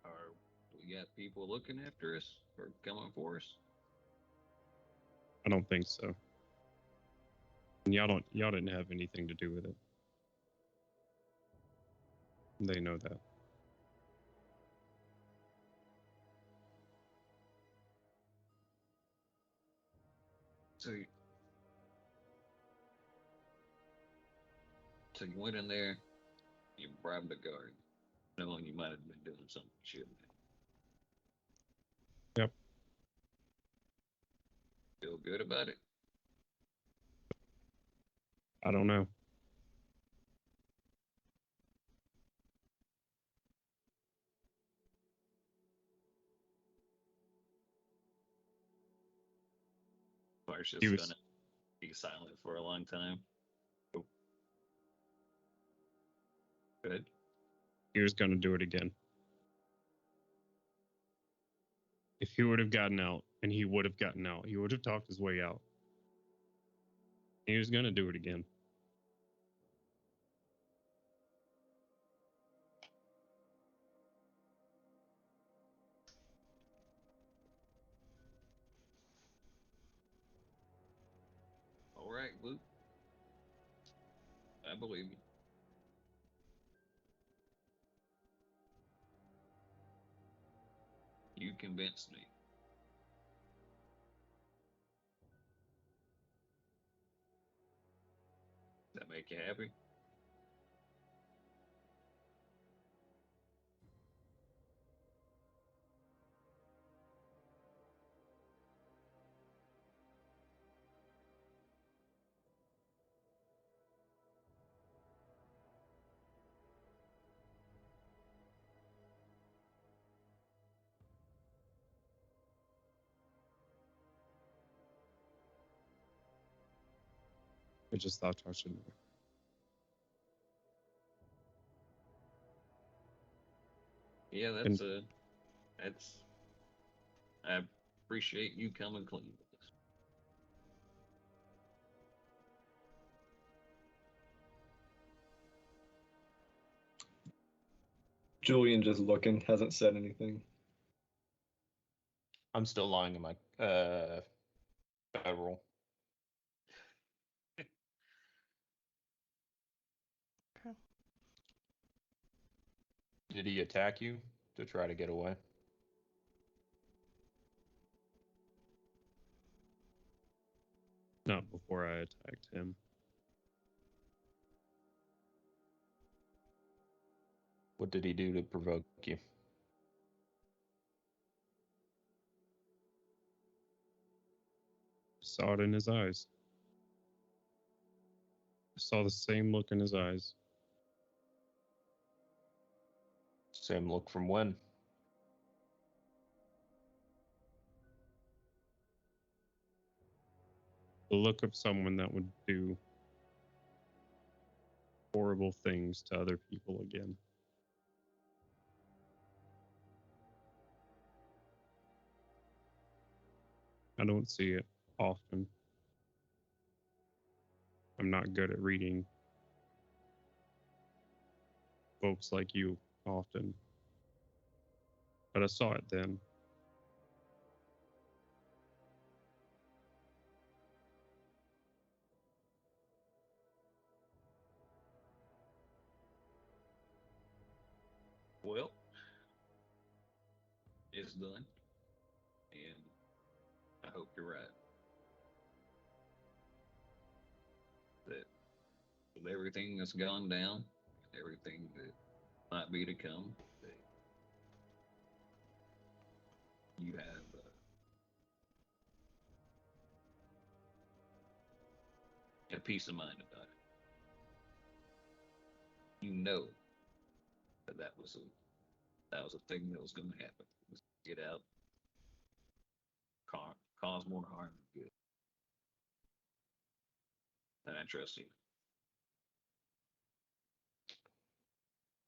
Or we got people looking after us or coming for us? I don't think so. And y'all didn't have anything to do with it. They know that. So you went in there, you bribed the guard, knowing you might have been doing something you shouldn't have. Yep. Feel good about it? I don't know. Saltmarsh He is was- gonna be silent for a long time. Oh. Good. He was going to do it again. If he would have gotten out, and he would have gotten out, he would have talked his way out. He was going to do it again. All right, Luke. I believe you. You convinced me. Does that make you happy? I just thought I should. Yeah, And- that's. I appreciate you coming clean with this. Julian just looking, hasn't said anything. I'm still lying in my bedroll. Okay. Did he attack you to try to get away? Not before I attacked him. What did he do to provoke you? Saw it in his eyes. I saw the same look in his eyes. Same look from when? The look of someone that would do horrible things to other people again. I don't see it often. I'm not good at reading folks like you often. But I saw it then. Well, it's done. And I hope you're right. That with everything that's gone down, everything that might be to come, that you have a peace of mind about it. You know that was a thing that was going to happen. Get out, cause more harm than good. And I trust you.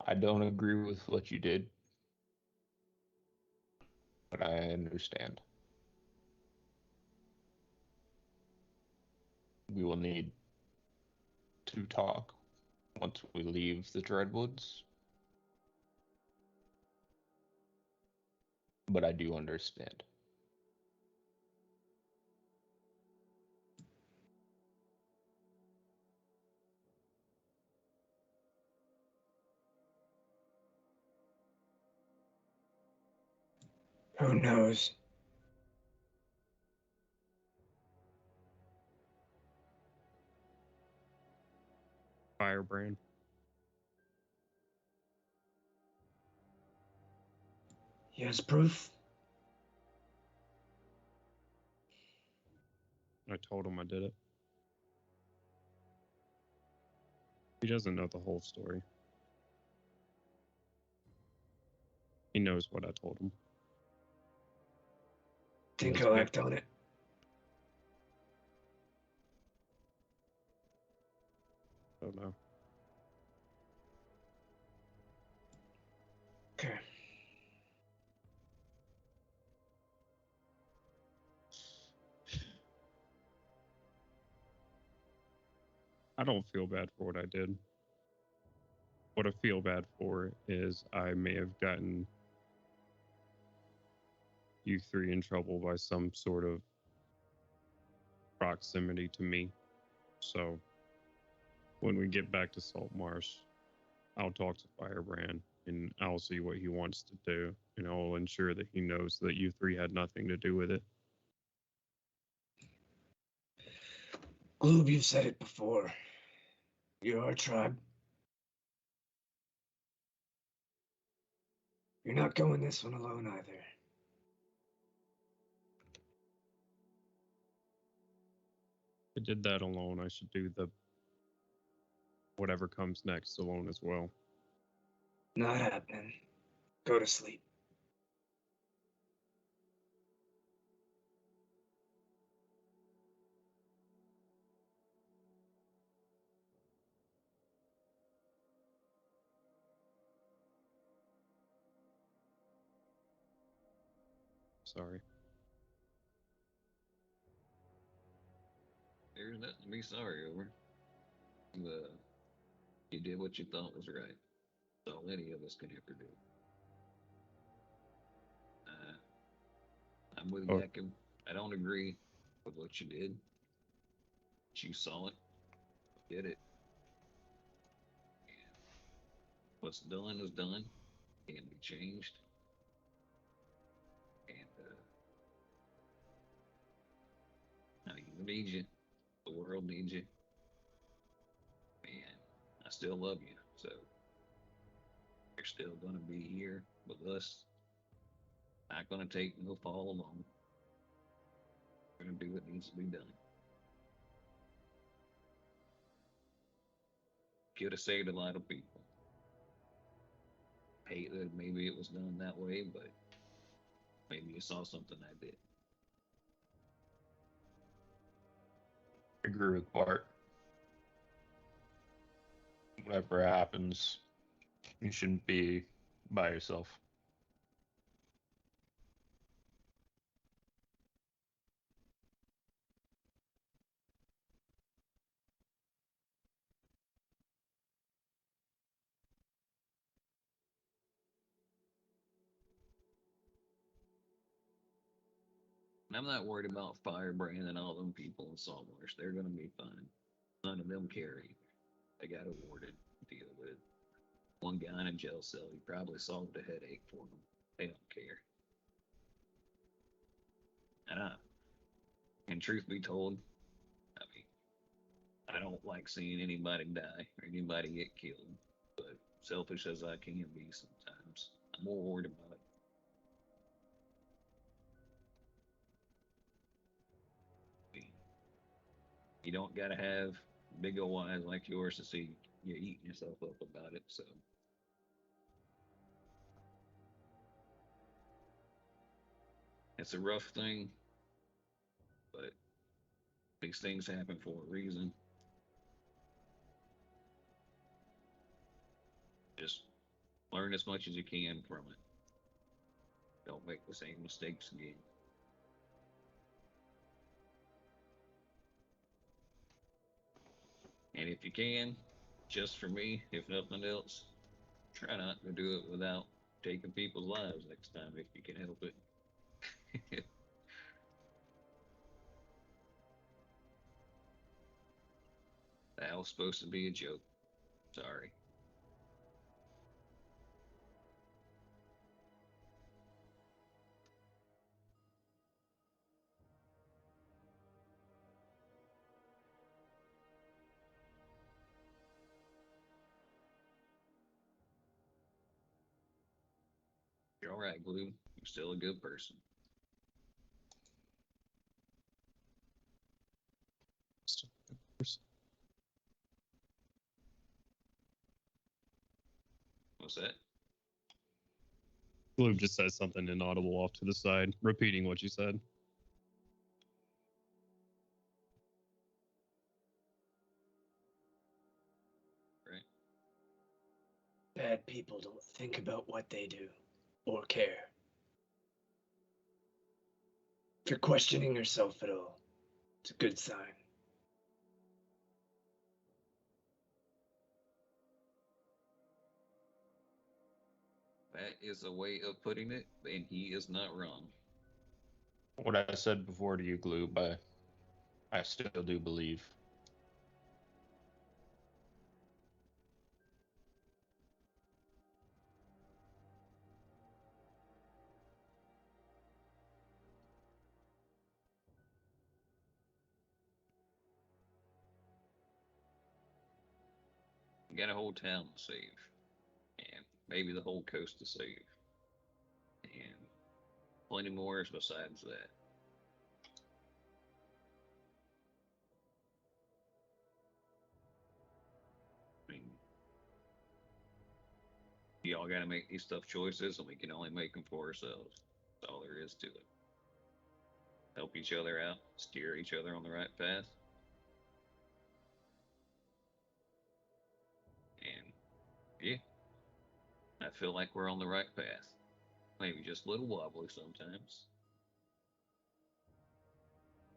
I don't agree with what you did, but I understand. We will need to talk once we leave the Dreadwoods. But I do understand. Who knows? Firebrand. He has proof? I told him I did it. He doesn't know the whole story. He knows what I told him. Think Yes, he'll ma'am. act on it? don't know. Okay. I don't feel bad for what I did. What I feel bad for is I may have gotten you three in trouble by some sort of proximity to me. So when we get back to Saltmarsh, I'll talk to Firebrand and I'll see what he wants to do, and I'll ensure that he knows that you three had nothing to do with it. Gloob, you've said it before. You're our tribe. You're not going this one alone either. I did that alone. I should do the whatever comes next alone as well. Not happening. Go to sleep. Sorry. There's nothing to be sorry over. You did what you thought was right. That's all any of us can ever do. I'm with Yakim. I don't agree with what you did. But you saw it. Did it. And what's done is done. Can't be changed. And I mean, we need you. The world needs you. And I still love you. So you're still going to be here with us. Not going to take no fall alone. We're going to do what needs to be done. Could have saved a lot of people. Hate that maybe it was done that way, but maybe you saw something I did. I agree with Bart. Whatever happens, you shouldn't be by yourself. And I'm not worried about Firebrand and all them people in Saltmarsh. They're going to be fine. None of them care either. They got awarded to deal with. One guy in a jail cell, he probably solved a headache for them. They don't care. And truth be told, I mean, I don't like seeing anybody die or anybody get killed. But selfish as I can be sometimes, I'm more worried about you don't gotta have big old eyes like yours to see you eating yourself up about it. So it's a rough thing, but these things happen for a reason. Just learn as much as you can from it. Don't make the same mistakes again. And if you can, just for me, if nothing else, try not to do it without taking people's lives next time if you can help it. That was supposed to be a joke. Sorry. You're all right, Glue. You're still a good person. What's that? Gloob just says something inaudible off to the side, repeating what you said. bad people don't think about what they do or care. If you're questioning yourself at all, it's a good sign. That is a way of putting it, and he is not wrong. What I said before to you, Gloob, I still do believe. You got a whole town to save, and maybe the whole coast to save, and plenty more besides that. I mean, y'all got to make these tough choices, and we can only make them for ourselves. That's all there is to it. Help each other out, steer each other on the right path. And yeah, I feel like we're on the right path. Maybe just a little wobbly sometimes.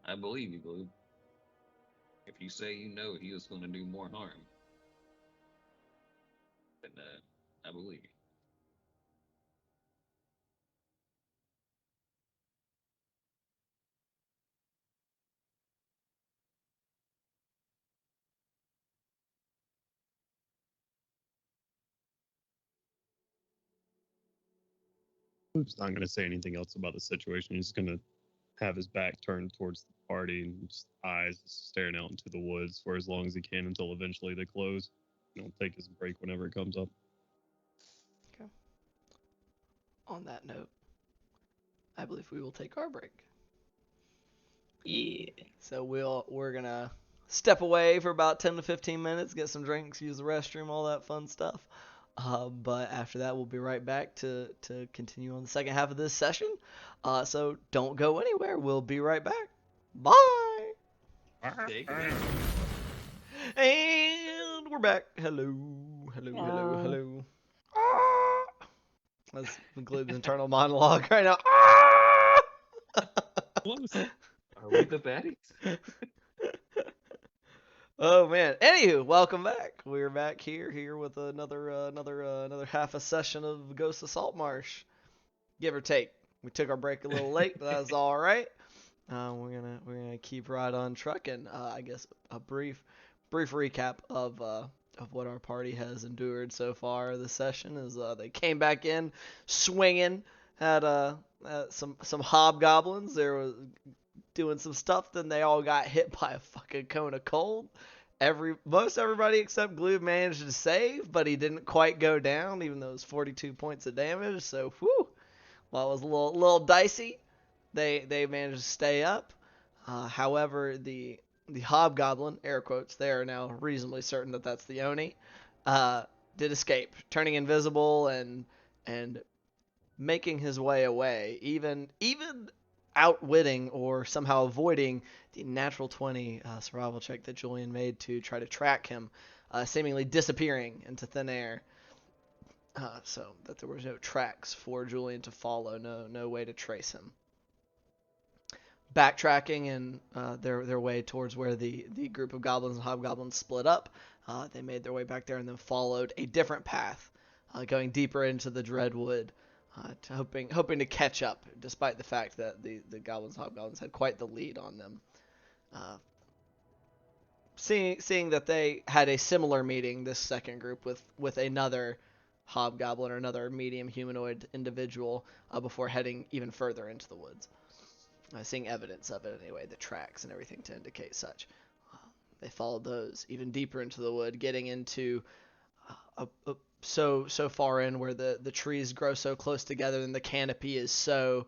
I believe you, Blue. If you say you know he was going to do more harm, then I believe you. Luke's not going to say anything else about the situation. He's going to have his back turned towards the party and just eyes staring out into the woods for as long as he can until eventually they close. He'll take his break whenever it comes up. Okay. On that note, I believe we will take our break. Yeah. So we're gonna step away for about 10 to 15 minutes, get some drinks, use the restroom, all that fun stuff. But after that, we'll be right back to continue on the second half of this session. So don't go anywhere. We'll be right back. Bye. Take it. And we're back. Hello. That's Gloob's internal monologue right now. Close. Are we the baddies? Oh man. Anywho, welcome back. We're back here with another half a session of Ghost of Saltmarsh, give or take. We took our break a little late, but that's all right. We're gonna keep right on trucking. I guess a brief recap of what our party has endured so far this session is they came back in swinging, had some hobgoblins. There was doing some stuff, then they all got hit by a fucking cone of cold. Most everybody except Gloob managed to save, but he didn't quite go down, even though it was 42 points of damage. So, whew, while it was a little dicey, they managed to stay up. However, the hobgoblin, air quotes, they are now reasonably certain that that's the Oni, did escape, turning invisible and making his way away, even outwitting or somehow avoiding the natural 20 survival check that Julian made to try to track him, seemingly disappearing into thin air. So that there was no tracks for Julian to follow, no way to trace him. Backtracking and their way towards where the group of goblins and hobgoblins split up, they made their way back there and then followed a different path, going deeper into the Dreadwood, hoping to catch up, despite the fact that the goblins and hobgoblins had quite the lead on them. Seeing that they had a similar meeting, this second group, with another hobgoblin or another medium humanoid individual before heading even further into the woods. Seeing evidence of it anyway, the tracks and everything to indicate such. They followed those even deeper into the wood, getting into so far in where the trees grow so close together and the canopy is so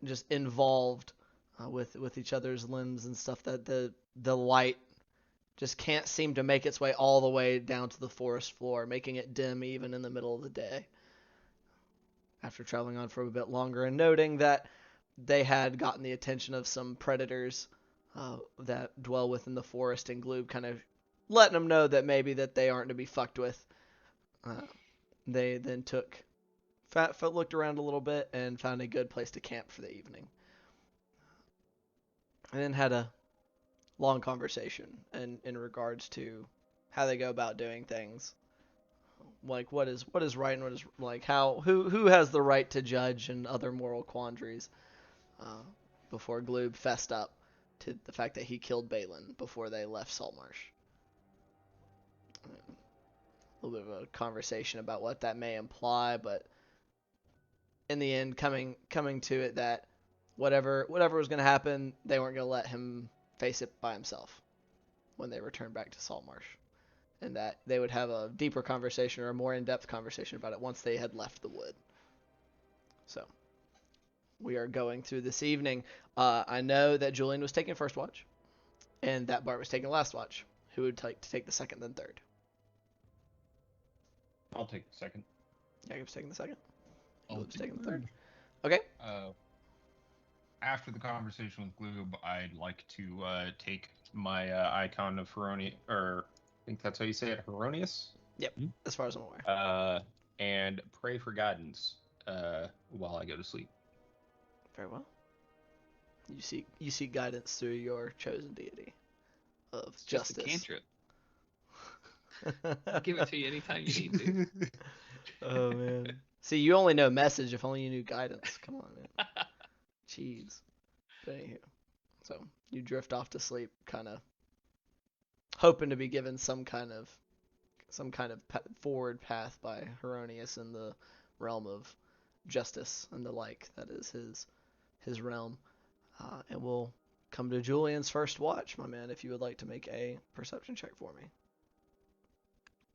just involved with each other's limbs and stuff that the light just can't seem to make its way all the way down to the forest floor, making it dim even in the middle of the day. After traveling on for a bit longer and noting that they had gotten the attention of some predators that dwell within the forest, and Gloob kind of letting them know that maybe that they aren't to be fucked with. they then looked around a little bit and found a good place to camp for the evening. And then had a long conversation in regards to how they go about doing things. Like what is right and what is like who has the right to judge and other moral quandaries before Gloob fessed up to the fact that he killed Balin before they left Saltmarsh. A little bit of a conversation about what that may imply, but in the end coming to it that whatever was going to happen, they weren't going to let him face it by himself when they returned back to Saltmarsh, and that they would have a deeper conversation or a more in-depth conversation about it once they had left the wood. So we are going through this evening. I know that Julian was taking first watch, and that Bart was taking last watch. Who would like to take the second then third? I'll take the second. Jacob's taking the second. I'll Gloo's take taking the the third. third. Okay. After the conversation with Gloob, I'd like to take my icon of Heronius, or I think that's how you say it, Heronius? Yep, as far as I'm aware. And pray for guidance while I go to sleep. Very well. You seek guidance through your chosen deity of It's just a justice. cantrip. I'll give it to you anytime you need to. Oh man. See, you only know message if only you knew guidance. Come on, man. Jeez. But anywho, so you drift off to sleep, kind of hoping to be given some kind of forward path by Heronius in the realm of justice and the like. That is his realm. And we'll come to Julian's first watch, my man. If you would like to make a perception check for me.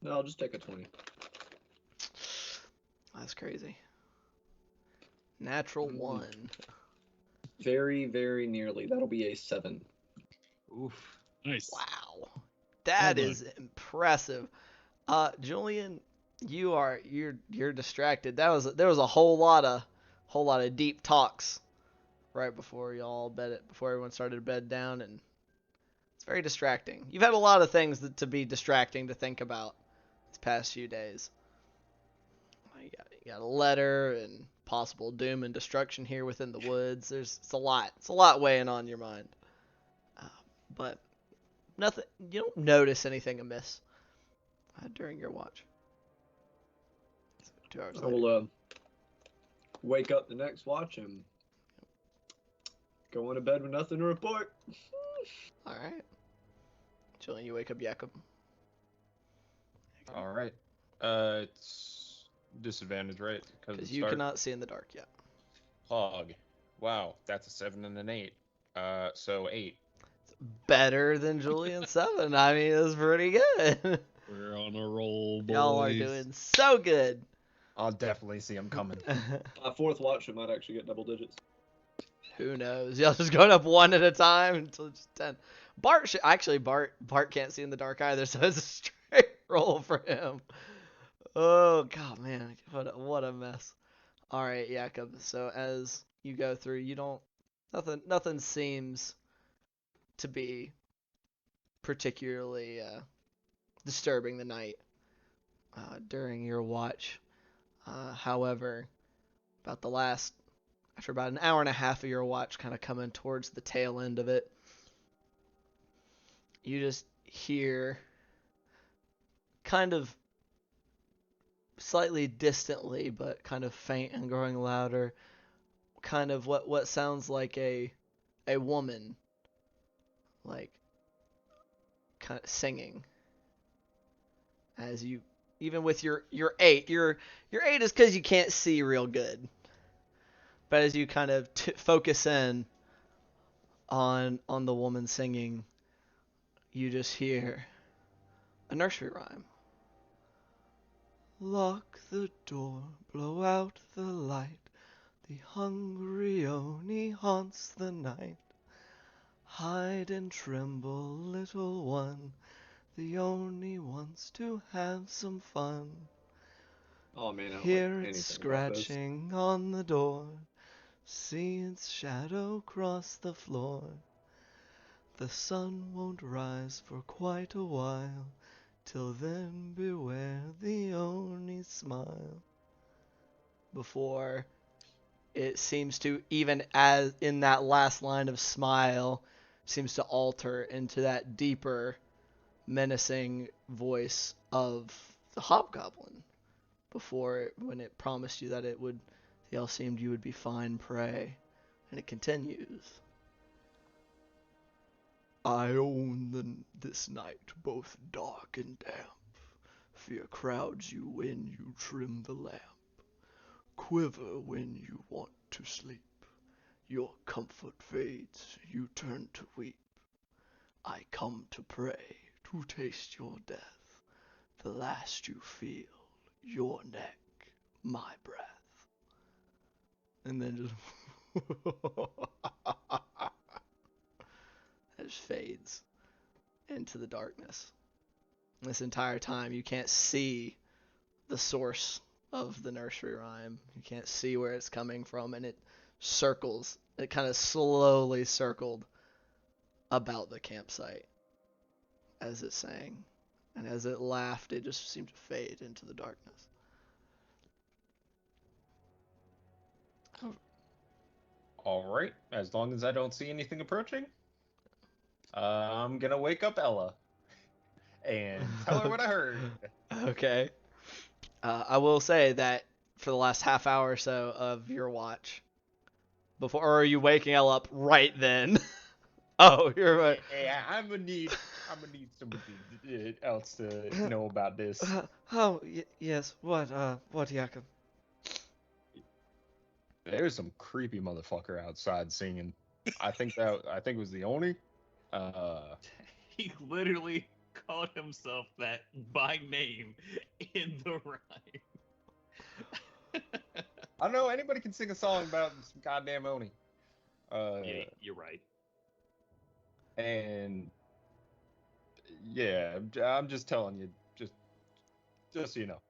No, I'll just take a 20. That's crazy. Natural 1. Very, very nearly. That'll be a 7. Oof. Nice. Wow. That Well is impressive. Julian, you're distracted. There was a whole lot of deep talks right before before everyone started to bed down, and it's very distracting. You've had a lot of things to be distracting to think about these past few days. You got a letter and possible doom and destruction here within the woods. It's a lot weighing on your mind. But nothing. You don't notice anything amiss during your watch. 2 hours I later. will wake up the next watch and go into bed with nothing to report. All right. Julian, you wake up Jacob. All right. It's disadvantage, right? Because you cannot see in the dark yet. Hog. Wow, that's a 7 and an 8. So 8. Better than Julian 7. I mean, it's pretty good. We're on a roll, boys. Y'all are doing so good. I'll definitely see him coming. My fourth watch, I might actually get double digits. Who knows? Y'all just going up one at a time until it's 10. Bart can't see in the dark either, so it's a straight roll for him. Oh god, man, what a mess. All right, Jacob. So as you go through, nothing seems to be particularly disturbing the night during your watch. However, after about an hour and a half of your watch, kind of coming towards the tail end of it, you just hear kind of slightly distantly, but kind of faint and growing louder, kind of what sounds like a woman, like kind of singing. As you, even with your 8, your 8 is because you can't see real good. But as you kind of focus in on the woman singing, you just hear a nursery rhyme. Lock the door, blow out the light. The hungry Oni haunts the night. Hide and tremble, little one. The Oni wants to have some fun. Oh man, I don't Hear like it anything about this. scratching on the door. See its shadow cross the floor. The sun won't rise for quite a while. Till then, beware the only smile. Before it seems to, even as in that last line of smile, seems to alter into that deeper, menacing voice of the hobgoblin. Before, when it promised you that it would, they all seemed you would be fine prey. And it continues. I own this night, both dark and damp. Fear crowds you when you trim the lamp. Quiver when you want to sleep. Your comfort fades, you turn to weep. I come to pray, to taste your death. The last you feel, your neck, my breath. And then it just fades into the darkness. This entire time you can't see the source of the nursery rhyme. You can't see where it's coming from, and it circles. It kind of slowly circled about the campsite as it sang. And as it laughed, it just seemed to fade into the darkness. All right. As long as I don't see anything approaching, I'm gonna wake up Ella and tell her what I heard. Okay. I will say that for the last half hour or so of your watch, before, or are you waking Elle up right then? Oh, you're right. Yeah, I'm gonna need somebody else to know about this. Yes. What, Jakob? There's some creepy motherfucker outside singing. I think it was the Oni. He literally called himself that by name in the rhyme. I don't know, anybody can sing a song about some goddamn Oni. Yeah, you're right. And yeah, I'm just telling you, just so you know.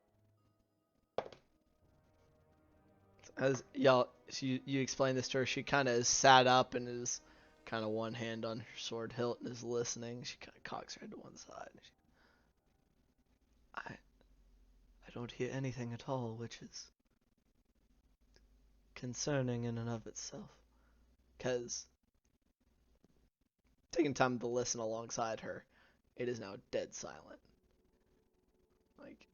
As y'all, you explain this to her, she kind of is sat up and is kind of one hand on her sword hilt and is listening. She kind of cocks her head to one side. I don't hear anything at all, which is concerning in and of itself. Because taking time to listen alongside her, it is now dead silent. Like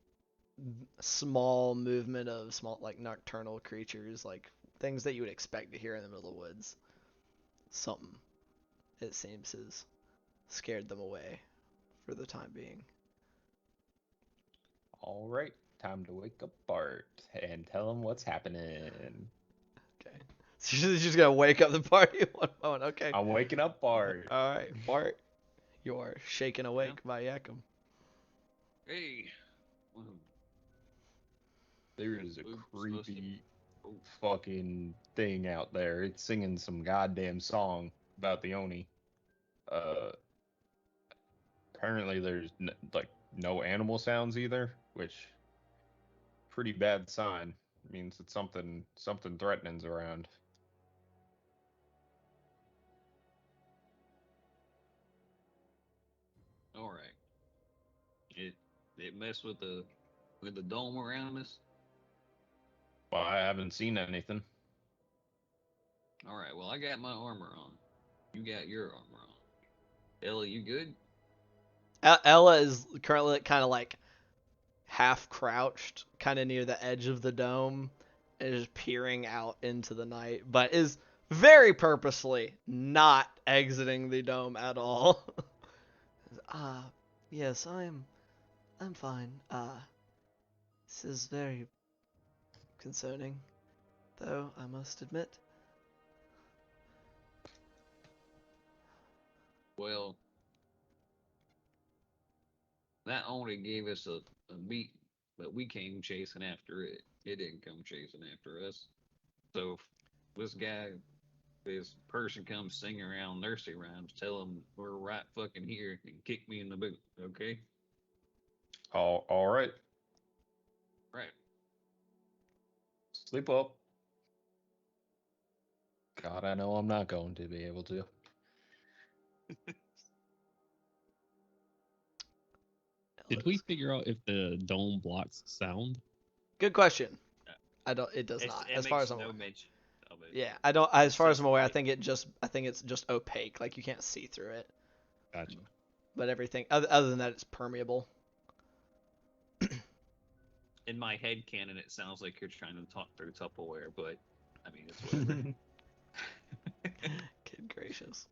small movement of small, like nocturnal creatures, like things that you would expect to hear in the middle of the woods. Something, it seems, has scared them away for the time being. All right, time to wake up Bart and tell him what's happening. Okay. So she's just gonna wake up the party one moment. Okay. I'm waking up Bart. All right, Bart, you are shaken awake by Yakum. Hey. There is a Oops, creepy fucking thing out there. It's singing some goddamn song about the Oni. Apparently there's no animal sounds either, which pretty bad sign. Means that something threatening's around. All right. It messed with the dome around us. Well, I haven't seen anything. All right. Well, I got my armor on. You got your armor on. Ella, you good? Ella is currently kind of like half crouched, kind of near the edge of the dome, and is peering out into the night, but is very purposely not exiting the dome at all. Yes, I'm fine. This is very concerning, though, I must admit. Well, that only gave us a beat, but we came chasing after it. It didn't come chasing after us. So if this person comes singing around nursery rhymes, tell them we're right fucking here and kick me in the boot, okay? All right. Right. Sleep well. God, I know I'm not going to be able to. Did we figure out if the dome blocks sound? Good question. I don't. It does It's- not, it as far makes as I'm no aware. mention of it. Yeah, I don't. As It's far as just I'm aware, like- I think it's just opaque. Like you can't see through it. Gotcha. But everything other than that, it's permeable. In my head canon, it sounds like you're trying to talk through Tupperware, but I mean, it's whatever. Good gracious.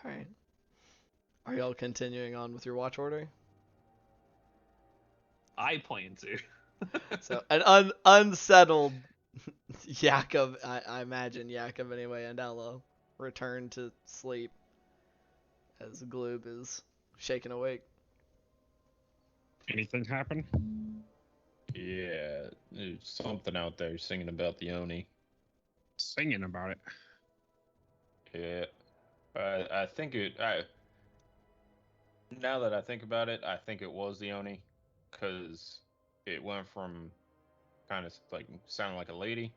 All right. Are y'all continuing on with your watch order? I plan to. So an unsettled Yakov, I imagine Yakov anyway, and Ella return to sleep as Gloob is shaken awake. Anything happen? Yeah, there's something out there singing about the Oni. Singing about it. Yeah, I think it. Now that I think about it, I think it was the Oni, because it went from kind of like sounding like a lady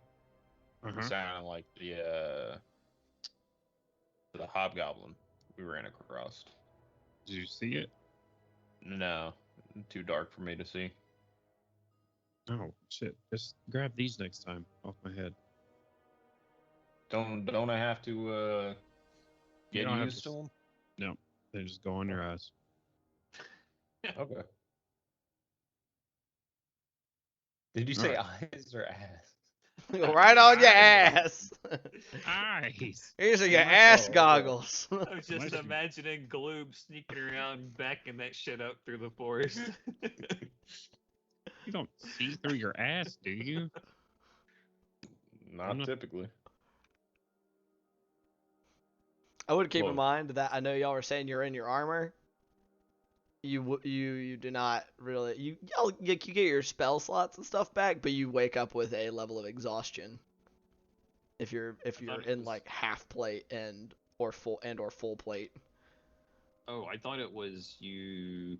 to sounding like the hobgoblin we ran across. Did you see it? No, too dark for me to see. Oh shit! Just grab these next time off my head. Don't I have to You get don't have used to them? No, they just go on your ass. Okay. Did you say eyes or ass? Right on your ass. Eyes. Here's your Unless- ass okay. goggles. I was just Unless you- imagining Gloob sneaking around, backing that shit up through the forest. You don't see through your ass, do you? Not not- typically. I would keep in Well- mind that I know y'all were saying you're in your armor. You do not really you get your spell slots and stuff back, but you wake up with a level of exhaustion. If you're thought it in was- like half plate or full plate. Oh, I thought it was you.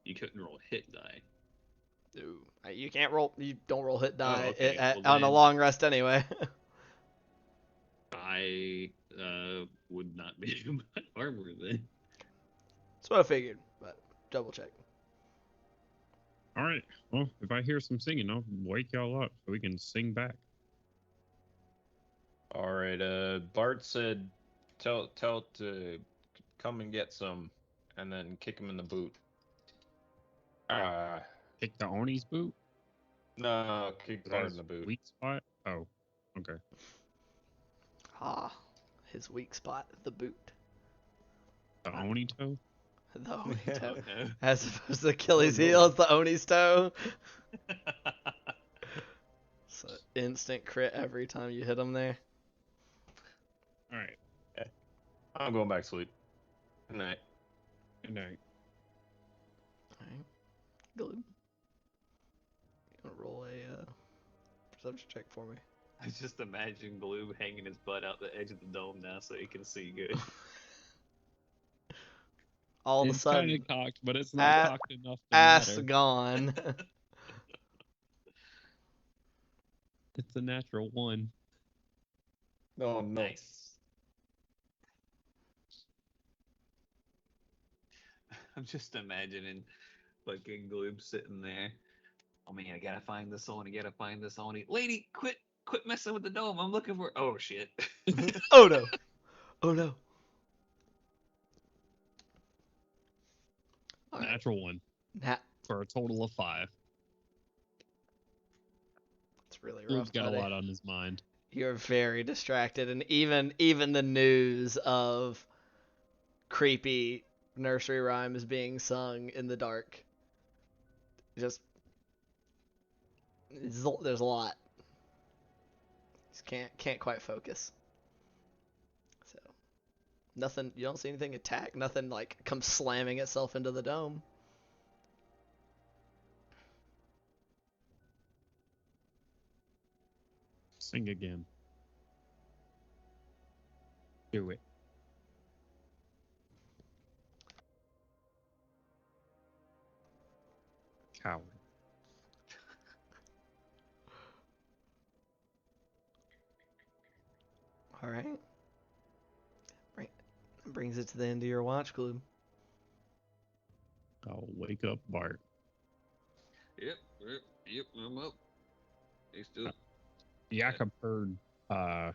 You couldn't roll hit die. Ooh, you can't roll. You don't roll hit die okay, well on a then- long rest anyway. I would not be in my armor then. That's what I figured, but double check. All right. Well, if I hear some singing, I'll wake y'all up so we can sing back. All right. Bart said, "Tell it to come and get some, and then kick him in the boot." Kick the Oni's boot. No, kick Is that Bart in his the boot. Weak spot. Oh, okay. Ah, his weak spot, the boot. The Oni toe. The Oni toe. Okay. As opposed to Achilles' Oh, no. heel, it's the Oni's toe. So instant crit every time you hit him there. All right. I'm going back to sleep. Good night. Good night. Alright. Good. You gonna roll a perception check for me? I just imagine Gloob hanging his butt out the edge of the dome now so he can see good. All of a It's sudden, kind of cocked, but it's a- not cocked enough to ass matter. gone. It's a natural one. Oh no. Nice. I'm just imagining fucking Gloob sitting there. Oh man, I gotta find this Oni, gotta find this Oni. Lady, quit messing with the dome. I'm looking for. Oh shit. Oh no. Oh no. All right. Natural one Nat, for a total of 5. it's really rough. Luke's got buddy. a lot on his mind. You're very distracted, and even the news of creepy nursery rhymes being sung in the dark. Just there's a lot. Just can't quite focus. So nothing. You don't see anything attack. Nothing like comes slamming itself into the dome. Sing again. Do it. Coward. All right. Brings it to the end of your watch, Gloom. I'll wake up Bart. Yep, I'm up. Hey, still. Jakob heard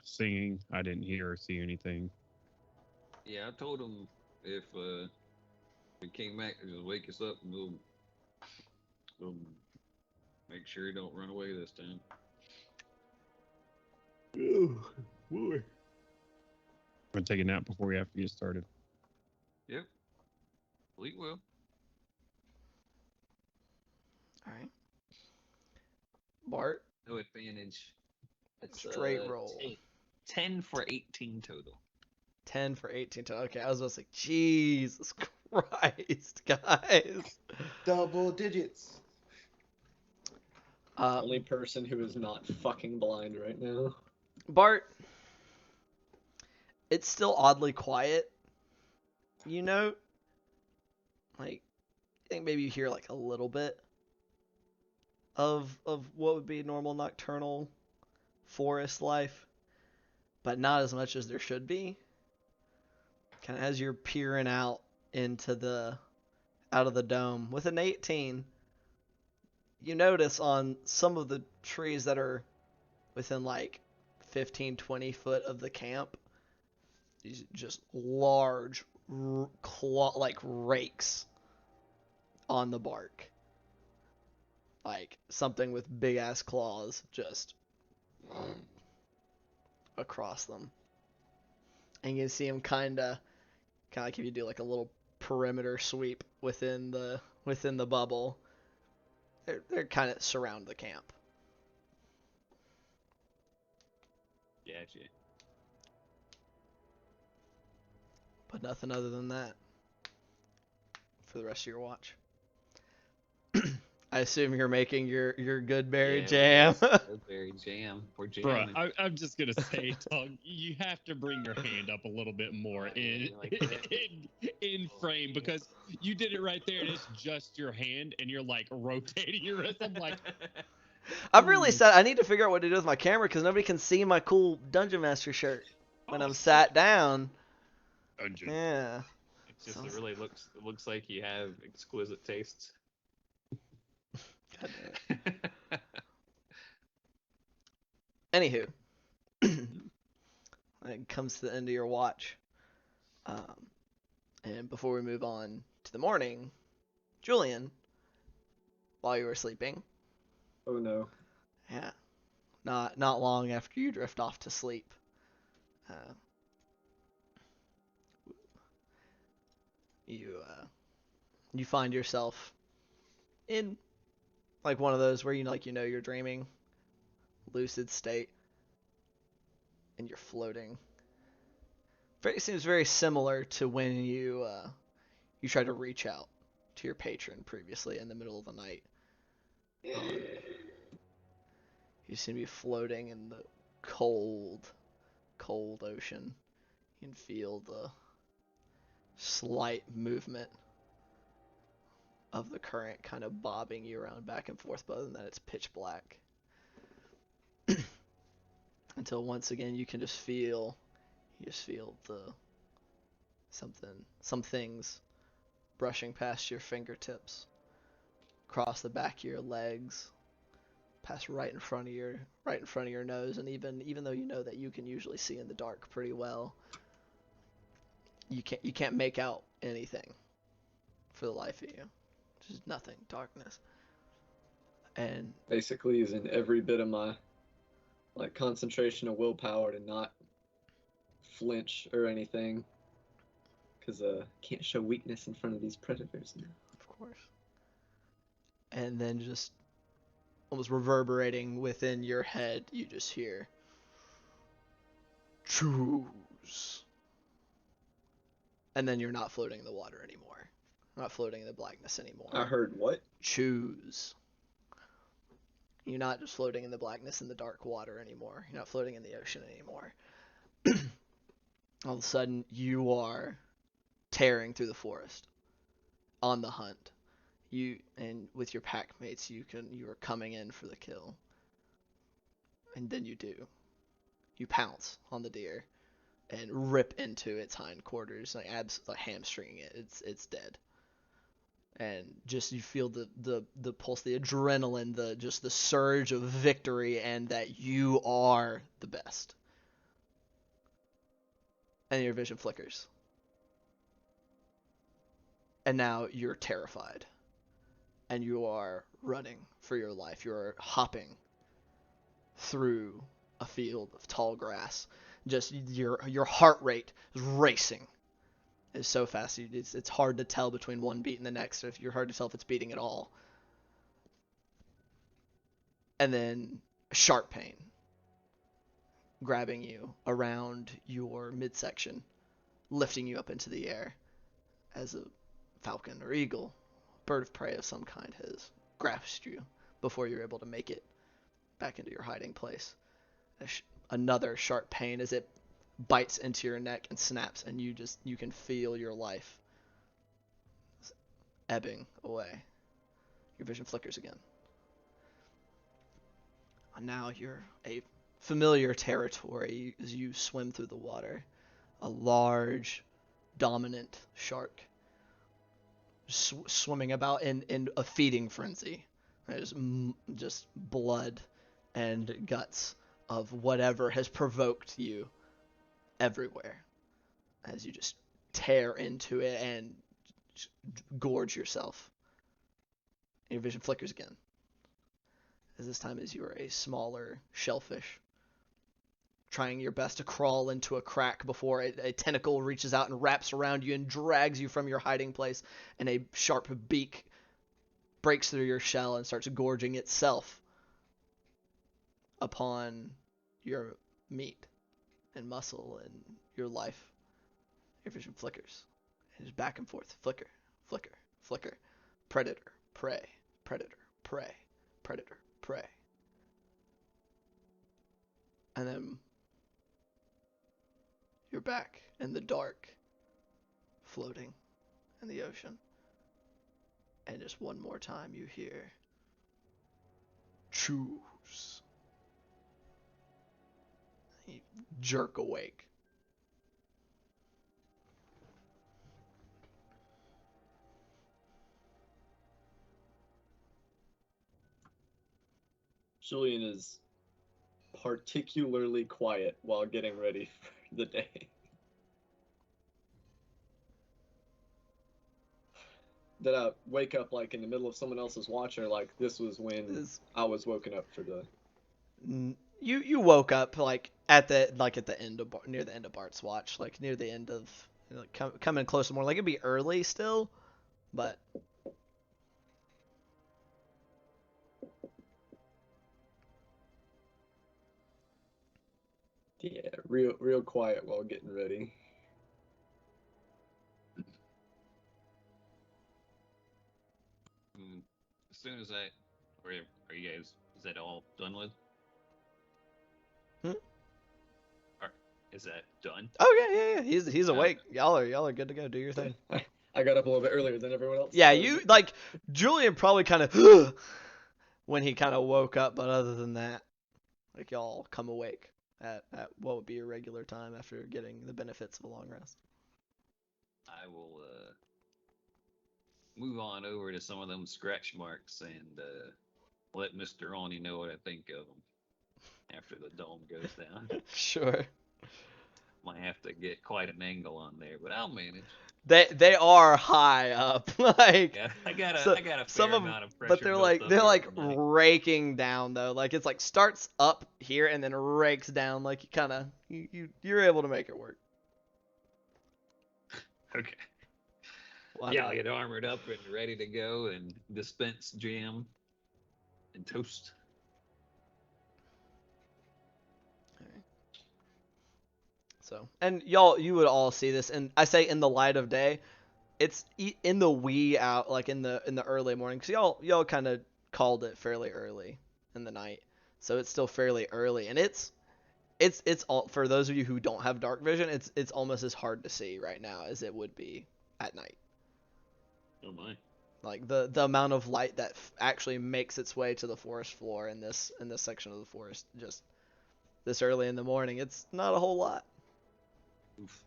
singing. I didn't hear or see anything. Yeah, I told him if we came back, just wake us up and we'll make sure he don't run away this time. Oh, boy. I'm gonna take a nap before we have to get started. Yep. Fleet will. All right. Bart, No advantage. It's straight roll. 10 for 18 total. 10 for 18. Okay, I was about to say, Jesus Christ, guys. Double digits. Only person who is not fucking blind right now. Bart, it's still oddly quiet. You know, like, I think maybe you hear like a little bit of what would be normal nocturnal forest life, but not as much as there should be. Kind of as you're peering out of the dome with an 18, you notice on some of the trees that are within like 15, 20 foot of the camp, these just large like rakes on the bark. Like something with big ass claws just across them. And you can see them kind of like if you do like a little perimeter sweep within the bubble. They're kind of surround the camp. Gotcha. But nothing other than that for the rest of your watch. I assume you're making your good berry jam. Good berry jam. We're jamming. Bruh, I'm just gonna say, Doug, you have to bring your hand up a little bit more in frame, because you did it right there and it's just your hand and you're like rotating your wrist. I'm like, I'm really sad. I need to figure out what to do with my camera because nobody can see my cool Dungeon Master shirt when I'm sat down. Dungeon. Yeah. It really looks like you have exquisite tastes. Anywho, it comes to the end of your watch. And before we move on to the morning, Julian, while you were sleeping. Oh no. Yeah. Not long after you drift off to sleep. You find yourself in like one of those where you're dreaming, lucid state, and you're floating. It seems very similar to when you tried to reach out to your patron previously in the middle of the night. You seem to be floating in the cold ocean. You can feel the slight movement of the current kind of bobbing you around back and forth, but other than that, it's pitch black. Until once again, you just feel some things brushing past your fingertips, across the back of your legs, pass right in front of your nose, and even though you know that you can usually see in the dark pretty well, you can't make out anything for the life of you. Just nothing, darkness. And basically using every bit of my concentration of willpower to not flinch or anything, because can't show weakness in front of these predators now. Of course. And then just almost reverberating within your head, you just hear, choose. And then you're not floating in the water anymore. Not floating in the blackness anymore. I heard what? Choose. You're not just floating in the blackness in the dark water anymore. You're not floating in the ocean anymore. All of a sudden, you are tearing through the forest on the hunt. And with your pack mates, you are coming in for the kill. And then you do. You pounce on the deer and rip into its hindquarters, like hamstringing it. It's dead. and just you feel the pulse, the adrenaline, the surge of victory, and that you are the best. And your vision flickers. And now you're terrified. And you are running for your life. You're hopping through a field of tall grass. Just your heart rate is racing. It's so fast. It's hard to tell between one beat and the next. If you're hard to tell if it's beating at all. And then sharp pain grabbing you around your midsection, lifting you up into the air as a falcon or eagle, bird of prey of some kind has grasped you before you're able to make it back into your hiding place. Another sharp pain as it bites into your neck and snaps, and you can feel your life ebbing away. Your vision flickers again. And now you're a familiar territory as you swim through the water. A large, dominant shark swimming about in a feeding frenzy. There's just blood and guts of whatever has provoked you everywhere as you just tear into it and gorge yourself. And your vision flickers again. As this time as you are a smaller shellfish, trying your best to crawl into a crack before a tentacle reaches out and wraps around you and drags you from your hiding place, and a sharp beak breaks through your shell and starts gorging itself upon your meat and muscle and your life. Your vision flickers. It is back and forth. Flicker, flicker, flicker. Predator, prey, predator, prey, predator, prey. And then you're back in the dark, floating in the ocean. And just one more time you hear, choose. You jerk awake. Julian is particularly quiet while getting ready for the day. Did I wake up like in the middle of someone else's watch, or like this was when I was woken up for the? You woke up like at the end of near the end of Bart's watch, like near the end of coming close to more. Like it'd be early still, but. Yeah, real quiet while getting ready. As soon as are you guys? Is that all done with? Is that done? Oh yeah. He's awake. Y'all are good to go. Do your thing. I got up a little bit earlier than everyone else. Yeah, so. you like Julian probably kind of when he kind of woke up, but other than that, like y'all come awake at what would be your regular time after getting the benefits of a long rest. I will move on over to some of them scratch marks and let Mr. Ronnie know what I think of them after the dome goes down. Sure. Might have to get quite an angle on there, but I'll manage. They are high up, like Yeah, I got a fair amount of pressure. But they're like raking down though. Like it's like starts up here and then rakes down. Like you're able to make it work. Okay. Why yeah, not? I'll get armored up and ready to go and dispense jam and toast. So, and you would all see this, and I say in the light of day, it's in the wee out, like in the early morning, because y'all kind of called it fairly early in the night, so it's still fairly early, and it's all for those of you who don't have dark vision, it's almost as hard to see right now as it would be at night. Oh my! Like the amount of light that actually makes its way to the forest floor in this section of the forest, just this early in the morning, it's not a whole lot. Oof.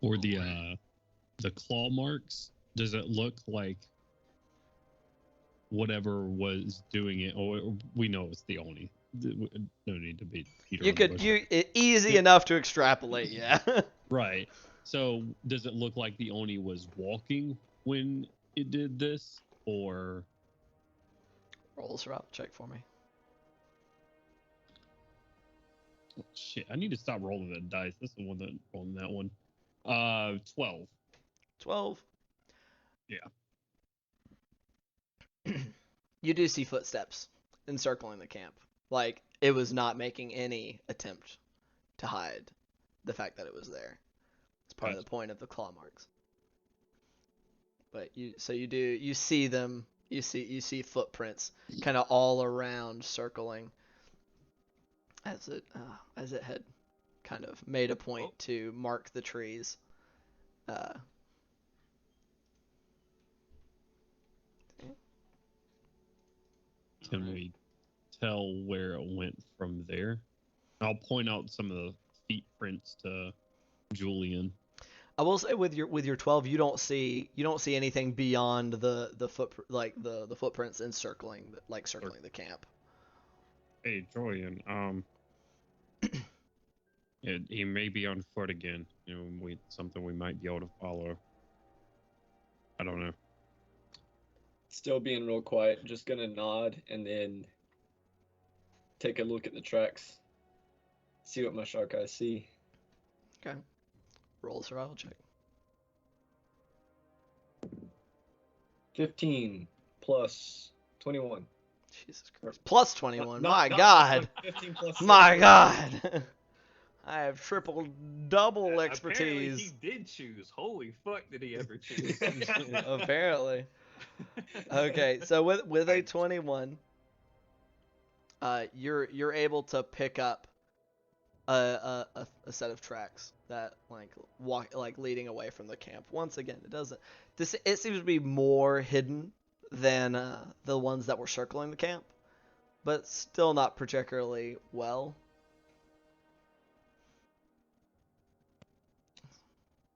Or the claw marks does it look like whatever was doing it? Or we know it's the Oni. No need to be Peter You on the could bush. easy enough to extrapolate, yeah. Right. So does it look like the Oni was walking when it did this, or Roll a survival check for me. shit? I need to stop rolling that dice. This is the one that rolling that one. 12. 12. Yeah. You do see footsteps encircling the camp. Like, it was not making any attempt to hide the fact that it was there. It's part of the point of the claw marks. But you see them, you see footprints kind of all around circling as it had kind of made a point to mark the trees. Can we tell where it went from there? I'll point out some of the feet prints to Julian. I will say with your 12, you don't see anything beyond the footprints encircling circling the camp. Hey, Julian. He may be on foot again. You know, something we might be able to follow. I don't know. Still being real quiet, just gonna nod and then take a look at the tracks. See what my shark eyes see. Okay. Roll a survival check. 15 plus 21. Jesus Christ. Plus 21. Not- My not God. 15 plus My 6. God. I have triple double Apparently expertise. he did choose. Holy fuck, did he ever choose? Apparently. Okay, so with a 21, you're able to pick up a set of tracks that walk leading away from the camp. Once again, it seems to be more hidden than the ones that were circling the camp, but still not particularly well.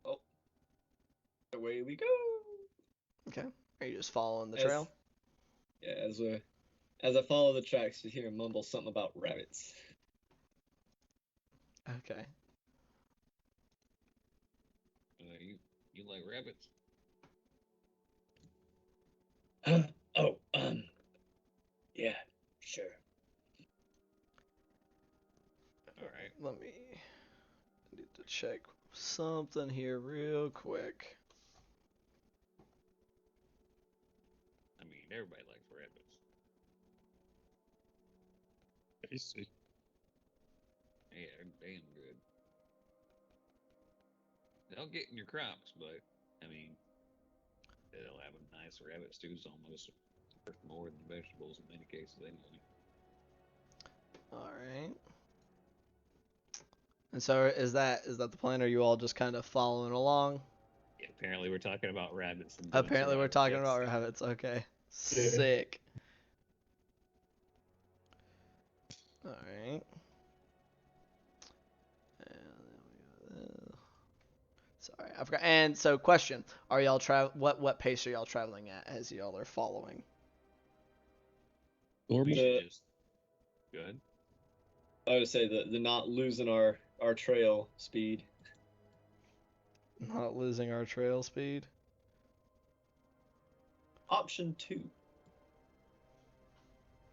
Oh, away we go. Okay, are you just following the trail? Yeah, as I follow the tracks, you hear him mumble something about rabbits. Okay. You like rabbits? Oh, yeah, sure. All right. I need to check something here real quick. I mean, everybody likes rabbits. Tasty. Yeah, they're damn good. They'll get in your crops, but I mean, they'll have a nice rabbit stew's almost worth more than vegetables in many cases anyway. All right. And so is that the plan? Or are you all just kind of following along? Yeah, apparently we're talking about rabbits. And Apparently we're talking survival about checks. rabbits. Okay. Yeah. Sick. All right. Sorry, I forgot. And so, question: are y'all what pace are y'all traveling at as y'all are following? We Normal. should just go ahead. I would say the not losing our trail speed. Not losing our trail speed. Option 2.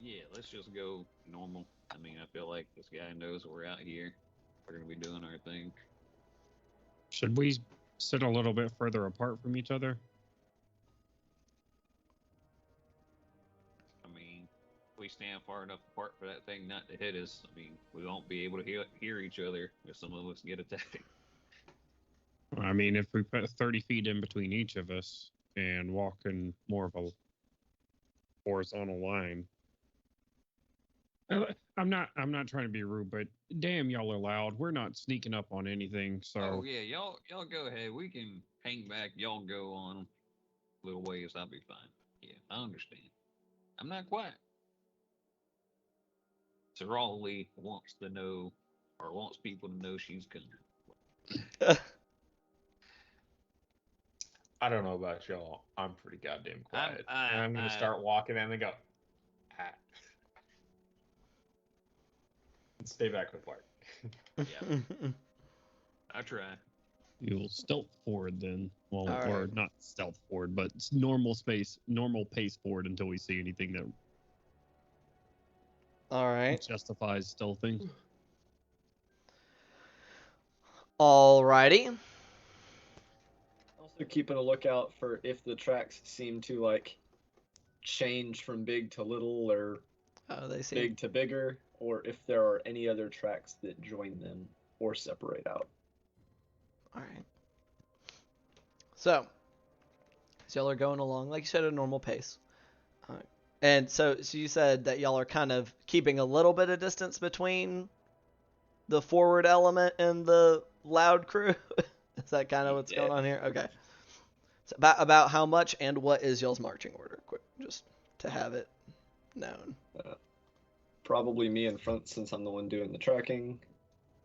Yeah, let's just go normal. I mean, I feel like this guy knows we're out here. We're gonna be doing our thing. Should we sit a little bit further apart from each other? I mean, if we stand far enough apart for that thing not to hit us, I mean, we won't be able to hear each other if some of us get attacked. I mean, if we put 30 feet in between each of us and walk in more of a horizontal line. I'm not trying to be rude, but damn, y'all are loud. We're not sneaking up on anything, so Oh yeah, y'all go ahead. We can hang back. Y'all go on a little ways. I'll be fine. Yeah, I understand. I'm not quiet. Sorali wants to know, or wants people to know she's coming. I don't know about y'all. I'm pretty goddamn quiet. And I'm gonna I- start walking and then go, ah. And stay back with Bart. I try. You'll stealth forward then. Well, All or right. not stealth forward, but normal pace forward until we see anything that All right. justifies stealthing. Alrighty. Also keeping a lookout for if the tracks seem to like change from big to little or Oh, they see. big to bigger, or if there are any other tracks that join them or separate out. All right. So y'all are going along, like you said, at a normal pace. And so you said that y'all are kind of keeping a little bit of distance between the forward element and the loud crew. Is that kind of what's going on here? Okay. So about how much and what is y'all's marching order? Quick, just to have it known. Probably me in front since I'm the one doing the tracking.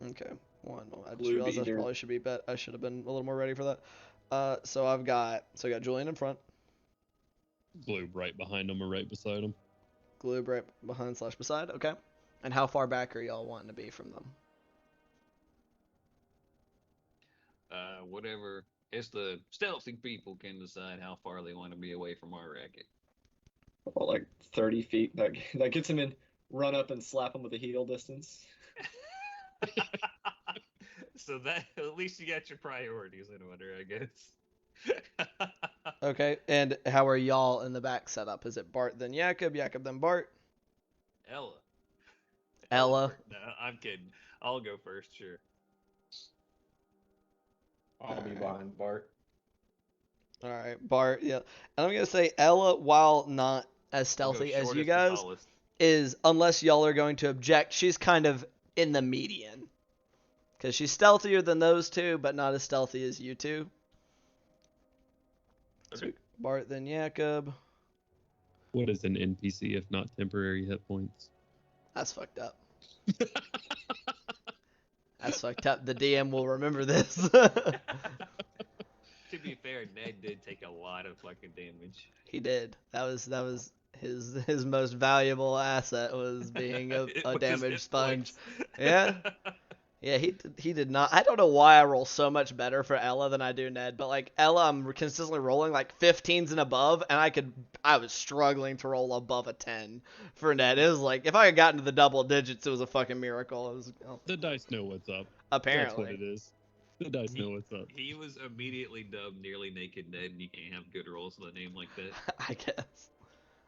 Okay. One. I just Blue realized I beater. probably should be bet. I should have been a little more ready for that. So I got Julian in front, Glue right behind him or right beside him. Glue right behind / beside. Okay. And how far back are y'all wanting to be from them? Whatever. It's the stealthy people can decide how far they want to be away from our racket. About like 30 feet. That gets him in run up and slap him with a heel distance. So that at least you got your priorities in order, I guess. Okay. And how are y'all in the back set up? Is it Bart then Jakob, Jakob then Bart? Ella. Ella. No, I'm kidding. I'll go first, sure. I'll be behind Bart. All right, Bart. Yeah. And I'm gonna say Ella, while not as I'll go stealthy as you shortest to guys, tallest. is, unless y'all are going to object, she's kind of in the median. Because she's stealthier than those two, but not as stealthy as you two. Okay. So Bart then Jakob. What is an NPC if not temporary hit points? That's fucked up. That's fucked up. The DM will remember this. To be fair, Ned did take a lot of fucking damage. He did. That was his most valuable asset, was being It a was damage hit sponge. points. Yeah. Yeah, he did not. I don't know why I roll so much better for Ella than I do Ned, but like Ella, I'm consistently rolling like 15s and above, and I was struggling to roll above a 10 for Ned. It was like if I had gotten to the double digits, it was a fucking miracle. It was The dice know what's up. apparently. That's what it is. The dice know what's up. He was immediately dubbed Nearly Naked Ned, and you can't have good rolls with a name like that.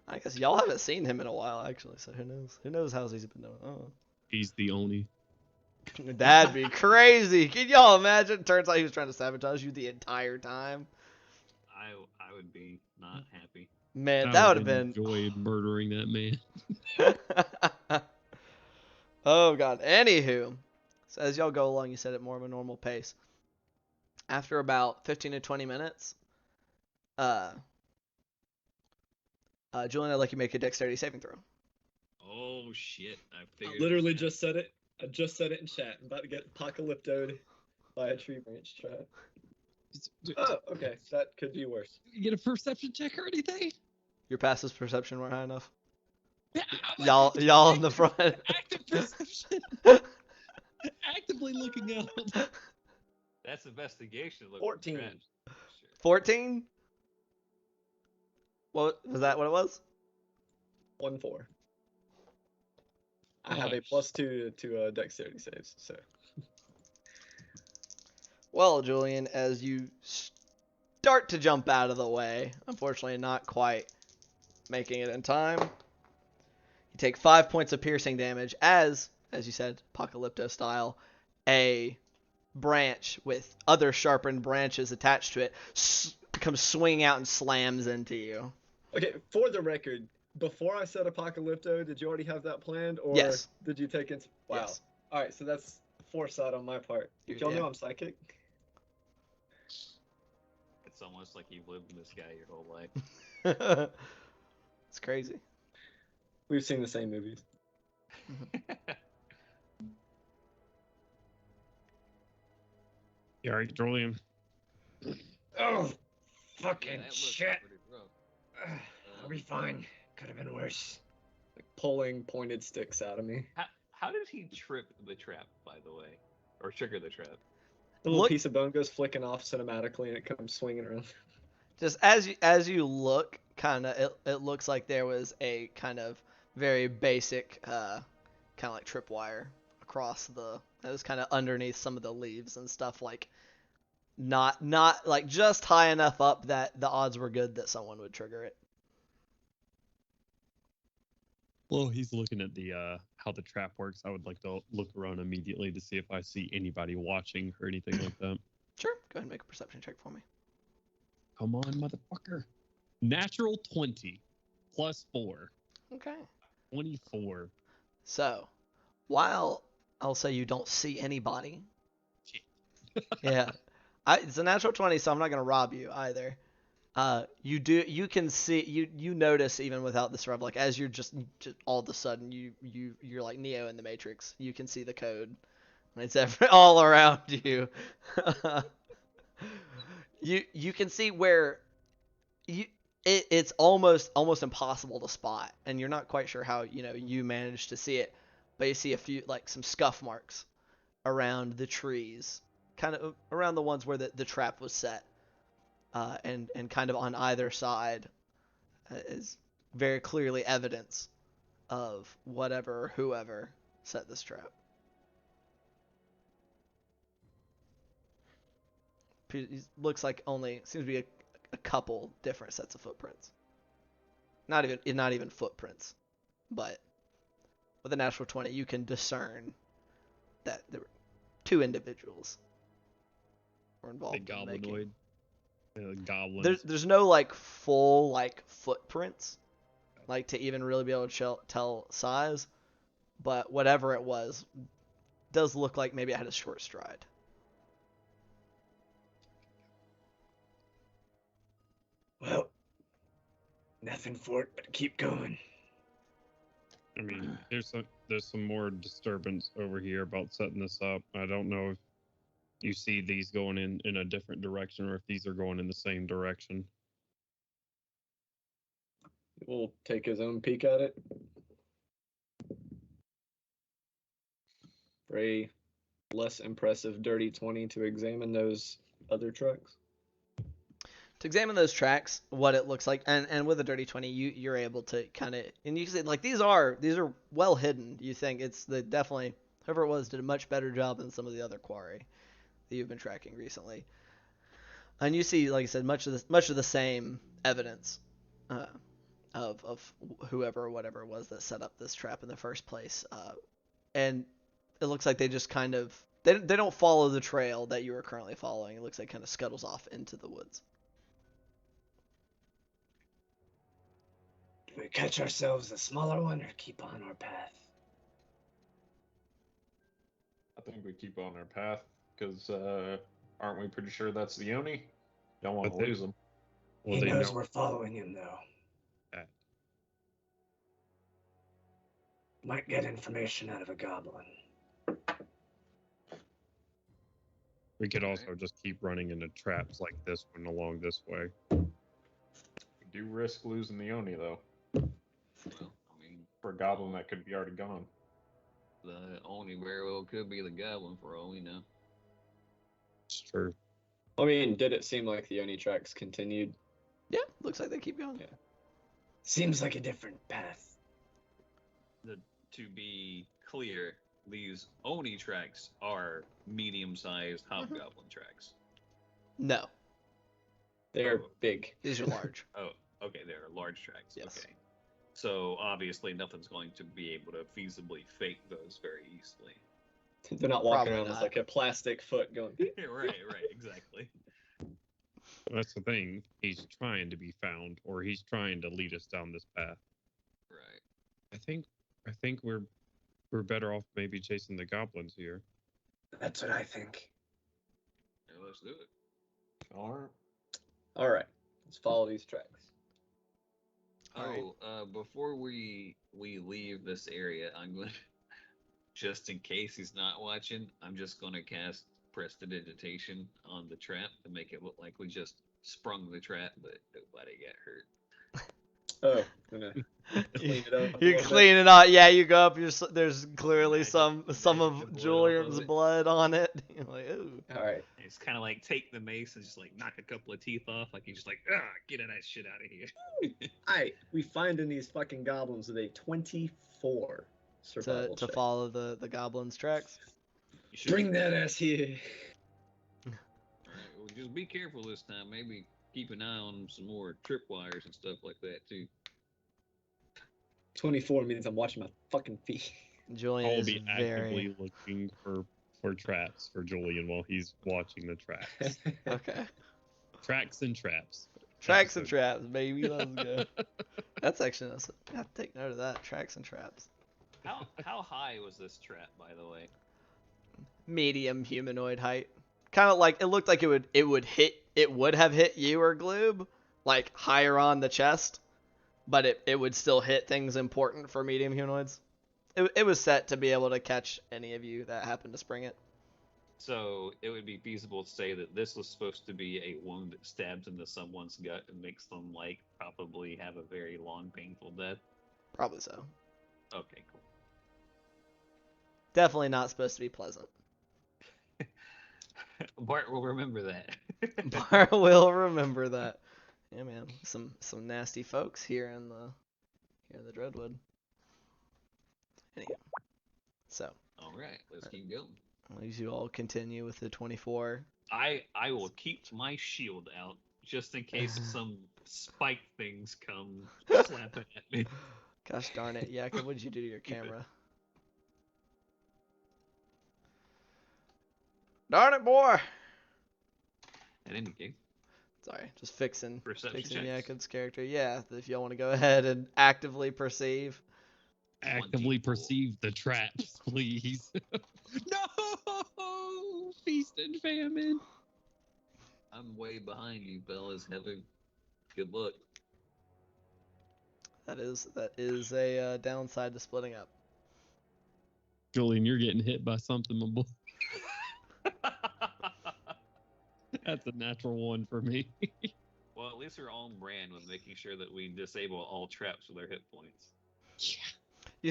I guess y'all haven't seen him in a while actually, so who knows? Who knows how he's been doing? Oh. He's the only. That'd be crazy. Can y'all imagine? Turns out he was trying to sabotage you the entire time. I would be not happy. Man, I that would have been. enjoyed murdering that man. Oh god. Anywho, so as y'all go along, you said at more of a normal pace. After about 15 to 20 minutes, Julian, I'd like you to make a dexterity saving throw. Oh shit! I figured. Literally just said it. I just said it in chat. I'm about to get apocalyptoed by a tree branch trap. Oh, okay. That could be worse. You get a perception check or anything? Your passive perception weren't high enough. Yeah, Y'all in the front. Active perception. Actively looking out. That's investigation. Look 14. 14? What was that? What it was? 1-4. I have a Nice. +2 to dexterity saves, so. Well, Julian, as you start to jump out of the way, unfortunately not quite making it in time, you take 5 points of piercing damage as you said, Apocalypto style, a branch with other sharpened branches attached to it comes swinging out and slams into you. Okay, for the record, before I said Apocalypto, did you already have that planned, or Yes. did you take it? Wow. Yes. All right, so that's foresight on my part. Did y'all Yeah. know I'm psychic? It's almost like you've lived in this guy your whole life. It's crazy. We've seen the same movies. Yeah, all right, Julian. Oh, Fucking that looks shit. pretty rough. I'll be fine. Could have been worse. Like pulling pointed sticks out of me. How did he trip the trap, by the way, or trigger the trap? The little Look- piece of bone goes flicking off cinematically, and it comes swinging around. Just as you look, kind of it looks like there was a kind of very basic kind of like tripwire across the. It was kind of underneath some of the leaves and stuff, like not like just high enough up that the odds were good that someone would trigger it. Well, he's looking at the how the trap works. I would like to look around immediately to see if I see anybody watching or anything like that. Sure, go ahead and make a perception check for me. Come on, motherfucker. Natural 20 plus 4. Okay. 24. So, while I'll say you don't see anybody, Shit. yeah, it's a natural 20, so I'm not gonna rob you either. You can see you notice even without the rev, like as you're just all of a sudden you're like Neo in the Matrix. You can see the code, and it's all around you. You can see where it's almost impossible to spot, and you're not quite sure how you managed to see it, but you see a few like some scuff marks around the trees, kind of around the ones where the trap was set. And kind of on either side is very clearly evidence of whatever or whoever set this trap. It looks like seems to be a couple different sets of footprints. Not even footprints, but with a natural 20, you can discern that there were two individuals were involved The in making. goblinoid. Goblins. There's no like full like footprints, like to even really be able to tell size, but whatever it was, does look like maybe it had a short stride. Well, nothing for it but keep going. I mean, there's some more disturbance over here about setting this up. I don't know if you see these going in a different direction or if these are going in the same direction. We'll take his own peek at it. For a less impressive dirty 20 to examine those other trucks. To examine those tracks, what it looks like, and with a dirty 20, you're able to kind of, and you can see like these are well hidden. You think it's definitely whoever it was did a much better job than some of the other quarry that you've been tracking recently. And you see, like I said, much of the same evidence of whoever or whatever it was that set up this trap in the first place. And it looks like they just kind of they don't follow the trail that you are currently following. It looks like it kind of scuttles off into the woods. Do we catch ourselves a smaller one or keep on our path? I think we keep on our path because aren't we pretty sure that's the Oni? Don't want But to they- lose them. Well, He they knows know. we're following him, though. Yeah. Might get information out of a goblin. We could also just keep running into traps like this one along this way. We do risk losing the Oni though. Well, I mean, For a goblin that could be already gone. the only very well could be the goblin for all we know. It's true. I mean, did it seem like the Oni tracks continued? Yeah, looks like they keep going. Yeah. Seems like a different path. To be clear, these Oni tracks are medium-sized hobgoblin tracks. No, They're big. these are large. Oh, okay, they're large tracks. Yes. Okay. So obviously nothing's going to be able to feasibly fake those very easily. They're not walking Probably around with not. like a plastic foot going. right, exactly. That's the thing. He's trying to be found, or he's trying to lead us down this path. Right. I think we're better off maybe chasing the goblins here. That's what I think. Yeah, let's do it. Alright. All right, let's follow these tracks. Alright. Before we leave this area, I'm going to, just in case he's not watching, I'm just going to cast Prestidigitation on the trap to make it look like we just sprung the trap, but nobody got hurt. Oh, I'm gonna clean it up. a You're little bit. cleaning out. Yeah, you go up. There's clearly Imagine- some imagine the of blood off Julian's of it. blood on it. You're like, ooh. All right. It's kind of like take the mace and just like knock a couple of teeth off. Like you just like, get that shit out of here. Alright, we find in these fucking goblins with a 24 survival To check. follow the goblin's tracks. You should Bring that ass here. Alright, well, just be careful this time. Maybe keep an eye on some more tripwires and stuff like that too. 24 means I'm watching my fucking feet. Julian I'll is be very actively looking for traps for Julian while he's watching the tracks. okay. Tracks and traps. Tracks and Episode. traps, baby. Let's go. That's actually nice. I have to take note of that. Tracks and traps. How high was this trap, by the way? Medium humanoid height. Kind of like it looked like it would have hit you or Gloob, like higher on the chest, but it would still hit things important for medium humanoids. It was set to be able to catch any of you that happened to spring it. So it would be feasible to say that this was supposed to be a wound that stabs into someone's gut and makes them like probably have a very long, painful death. Probably so. Okay, cool. Definitely not supposed to be pleasant. Bart will remember that. Bar will remember that. Yeah, man. Some nasty folks here in the Dreadwood. Anyway, so All right, let's keep going. as you all continue with the 24. I will keep my shield out just in case some spike things come slapping at me. Gosh darn it, Jakob, what did you do to your camera? Darn it, boy! In any case, Sorry, just fixing Perception fixing checks. Jakob's character. Yeah, if y'all want to go ahead and actively perceive. Actively 24. perceive the traps, please. No! Feast and famine. I'm way behind you, fellas. Have a good luck. That is a downside to splitting up. Julian, you're getting hit by something, my boy. That's a natural one for me. Well, at least we're on brand with making sure that we disable all traps with our hit points.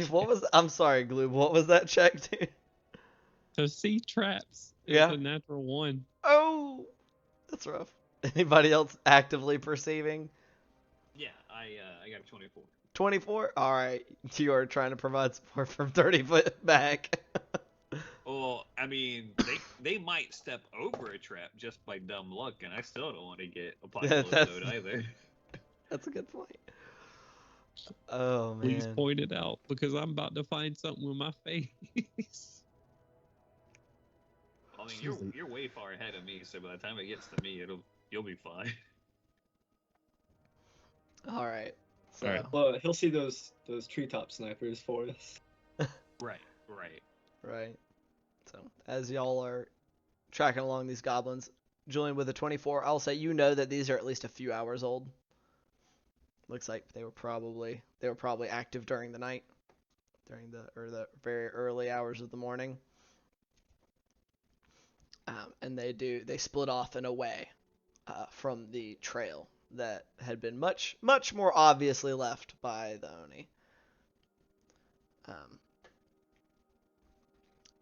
What was? I'm sorry, Gloob. What was that check, dude? To see traps is Yeah. a natural one. Oh, that's rough. Anybody else actively perceiving? Yeah, I got a 24. 24. All right, you are trying to provide support from 30 foot back. Well, I mean, they might step over a trap just by dumb luck, and I still don't want to get apocalypse that's- mode either. That's a good point. Oh man. Please point it out because I'm about to find something with my face. I mean, Seriously. you're way far ahead of me, so by the time it gets to me, you'll be fine. All right. So, All right. Well, he'll see those treetop snipers for us. Right. right. So as y'all are tracking along these goblins, Julian with a 24, I'll say you know that these are at least a few hours old. Looks like they were probably active during the night, during the very early hours of the morning. And they split off and away from the trail that had been much more obviously left by the Oni.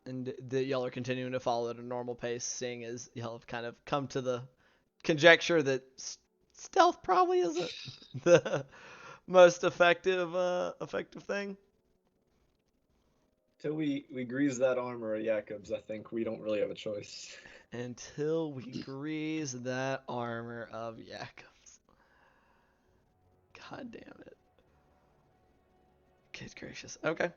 And y'all are continuing to follow at a normal pace, seeing as y'all have kind of come to the conjecture that stealth probably isn't the most effective thing. Till we grease that armor at Jakob's, I think we don't really have a choice. Until we grease that armor of Jakob's. God damn it. Good gracious. Okay.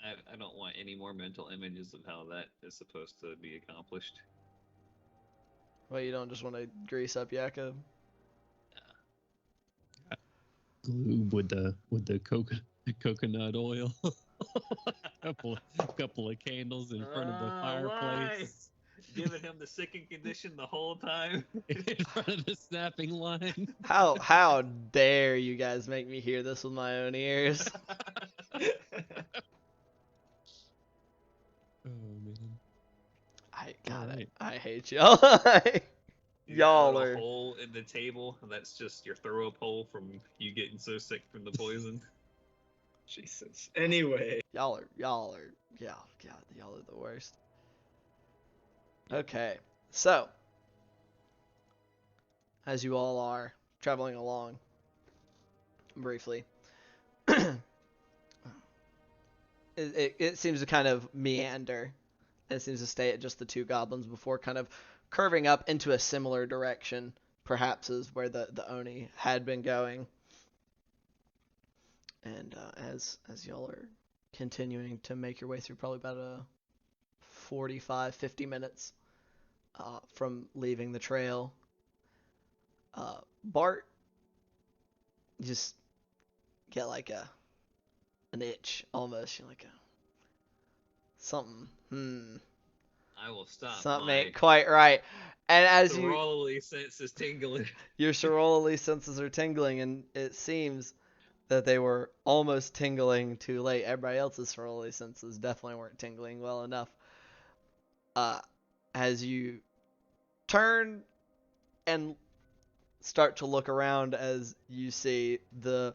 I don't want any more mental images of how that is supposed to be accomplished. Well, you don't just want to grease up Jakob? Glue with the coconut oil. couple of candles in front of the fireplace. Giving him the sickened condition the whole time. In front of the snapping line. How dare you guys make me hear this with my own ears? Oh man. God, Alright. I hate y'all. Y'all got are a hole in the table, and that's just your throw up hole from you getting so sick from the poison. Jesus. Anyway. y'all are yeah, God, y'all are the worst. Okay, so as you all are traveling along briefly, it seems to kind of meander. It seems to stay at just the two goblins before kind of curving up into a similar direction, perhaps as where the Oni had been going. And as y'all are continuing to make your way through, probably about a 45-50 minutes from leaving the trail, Bart, you just get like an itch almost. You're like something. I will stop. Something My ain't quite right. And as you sorority sense is tingling. your sorority senses are tingling, and it seems that they were almost tingling too late. Everybody else's sorority senses definitely weren't tingling well enough. As you turn and start to look around, as you see the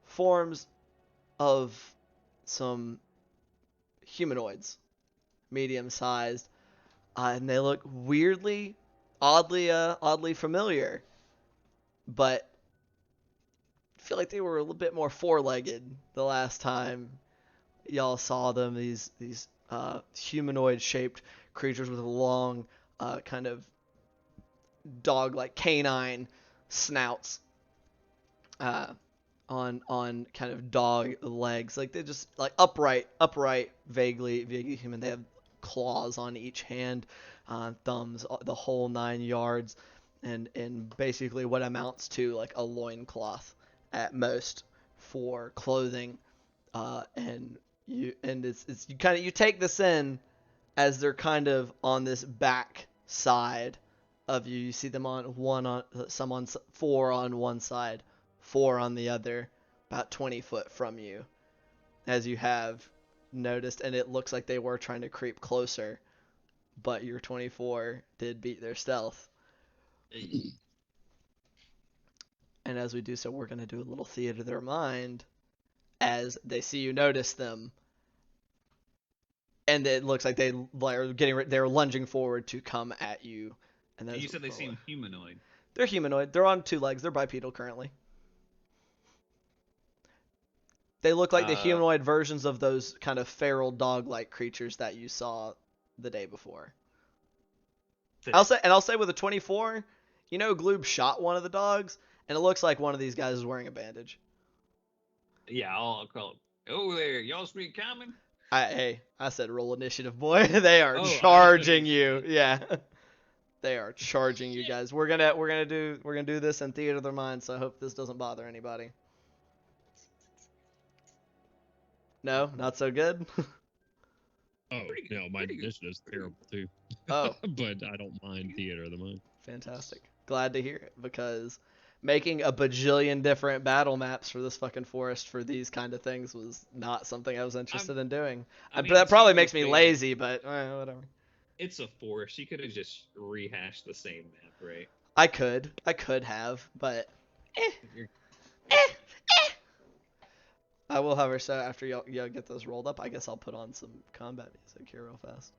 forms of some humanoids, medium-sized, and they look weirdly, oddly familiar, but I feel like they were a little bit more four-legged the last time y'all saw them. These humanoid-shaped creatures with long, kind of dog-like canine snouts, on kind of dog legs. Like they're just like upright, vaguely human. They have claws on each hand, thumbs, the whole 9 yards, and basically what amounts to like a loincloth at most for clothing. And it's you take this in as they're kind of on this back side of you. You see them on four on one side, four on the other, about 20 foot from you, as you have noticed, and it looks like they were trying to creep closer, but your 24 did beat their stealth. And as we do so, we're going to do a little theater of their mind as they see you notice them, and it looks like they're lunging forward to come at you. And You said they seem humanoid. They're humanoid. They're on 2 legs. They're bipedal currently. They look like the humanoid versions of those kind of feral dog-like creatures that you saw the day before. I'll say with a 24, Gloob shot one of the dogs, and it looks like one of these guys is wearing a bandage. Yeah, I'll call it. Oh there, y'all speak common? I said roll initiative, boy. They are Oh, charging you. Yeah. They are charging you guys. We're gonna do this in theater of their mind, so I hope this doesn't bother anybody. No, not so good. Oh, no, my initiative's terrible too. Oh. But I don't mind theater of the mind. Fantastic. Glad to hear it, because making a bajillion different battle maps for this fucking forest for these kind of things was not something I was interested in doing. I mean, that probably to be makes me fair, lazy, but whatever. It's a forest. You could have just rehashed the same map, right? I could have, but I will, however, so after y'all get those rolled up, I guess I'll put on some combat music here real fast.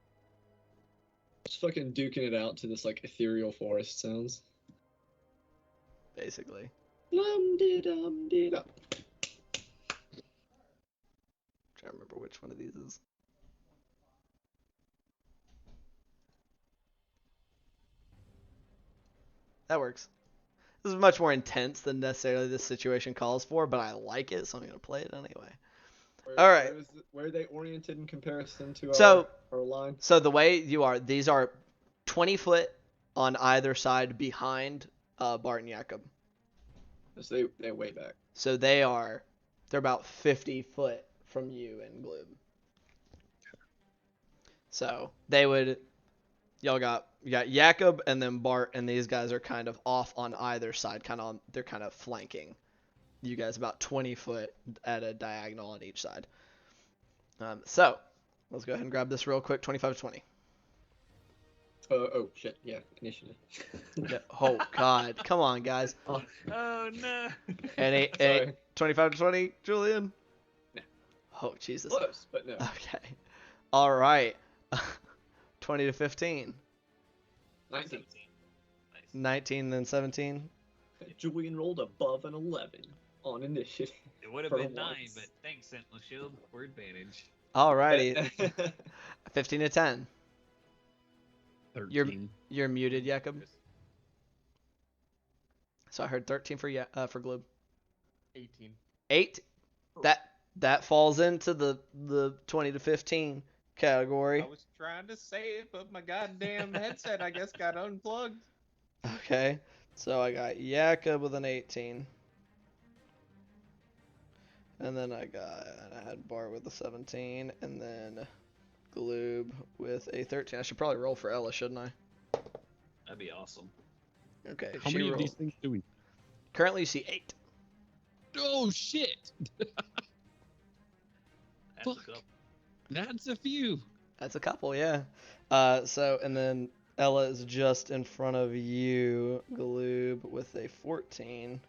Just fucking duking it out to this like ethereal forest sounds. Basically. Lum-de-dum-de-dum. Trying to remember which one of these is. That works. This is much more intense than necessarily this situation calls for, but I like it, so I'm going to play it anyway. All right. Where are they oriented in comparison to our line? So the way these are 20 foot on either side behind Bart and Jakob. So they're way back. So they're about 50 foot from you and Gloob. So you got Jakob and then Bart, and these guys are kind of off on either side, they're kind of flanking you guys about 20 foot at a diagonal on each side. So let's go ahead and grab this real quick. 25 to 20. Oh shit, yeah, initiative. No, oh God, come on, guys. Oh, Oh no. Any sorry. 25 to 20, Julian? No. Oh Jesus. Close, but no. Okay. All right. 20 to 15. 19. 17. Nice. 19 then 17. Julian rolled above an 11 on initiative. It would have for been 9, once. but thanks, Sentinel Shield, for advantage. All righty. 15 to 10. 13. You're muted, Jakob. So I heard 13 for Gloob. 18. 8. That falls into the 20 to 15 category. I was trying to say it, but my goddamn headset, I guess, got unplugged. Okay. So I got Jakob with an 18. And then I had Bart with a 17, and then Gloob with a 13. I should probably roll for Ella, shouldn't I? That'd be awesome. Okay. How many of these things do we? Currently, you see 8. Oh shit! That's Fuck. a couple. That's a few. That's a couple, yeah. So and then Ella is just in front of you, Gloob, with a 14.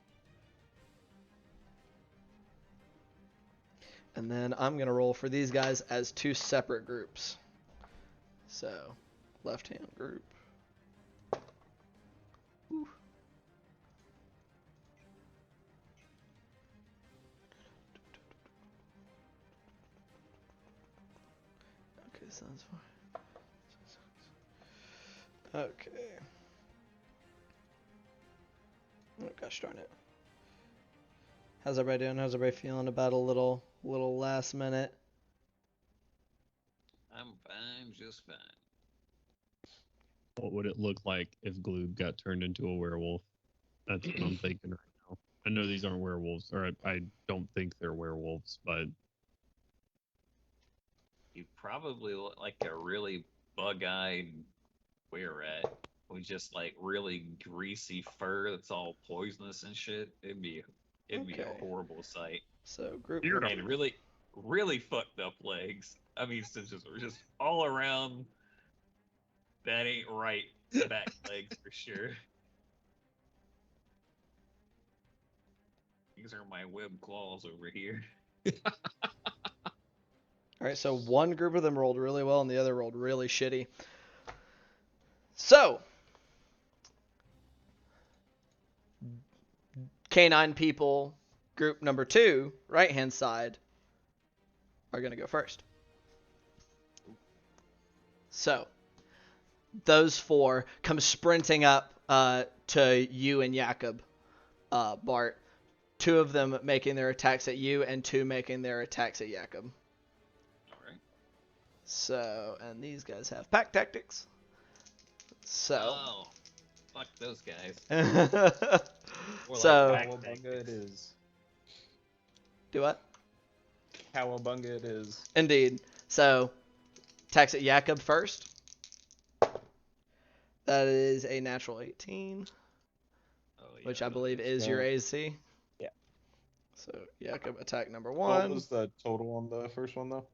And then I'm gonna roll for these guys as 2 separate groups. So, left-hand group. Whew. Okay, sounds fine. Okay. Oh gosh darn it. How's everybody doing? How's everybody feeling about a little last minute? I'm fine, just fine. What would it look like if Gloob got turned into a werewolf? That's what I'm thinking right now. I know these aren't werewolves, or I don't think they're werewolves, but You probably look like a really bug-eyed were-rat with just like really greasy fur that's all poisonous and shit. It'd be Okay. a horrible sight. So group You're And really fucked up legs. I mean, just all around. That ain't right. Back legs for sure. These are my web claws over here. All right, so one group of them rolled really well and the other rolled really shitty. So, canine people, group number 2, right-hand side, are going to go first. So, those 4 come sprinting up to you and Jakob, Bart. 2 of them making their attacks at you and 2 making their attacks at Jakob. Alright. So, and these guys have pack tactics. So. Oh, fuck those guys. More So. like pack Cowabunga it is. Do what? Cowabunga it is. Indeed. So, attacks at Jakob first. That is a natural 18, Oh, yeah, which I those believe are- is your AC. Yeah. So, Jakob attack number What 1. was the total on the first one, though?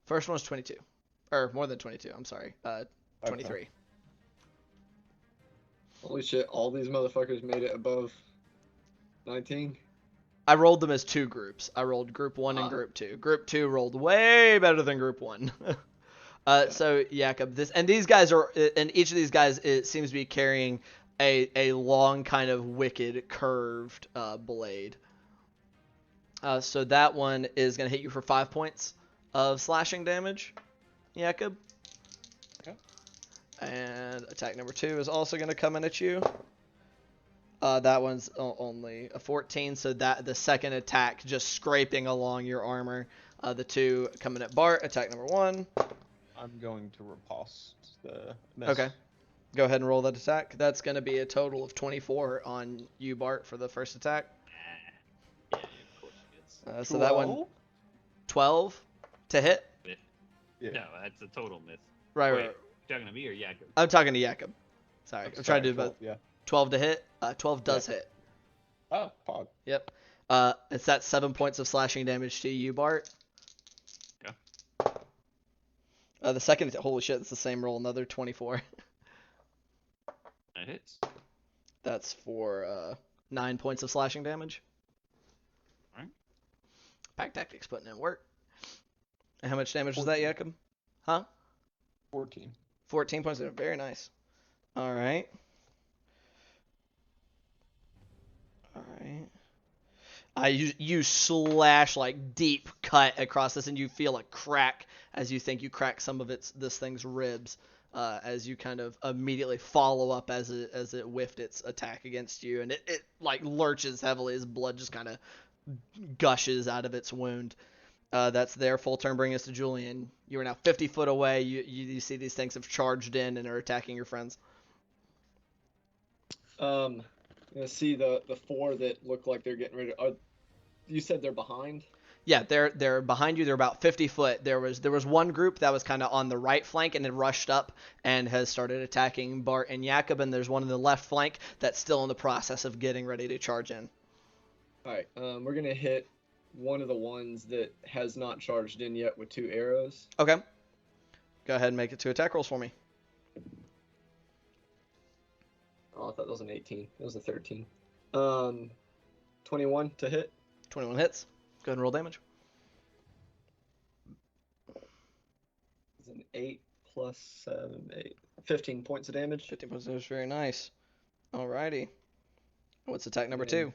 First one's 22. Or more than 22, I'm sorry. 23. Holy shit, all these motherfuckers made it above 19. I rolled them as 2 groups. I rolled group 1 and group 2. Group 2 rolled way better than group 1. So Jakob, these guys are, and each of these guys, it seems to be carrying a long kind of wicked curved blade. So that one is going to hit you for 5 points of slashing damage, Jakob. Okay. And attack number 2 is also going to come in at you. That one's only a 14, so that the second attack just scraping along your armor. The 2 coming at Bart. Attack number 1. I'm going to riposte the miss. Okay. Go ahead and roll that attack. That's going to be a total of 24 on you, Bart, for the first attack. Yeah, of course it is. So that one, 12 to hit. Yeah. No, that's a total miss. Right, Wait, right. talking to me or Jakob? I'm talking to Jakob. Sorry, I'm trying to do 12, both. Yeah. 12 to hit. 12 does hit. Oh, pog. Yep. It's that 7 points of slashing damage to you, Bart. Yeah. The second, holy shit, it's the same roll, another 24. That hits. That's for 9 points of slashing damage. Alright. Pack Tactics putting in work. And how much damage was that, Jakob? Huh? 14. 14 points. Very nice. All right. All right. You slash like deep cut across this, and you feel a crack as you think you crack some of this thing's ribs. As you kind of immediately follow up as it whiffed its attack against you, and it like lurches heavily as blood just kind of gushes out of its wound. That's their full turn. Bringing us to Julian. You are now 50 foot away. You see these things have charged in and are attacking your friends. You see the 4 that look like they're getting ready to. You said they're behind? Yeah, they're behind you. They're about 50 foot. There was one group that was kind of on the right flank and had rushed up and has started attacking Bart and Jakob, and there's one on the left flank that's still in the process of getting ready to charge in. All right, we're gonna hit one of the ones that has not charged in yet with 2 arrows. Okay. Go ahead and make it 2 attack rolls for me. Oh, I thought that was an 18. It was a 13. 21 to hit. 21 hits. Go ahead and roll damage. It's an 8 plus 7, 8. 15 points of damage. 15 points of damage. Very nice. Alrighty. What's attack number 2?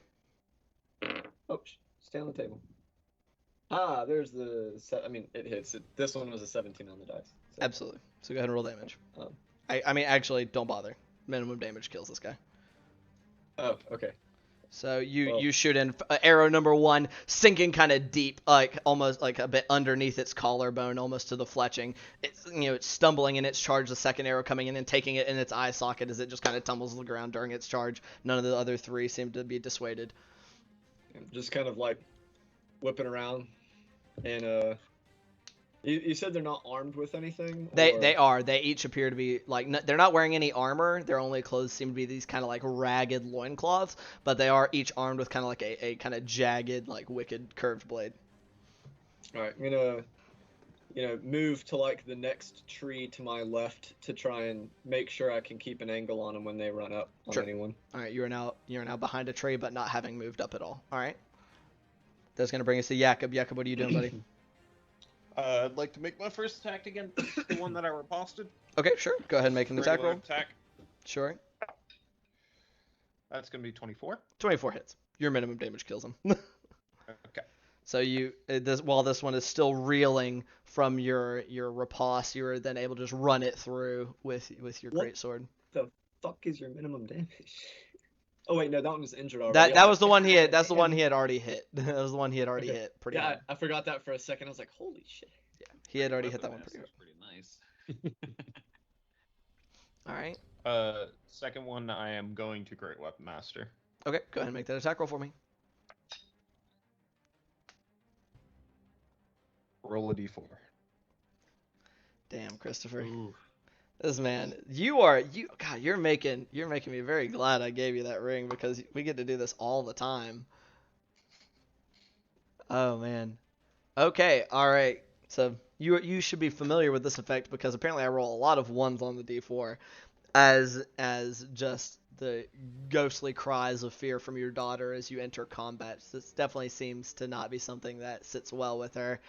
Oh, stay on the table. Ah, there's the. It hits. This one was a 17 on the dice. So. Absolutely. So go ahead and roll damage. Um, Actually, don't bother. Minimum damage kills this guy. Oh, okay. So you shoot in arrow number 1, sinking kind of deep, like almost like a bit underneath its collarbone, almost to the fletching. It's stumbling in its charge. The second arrow coming in and taking it in its eye socket as it just kind of tumbles to the ground during its charge. None of the other 3 seem to be dissuaded. Just kind of like whipping around, and you said they're not armed with anything. They are. They each appear to be like they're not wearing any armor. Their only clothes seem to be these kind of like ragged loincloths, but they are each armed with kind of like a kind of jagged, like wicked curved blade. All right, I'm gonna move to like the next tree to my left to try and make sure I can keep an angle on them when they run up on Sure. anyone. All right, you're now behind a tree, but not having moved up at all. All right. That's gonna bring us to Jakob. Jakob, what are you doing, buddy? I'd like to make my first attack against the one that I riposted. Okay, sure. Go ahead and make an attack roll. Attack. Sure. That's going to be 24. 24 hits. Your minimum damage kills him. Okay. So while this one is still reeling from your riposte, you were then able to just run it through with your What? greatsword. The fuck is your minimum damage? Oh wait, no, that one was injured already. That was the one he had. That's the one he had already hit. That was the one he had already hit. Pretty Yeah, hard. I forgot that for a second. I was like, holy shit. Yeah, he had already hit that one Weapon pretty master's hard. pretty nice. All right. Second one, I am going to Great Weapon Master. Okay, go ahead and make that attack roll for me. Roll a d4. Damn, Christopher. Ooh. This man, God, you're making me very glad I gave you that ring because we get to do this all the time. Oh man. Okay, all right. So you should be familiar with this effect because apparently I roll a lot of 1s on the d4 as just the ghostly cries of fear from your daughter as you enter combat. This definitely seems to not be something that sits well with her.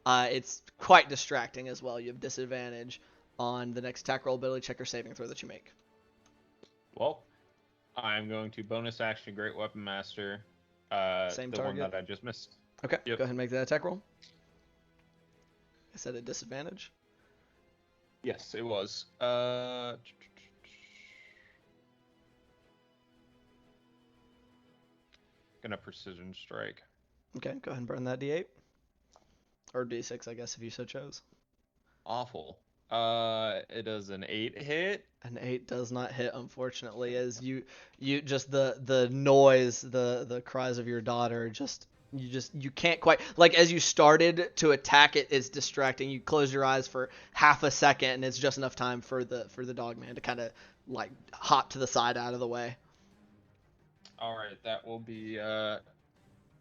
It's quite distracting as well. You have disadvantage on the next attack roll, ability check, or saving throw that you make. Well, I'm going to bonus action Great Weapon Master. Same the target? one that I just missed. Okay, Yep. Go ahead and make that attack roll. Is that a disadvantage? Yes, it was. Gonna precision strike. Okay, go ahead and burn that d8. Or d6, I guess, if you so chose. Awful. It is an 8 hit. An 8 does not hit, unfortunately, as you just the noise, the cries of your daughter, you can't quite, like, as you started to attack it, it's distracting. You close your eyes for half a second, and it's just enough time for the dog man to kind of like hop to the side out of the way. All right, that will be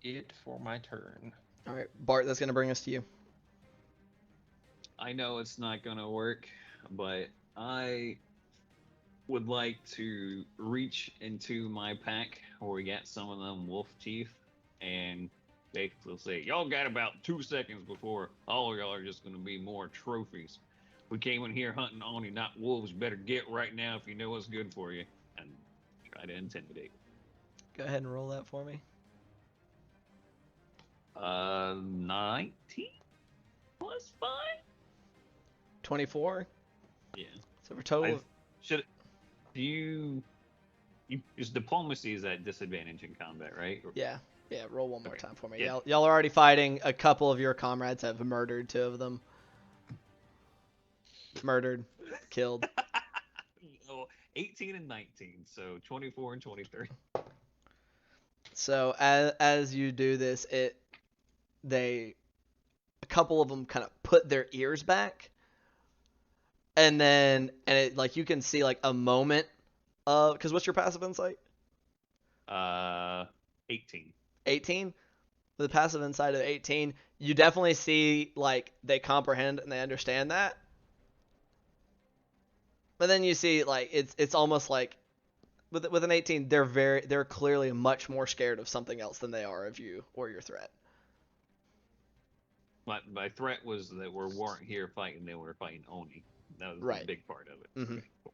it for my turn. All right, Bart, that's gonna bring us to you. I know it's not gonna work, but I would like to reach into my pack where we got some of them wolf teeth and basically say, y'all got about 2 seconds before all of y'all are just going to be more trophies. We came in here hunting Oni, not wolves. Better get right now if you know what's good for you. And try to intimidate. Go ahead and roll that for me. 19 plus 5? 24. Yeah. So for total. Is diplomacy is at disadvantage in combat, right? Yeah. Yeah, roll one more Okay. time for me. Yeah. Y'all are already fighting. A couple of your comrades have murdered 2 of them. Murdered, killed. 18 and 19, so 24 and 23. So as you do this, a couple of them kind of put their ears back, and it like you can see like a moment of, because what's your passive insight? 18. 18. With the passive insight of 18, you definitely see like they comprehend and they understand that. But then you see like it's almost like with an 18, they're clearly much more scared of something else than they are of you or your threat. My threat was that we weren't here fighting; they were fighting Oni. That was Right. the big part of it. Mhm. Okay, cool.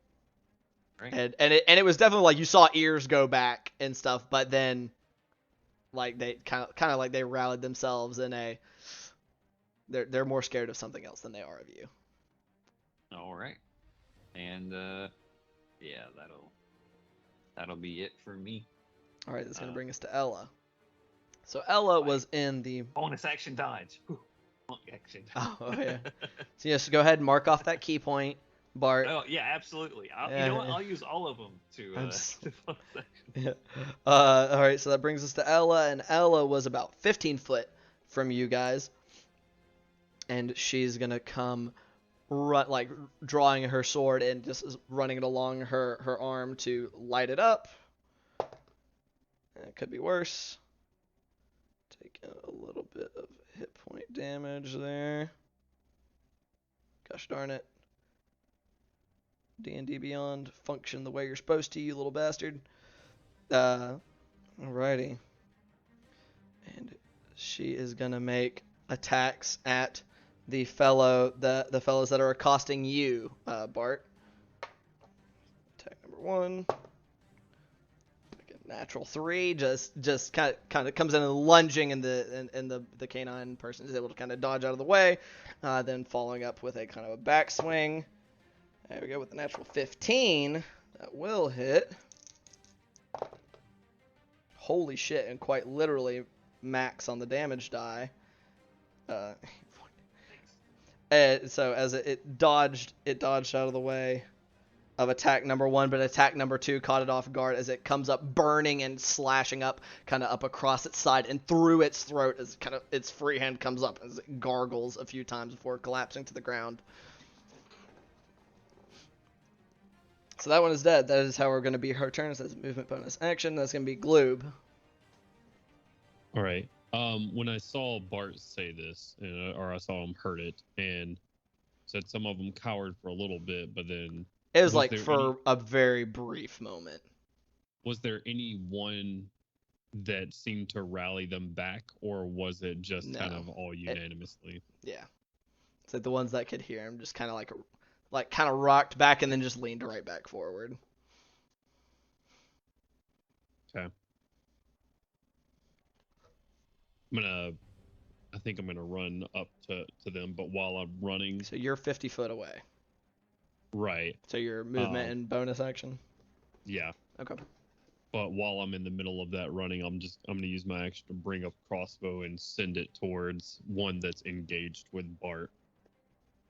Right. And it was definitely like you saw ears go back and stuff, but then like they kind of like they rallied themselves in they're more scared of something else than they are of you. All right. And yeah, that'll be it for me. All right, that's gonna bring us to Ella. So Ella was in the Bonus action dodge. Whew. Action. Oh yeah. So yes, go ahead and mark off that key point, Bart. Oh yeah, absolutely. You know what? I'll use all of them to. To bonus action. Yeah. All right, so that brings us to Ella, and Ella was about 15 foot from you guys, and she's gonna come, like drawing her sword and just running it along her arm to light it up. It could be worse. Taking a little bit of hit point damage there. Gosh darn it. D&D Beyond, function the way you're supposed to, you little bastard. Alrighty. And she is gonna make attacks at the fellows that are accosting you, Bart. Attack number 1. Natural 3, just kind of comes in and lunging, and the canine person is able to kind of dodge out of the way, then following up with a kind of a backswing. There we go with the natural 15. That will hit. Holy shit, and quite literally max on the damage die. So as it dodged out of the way of attack number 1, but attack number 2 caught it off guard as it comes up burning and slashing up kind of up across its side and through its throat as kind of its free hand comes up as it gargles a few times before collapsing to the ground. So that one is dead. That is how we're going to be her turn. So that's movement bonus action. That's going to be Gloob. All right. When I saw Bart say this, or I saw him hurt it, and said some of them cowered for a little bit, but then it was like for a very brief moment. Was there any one that seemed to rally them back, or was it just kind of all unanimously? Yeah. It's like the ones that could hear him just kind of like kind of rocked back and then just leaned right back forward. Okay. I think I'm gonna run up to them, but while I'm running. So you're 50 foot away. Right. So your movement and bonus action? Yeah. Okay. But while I'm in the middle of that running, I'm gonna use my action to bring up crossbow and send it towards one that's engaged with Bart.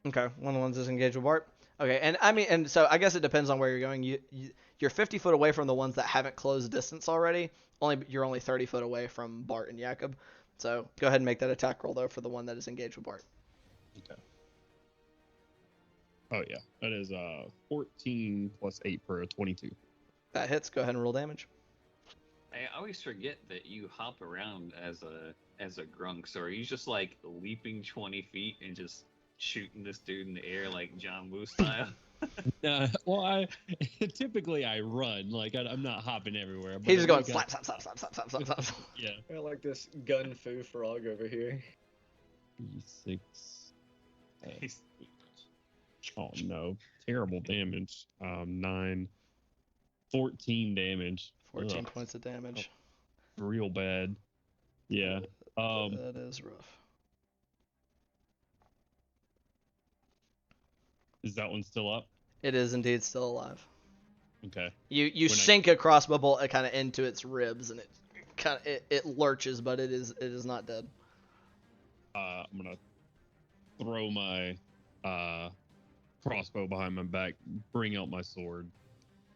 Okay, one of the ones that's engaged with Bart. Okay, and so I guess it depends on where you're going. You're 50 foot away from the ones that haven't closed distance already. You're only 30 foot away from Bart and Jakob. So go ahead and make that attack roll though for the one that is engaged with Bart. Okay. Oh yeah, that is 14 plus 8 for a 22. That hits. Go ahead and roll damage. I always forget that you hop around as a grunk. So are you just like leaping 20 feet and just shooting this dude in the air like John Woo style? Well, I typically I run. Like I'm not hopping everywhere. But He's just going we got- slap, slap, slap, slap, slap, slap, slap, slap. Yeah. I like this gun foo frog over here. 6. Oh no, terrible damage. 9, 14 damage. 14 Ugh, points of damage. real bad. Yeah. That is rough. Is that one still up? It is indeed still alive. Okay. You When I- sink a crossbow bolt kind of into its ribs, and it lurches, but it is not dead. I'm gonna throw my crossbow behind my back, bring out my sword,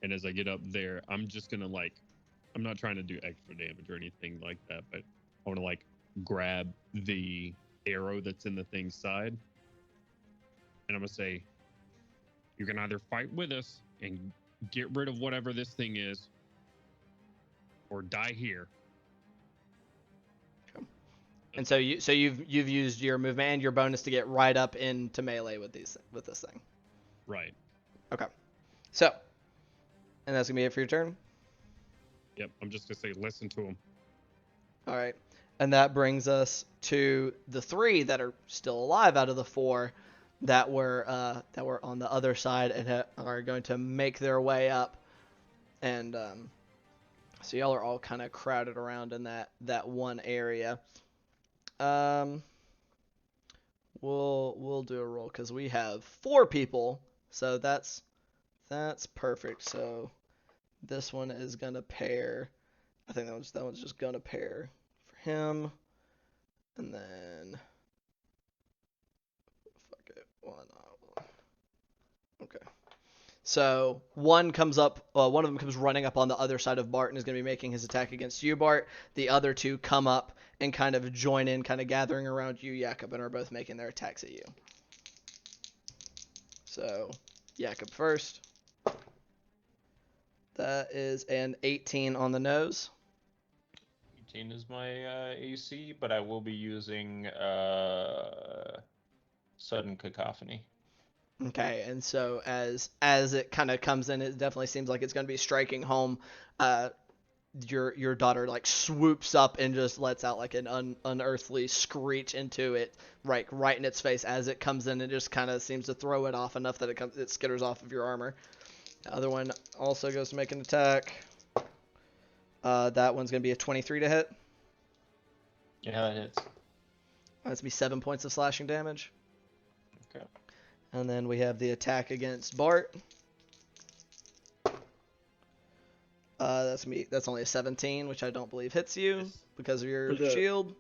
and as I get up there, I'm just gonna I'm not trying to do extra damage or anything like that, but I want to grab the arrow that's in the thing's side, and I'm gonna say, you can either fight with us and get rid of whatever this thing is, or die here. And so you've used your movement and your bonus to get right up into melee with this thing. Right. Okay. So, and that's gonna be it for your turn. Yep. I'm just gonna say, listen to him. All right. And that brings us to the 3 that are still alive out of the 4 that were on the other side and are going to make their way up. And so y'all are all kind of crowded around in that one area. We'll do a roll because we have 4 people, so that's perfect. So this one is gonna pair. I think that one's just gonna pair for him, and then fuck it, why not? Okay. So one comes up. One of them comes running up on the other side of Bart and is going to be making his attack against you, Bart. The other 2 come up and kind of join in, kind of gathering around you, Jakob, and are both making their attacks at you. So, Jakob first. That is an 18 on the nose. 18 is my AC, but I will be using Sudden Cacophony. Okay, and so as it kind of comes in, it definitely seems like it's going to be striking home. Your daughter swoops up and just lets out an unearthly screech into it, right in its face as it comes in. It just kind of seems to throw it off enough that it skitters off of your armor. The other one also goes to make an attack. That one's going to be a 23 to hit. Yeah, that hits. That's be 7 points of slashing damage. Okay. And then we have the attack against Bart. That's only a 17, which I don't believe hits you because of your shield.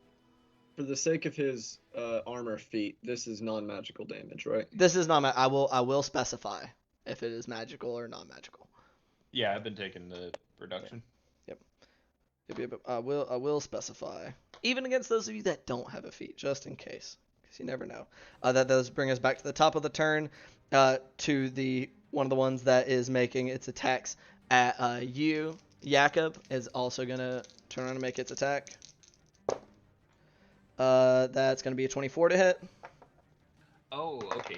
For the sake of his armor feat, this is non-magical damage, right? This is not. I will specify if it is magical or non-magical. Yeah, I've been taking the reduction. Yep. I will specify, even against those of you that don't have a feat, just in case, because you never know. That does bring us back to the top of the turn, to the one of the ones that is making its attacks at you. Jakob is also gonna turn around and make its attack. That's gonna be a 24 to hit. Oh, okay.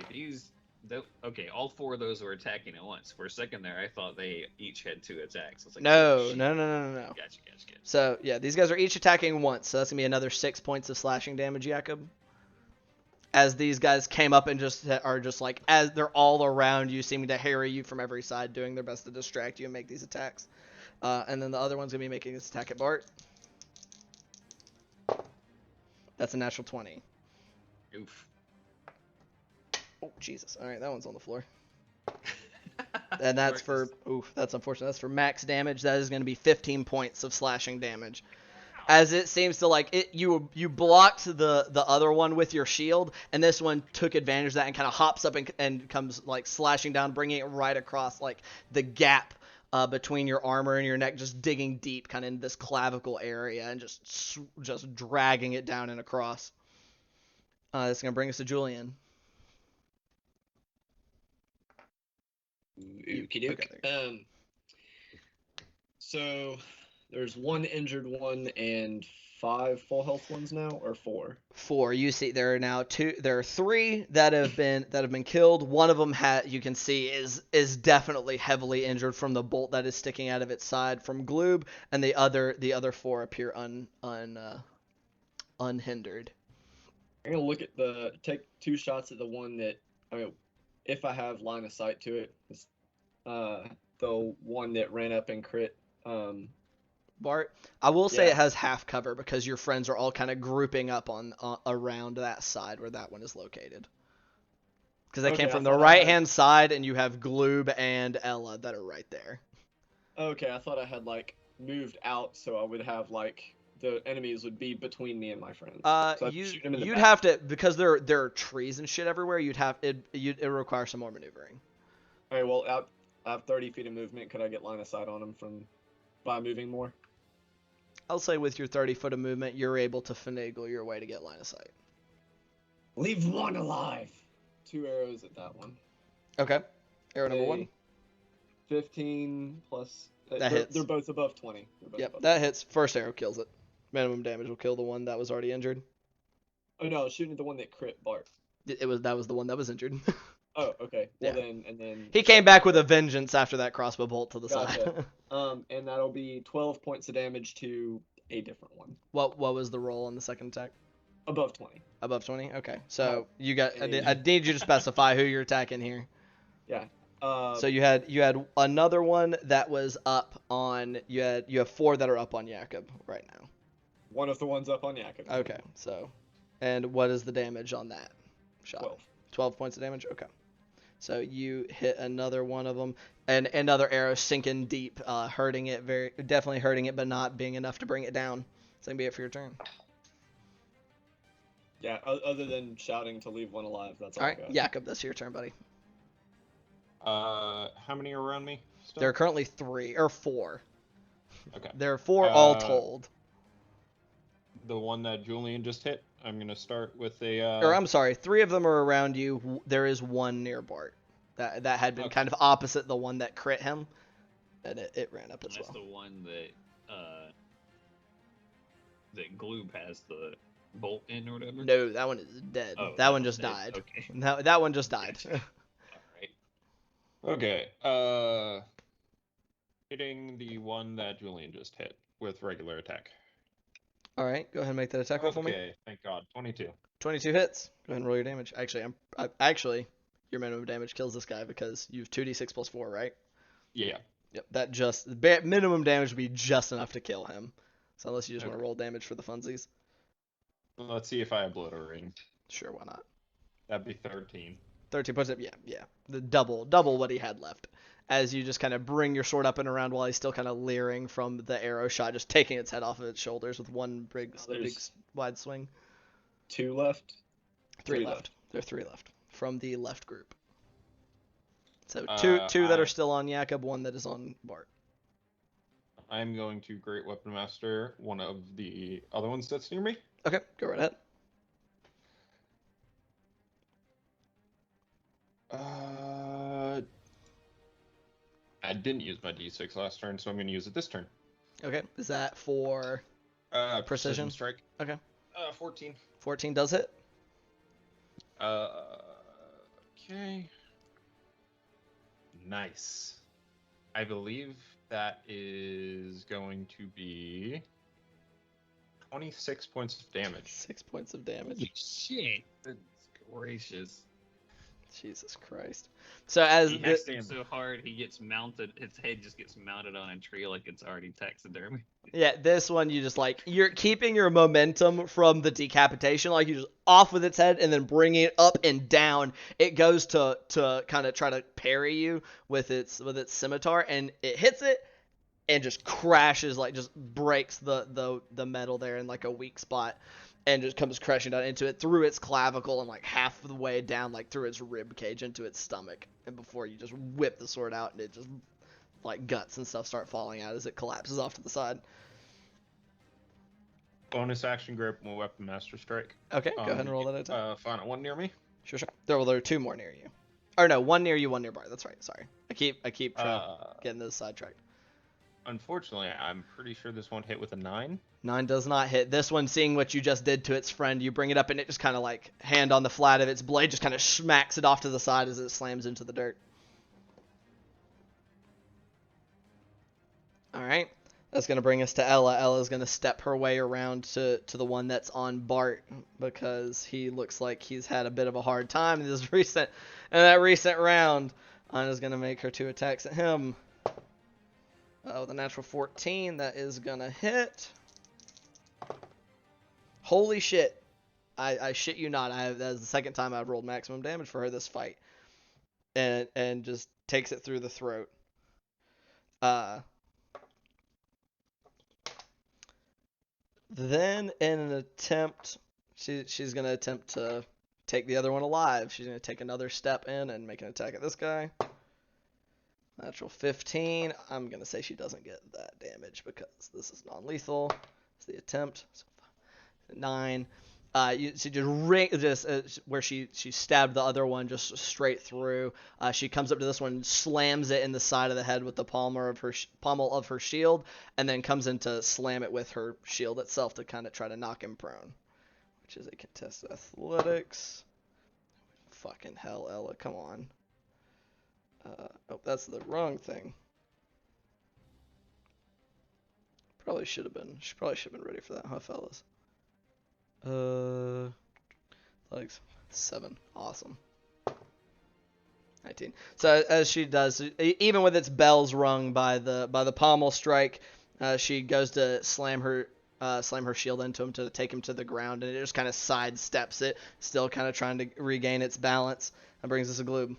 Okay, all 4 of those were attacking at once. For a second there, I thought they each had 2 attacks. I was like, No. oh, shit. No. Gotcha. So yeah, these guys are each attacking once, so that's gonna be another 6 points of slashing damage, Jakob. As these guys came up and are as they're all around you, seeming to harry you from every side, doing their best to distract you and make these attacks. And then the other one's gonna be making this attack at Bart. That's a natural 20. Oof. Oh Jesus! All right, that one's on the floor. And that's that's unfortunate. That's for max damage. That is going to be 15 points of slashing damage. As it seems to you blocked the other one with your shield, and this one took advantage of that and kind of hops up and comes slashing down, bringing it right across the gap between your armor and your neck, just digging deep kind of in this clavicle area and just dragging it down and across. It's going to bring us to Julian. Okie doke. So There's one injured one and 5 full health ones now, or 4. 4. You see, there are now 2. There are 3 that have been killed. One of them you can see is definitely heavily injured from the bolt that is sticking out of its side from Gloob, and the other 4 appear unhindered. I'm gonna take 2 shots at the one that, if I have line of sight to it, it's, the one that ran up and crit. Bart, I will say Yeah. it has half cover because your friends are all kind of grouping up on around that side where that one is located. Because they Okay, came I from the thought I right had- hand side, and you have Gloob and Ella that are right there. Okay, I thought I had moved out, so I would have the enemies would be between me and my friends. So I'd shoot 'em in the You'd back. have to, because there are trees and shit everywhere. It would require some more maneuvering. Okay, well, I have 30 feet of movement. Could I get line of sight on them by moving more? I'll say with your 30-foot of movement, you're able to finagle your way to get line of sight. Leave one alive. 2 arrows at that one. Okay. Arrow number A 1. 15 plus. That hits. They're both above 20. Yep, that hits. First arrow kills it. Minimum damage will kill the one that was already injured. Oh no, I was shooting at the one that crit Bart. That was the one that was injured. Oh, okay. Well Yeah. then. He came back with a vengeance after that crossbow bolt to the Gotcha. side. And that'll be 12 points of damage to a different one. What was the roll on the second attack? Above 20. Above 20? Okay. So you got. I a- need you to specify who you're attacking here. Yeah. So you had another one that was up on. You have 4 that are up on Jakob right now. One of the ones up on Jakob. Okay. So, and what is the damage on that shot? 12. 12 points of damage. Okay. So you hit another one of them, and another arrow sinking deep, hurting it definitely hurting it, but not being enough to bring it down. So gonna be it for your turn. Yeah. Other than shouting to leave one alive, that's all. All I right, got. Jakob, that's your turn, buddy. How many are around me? Still? There are currently 3 or 4. Okay. There are 4 all Uh, told. The one that Julian just hit. I'm gonna start with a. Or I'm sorry, 3 of them are around you. There is 1 near Bart. That had been Okay. kind of opposite the one that crit him, and it ran up as That's well. the one that Gloob has the bolt in or whatever. No, that one is dead. Oh, that one one's just dead. died. Okay. That one just died. Gotcha. All right. Okay. Hitting the one that Julian just hit with regular attack. All right, go ahead and make that attack roll for me. Okay, thank God. 22. 22 hits. Go ahead and roll your damage. Actually, your minimum damage kills this guy because you have 2d6 plus 4, right? Yeah. Yep. That minimum damage would be just enough to kill him. So unless you just want to roll damage for the funsies, Let's see if I obliterate. sure, why not? That'd be 13. 13 puts it. Yeah. The double what he had left. As you just kind of bring your sword up and around while he's still kind of leering from the arrow shot, just taking its head off of its shoulders with one big wide swing. 2 left. 3 3 left. There are 3 left from the left group. So two that are still on Jakob, 1 that is on Bart. I'm going to Great Weapon Master one of the other ones that's near me. Okay, go right ahead. I didn't use my D6 last turn, so I'm going to use it this turn. Okay, is that for Precision? strike. Okay. 14. 14 does hit. Okay. Nice. I believe that is going to be 26 points of damage. 6 points of damage. Holy shit. Goodness gracious. Jesus Christ. So as He hits him so hard, he gets mounted. His head just gets mounted on a tree like it's already taxidermy. yeah, this one you just you're keeping your momentum from the decapitation, you just off with its head and then bringing it up and down. It goes to kind of try to parry you with its scimitar, and it hits it and just crashes, just breaks the metal there in a weak spot. And just comes crashing down into it through its clavicle and half of the way down, through its rib cage into its stomach. And before you just whip the sword out, and it just guts and stuff start falling out as it collapses off to the side. Bonus action grip, my Weapon Master Strike. Okay, go ahead and roll that attack. Final one near me. Sure. There are 2 more near you. Or no, 1 near you, 1 near Bart. That's right. Sorry, I keep getting those sidetracked. Unfortunately, I'm pretty sure this won't hit with a 9. 9 does not hit. This one, seeing what you just did to its friend, you bring it up and it just kind of like, hand on the flat of its blade, just kind of smacks it off to the side as it slams into the dirt. Alright. That's going to bring us to Ella. Ella's going to step her way around to the one that's on Bart, because he looks like he's had a bit of a hard time in that recent round. Anna's going to make her 2 attacks at him. With a natural 14, that is going to hit. Holy shit. I shit you not. That is the second time I've rolled maximum damage for her this fight. And just takes it through the throat. Then, in an attempt, she's going to attempt to take the other one alive. She's going to take another step in and make an attack at this guy. Natural 15. I'm going to say she doesn't get that damage because this is non-lethal. It's the attempt. So 9. She just where she stabbed the other one just straight through. She comes up to this one, slams it in the side of the head with the pommel of her shield, and then comes in to slam it with her shield itself to kind of try to knock him prone, which is a contested athletics. Fucking hell, Ella, come on. Oh, that's the wrong thing. She probably should have been ready for that, huh, fellas? Athletics 7. Awesome. 19. So as she does, even with its bells rung by the pommel strike, she goes to slam her shield into him to take him to the ground, and it just kind of sidesteps it, still kind of trying to regain its balance. That brings us a Gloob.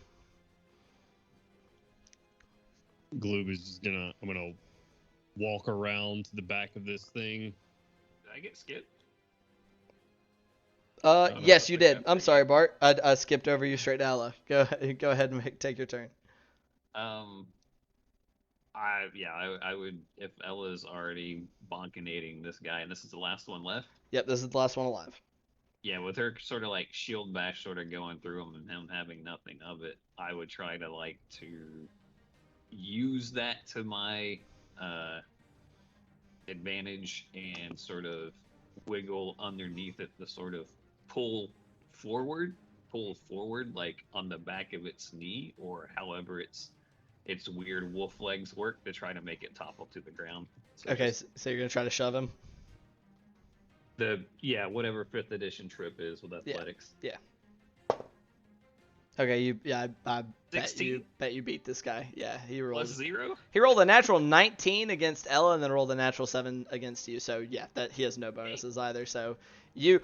Gloob is just I'm gonna walk around to the back of this thing. Did I get skipped? Yes, you did. I'm sorry, Bart. I skipped over you straight to Ella. Go ahead and take your turn. I would, if Ella's already bonkinating this guy, and this is the last one left. Yep, this is the last one alive. Yeah, with her sort of like shield bash sort of going through him and him having nothing of it, I would try to use that to my advantage and sort of wiggle underneath it to sort of pull forward like on the back of its knee, or however its weird wolf legs work, to try to make it topple to the ground. So okay, so you're gonna try to shove him? Whatever 5th edition trip is with athletics. Yeah. Okay, I bet you beat this guy. Yeah, he rolled +0. He rolled a natural 19 against Ella, and then rolled a natural 7 against you. So yeah, that he has no bonuses either. So you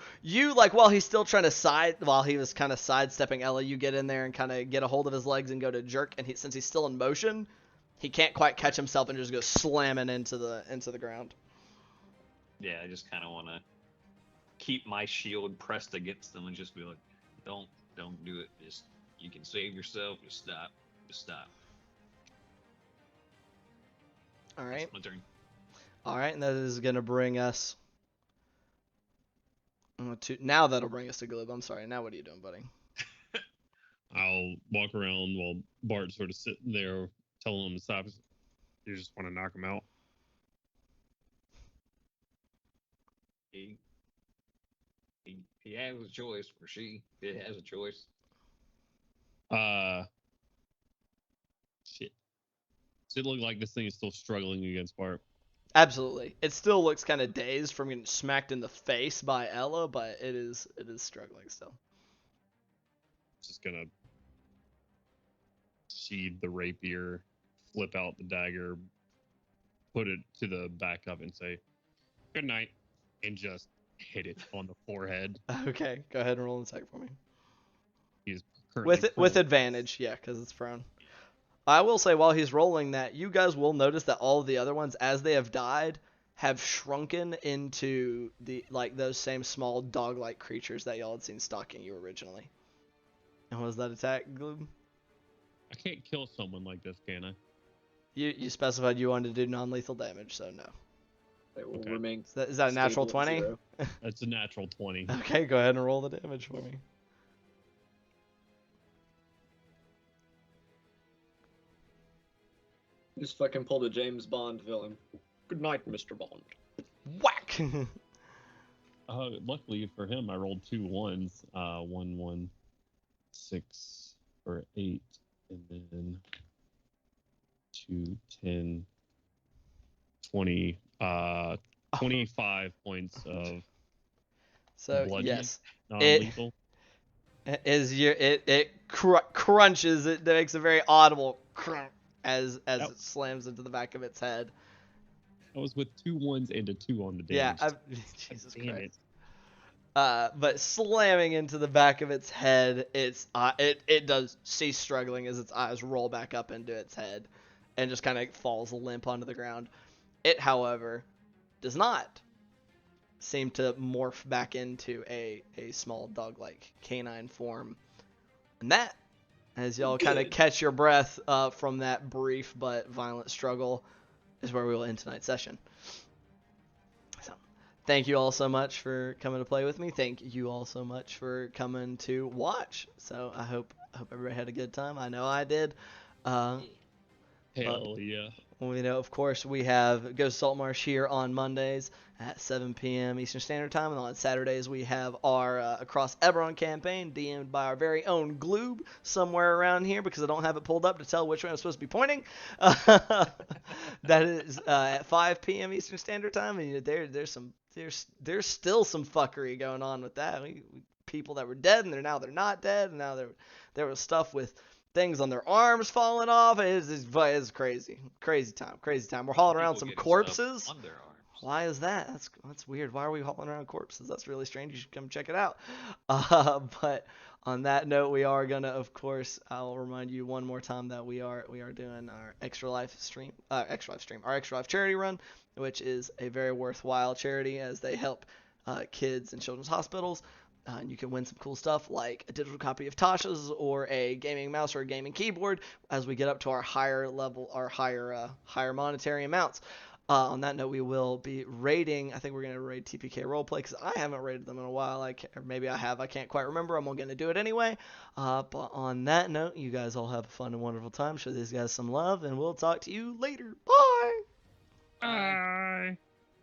while he's still trying to while he was kind of sidestepping Ella, you get in there and kind of get a hold of his legs and go to jerk. And since he's still in motion, he can't quite catch himself and just goes slamming into the ground. Yeah, I just kind of want to keep my shield pressed against them and just be like, don't do it. Just, you can save yourself. Just stop. All right. That's my turn. All right, and that is going to bring us now that'll bring us to Glib. I'm sorry. Now what are you doing, buddy? I'll walk around while Bart's sort of sitting there telling him to stop. You just want to knock him out? He has a choice, or she has a choice. Shit. Does it look like this thing is still struggling against Bart? Absolutely. It still looks kind of dazed from getting smacked in the face by Ella, but it is struggling still. Just gonna sheathe the rapier, flip out the dagger, put it to the back of it, and say, "Good night," and just hit it on the forehead. Okay, go ahead and roll an attack for me. He's currently with advantage, yeah, because it's prone. I will say, while he's rolling that, you guys will notice that all of the other ones, as they have died, have shrunken into those same small dog-like creatures that y'all had seen stalking you originally. And what was that attack, Gloob? I can't kill someone like this, can I? You specified you wanted to do non-lethal damage, so no. It will Okay. remain. Is that a natural stable at 20? 0. That's a natural 20. Okay, go ahead and roll the damage for me. Just fucking pulled a James Bond villain. Good night, Mr. Bond. Whack! Luckily for him, I rolled 2 1s. 1, 1, 6 for 8, and then 2, 10, 20, 25 points of So bludgeoning, yes, non-lethal. it crunches. It makes a very audible crunch as Yep. it slams into the back of its head. I was with 2 1s and a 2 on the Yeah, damage. Jesus Damn Christ. it. But slamming into the back of its head, it does cease struggling as its eyes roll back up into its head, and just kind of falls limp onto the ground. It, however, does not seem to morph back into a small dog-like canine form. And that, as y'all kind of catch your breath from that brief but violent struggle, is where we will end tonight's session. So, thank you all so much for coming to play with me. Thank you all so much for coming to watch. So I hope everybody had a good time. I know I did. Hell yeah. You know, of course, we have Go to Saltmarsh here on Mondays at 7 p.m. Eastern Standard Time, and on Saturdays we have our Across Eberron campaign, DM'd by our very own Gloob, somewhere around here, because I don't have it pulled up to tell which way I'm supposed to be pointing. That is at 5 p.m. Eastern Standard Time, and there's still some fuckery going on with that. People that were dead, and they're not dead, and now there was stuff with things on their arms falling off. It's crazy time. We're hauling around some corpses. On their arms. Why is that? That's weird. Why are we hauling around corpses? That's really strange. You should come check it out. But on that note, we are gonna, of course, I'll remind you one more time that we are doing our Extra Life charity run, which is a very worthwhile charity as they help kids in children's hospitals. And you can win some cool stuff like a digital copy of Tasha's or a gaming mouse or a gaming keyboard as we get up to our higher level, our higher monetary amounts. On that note, we will be raiding. I think we're going to raid TPK Roleplay because I haven't raided them in a while. Or maybe I have. I can't quite remember. I'm going to do it anyway. But on that note, you guys all have a fun and wonderful time. Show these guys some love, and we'll talk to you later. Bye! Bye.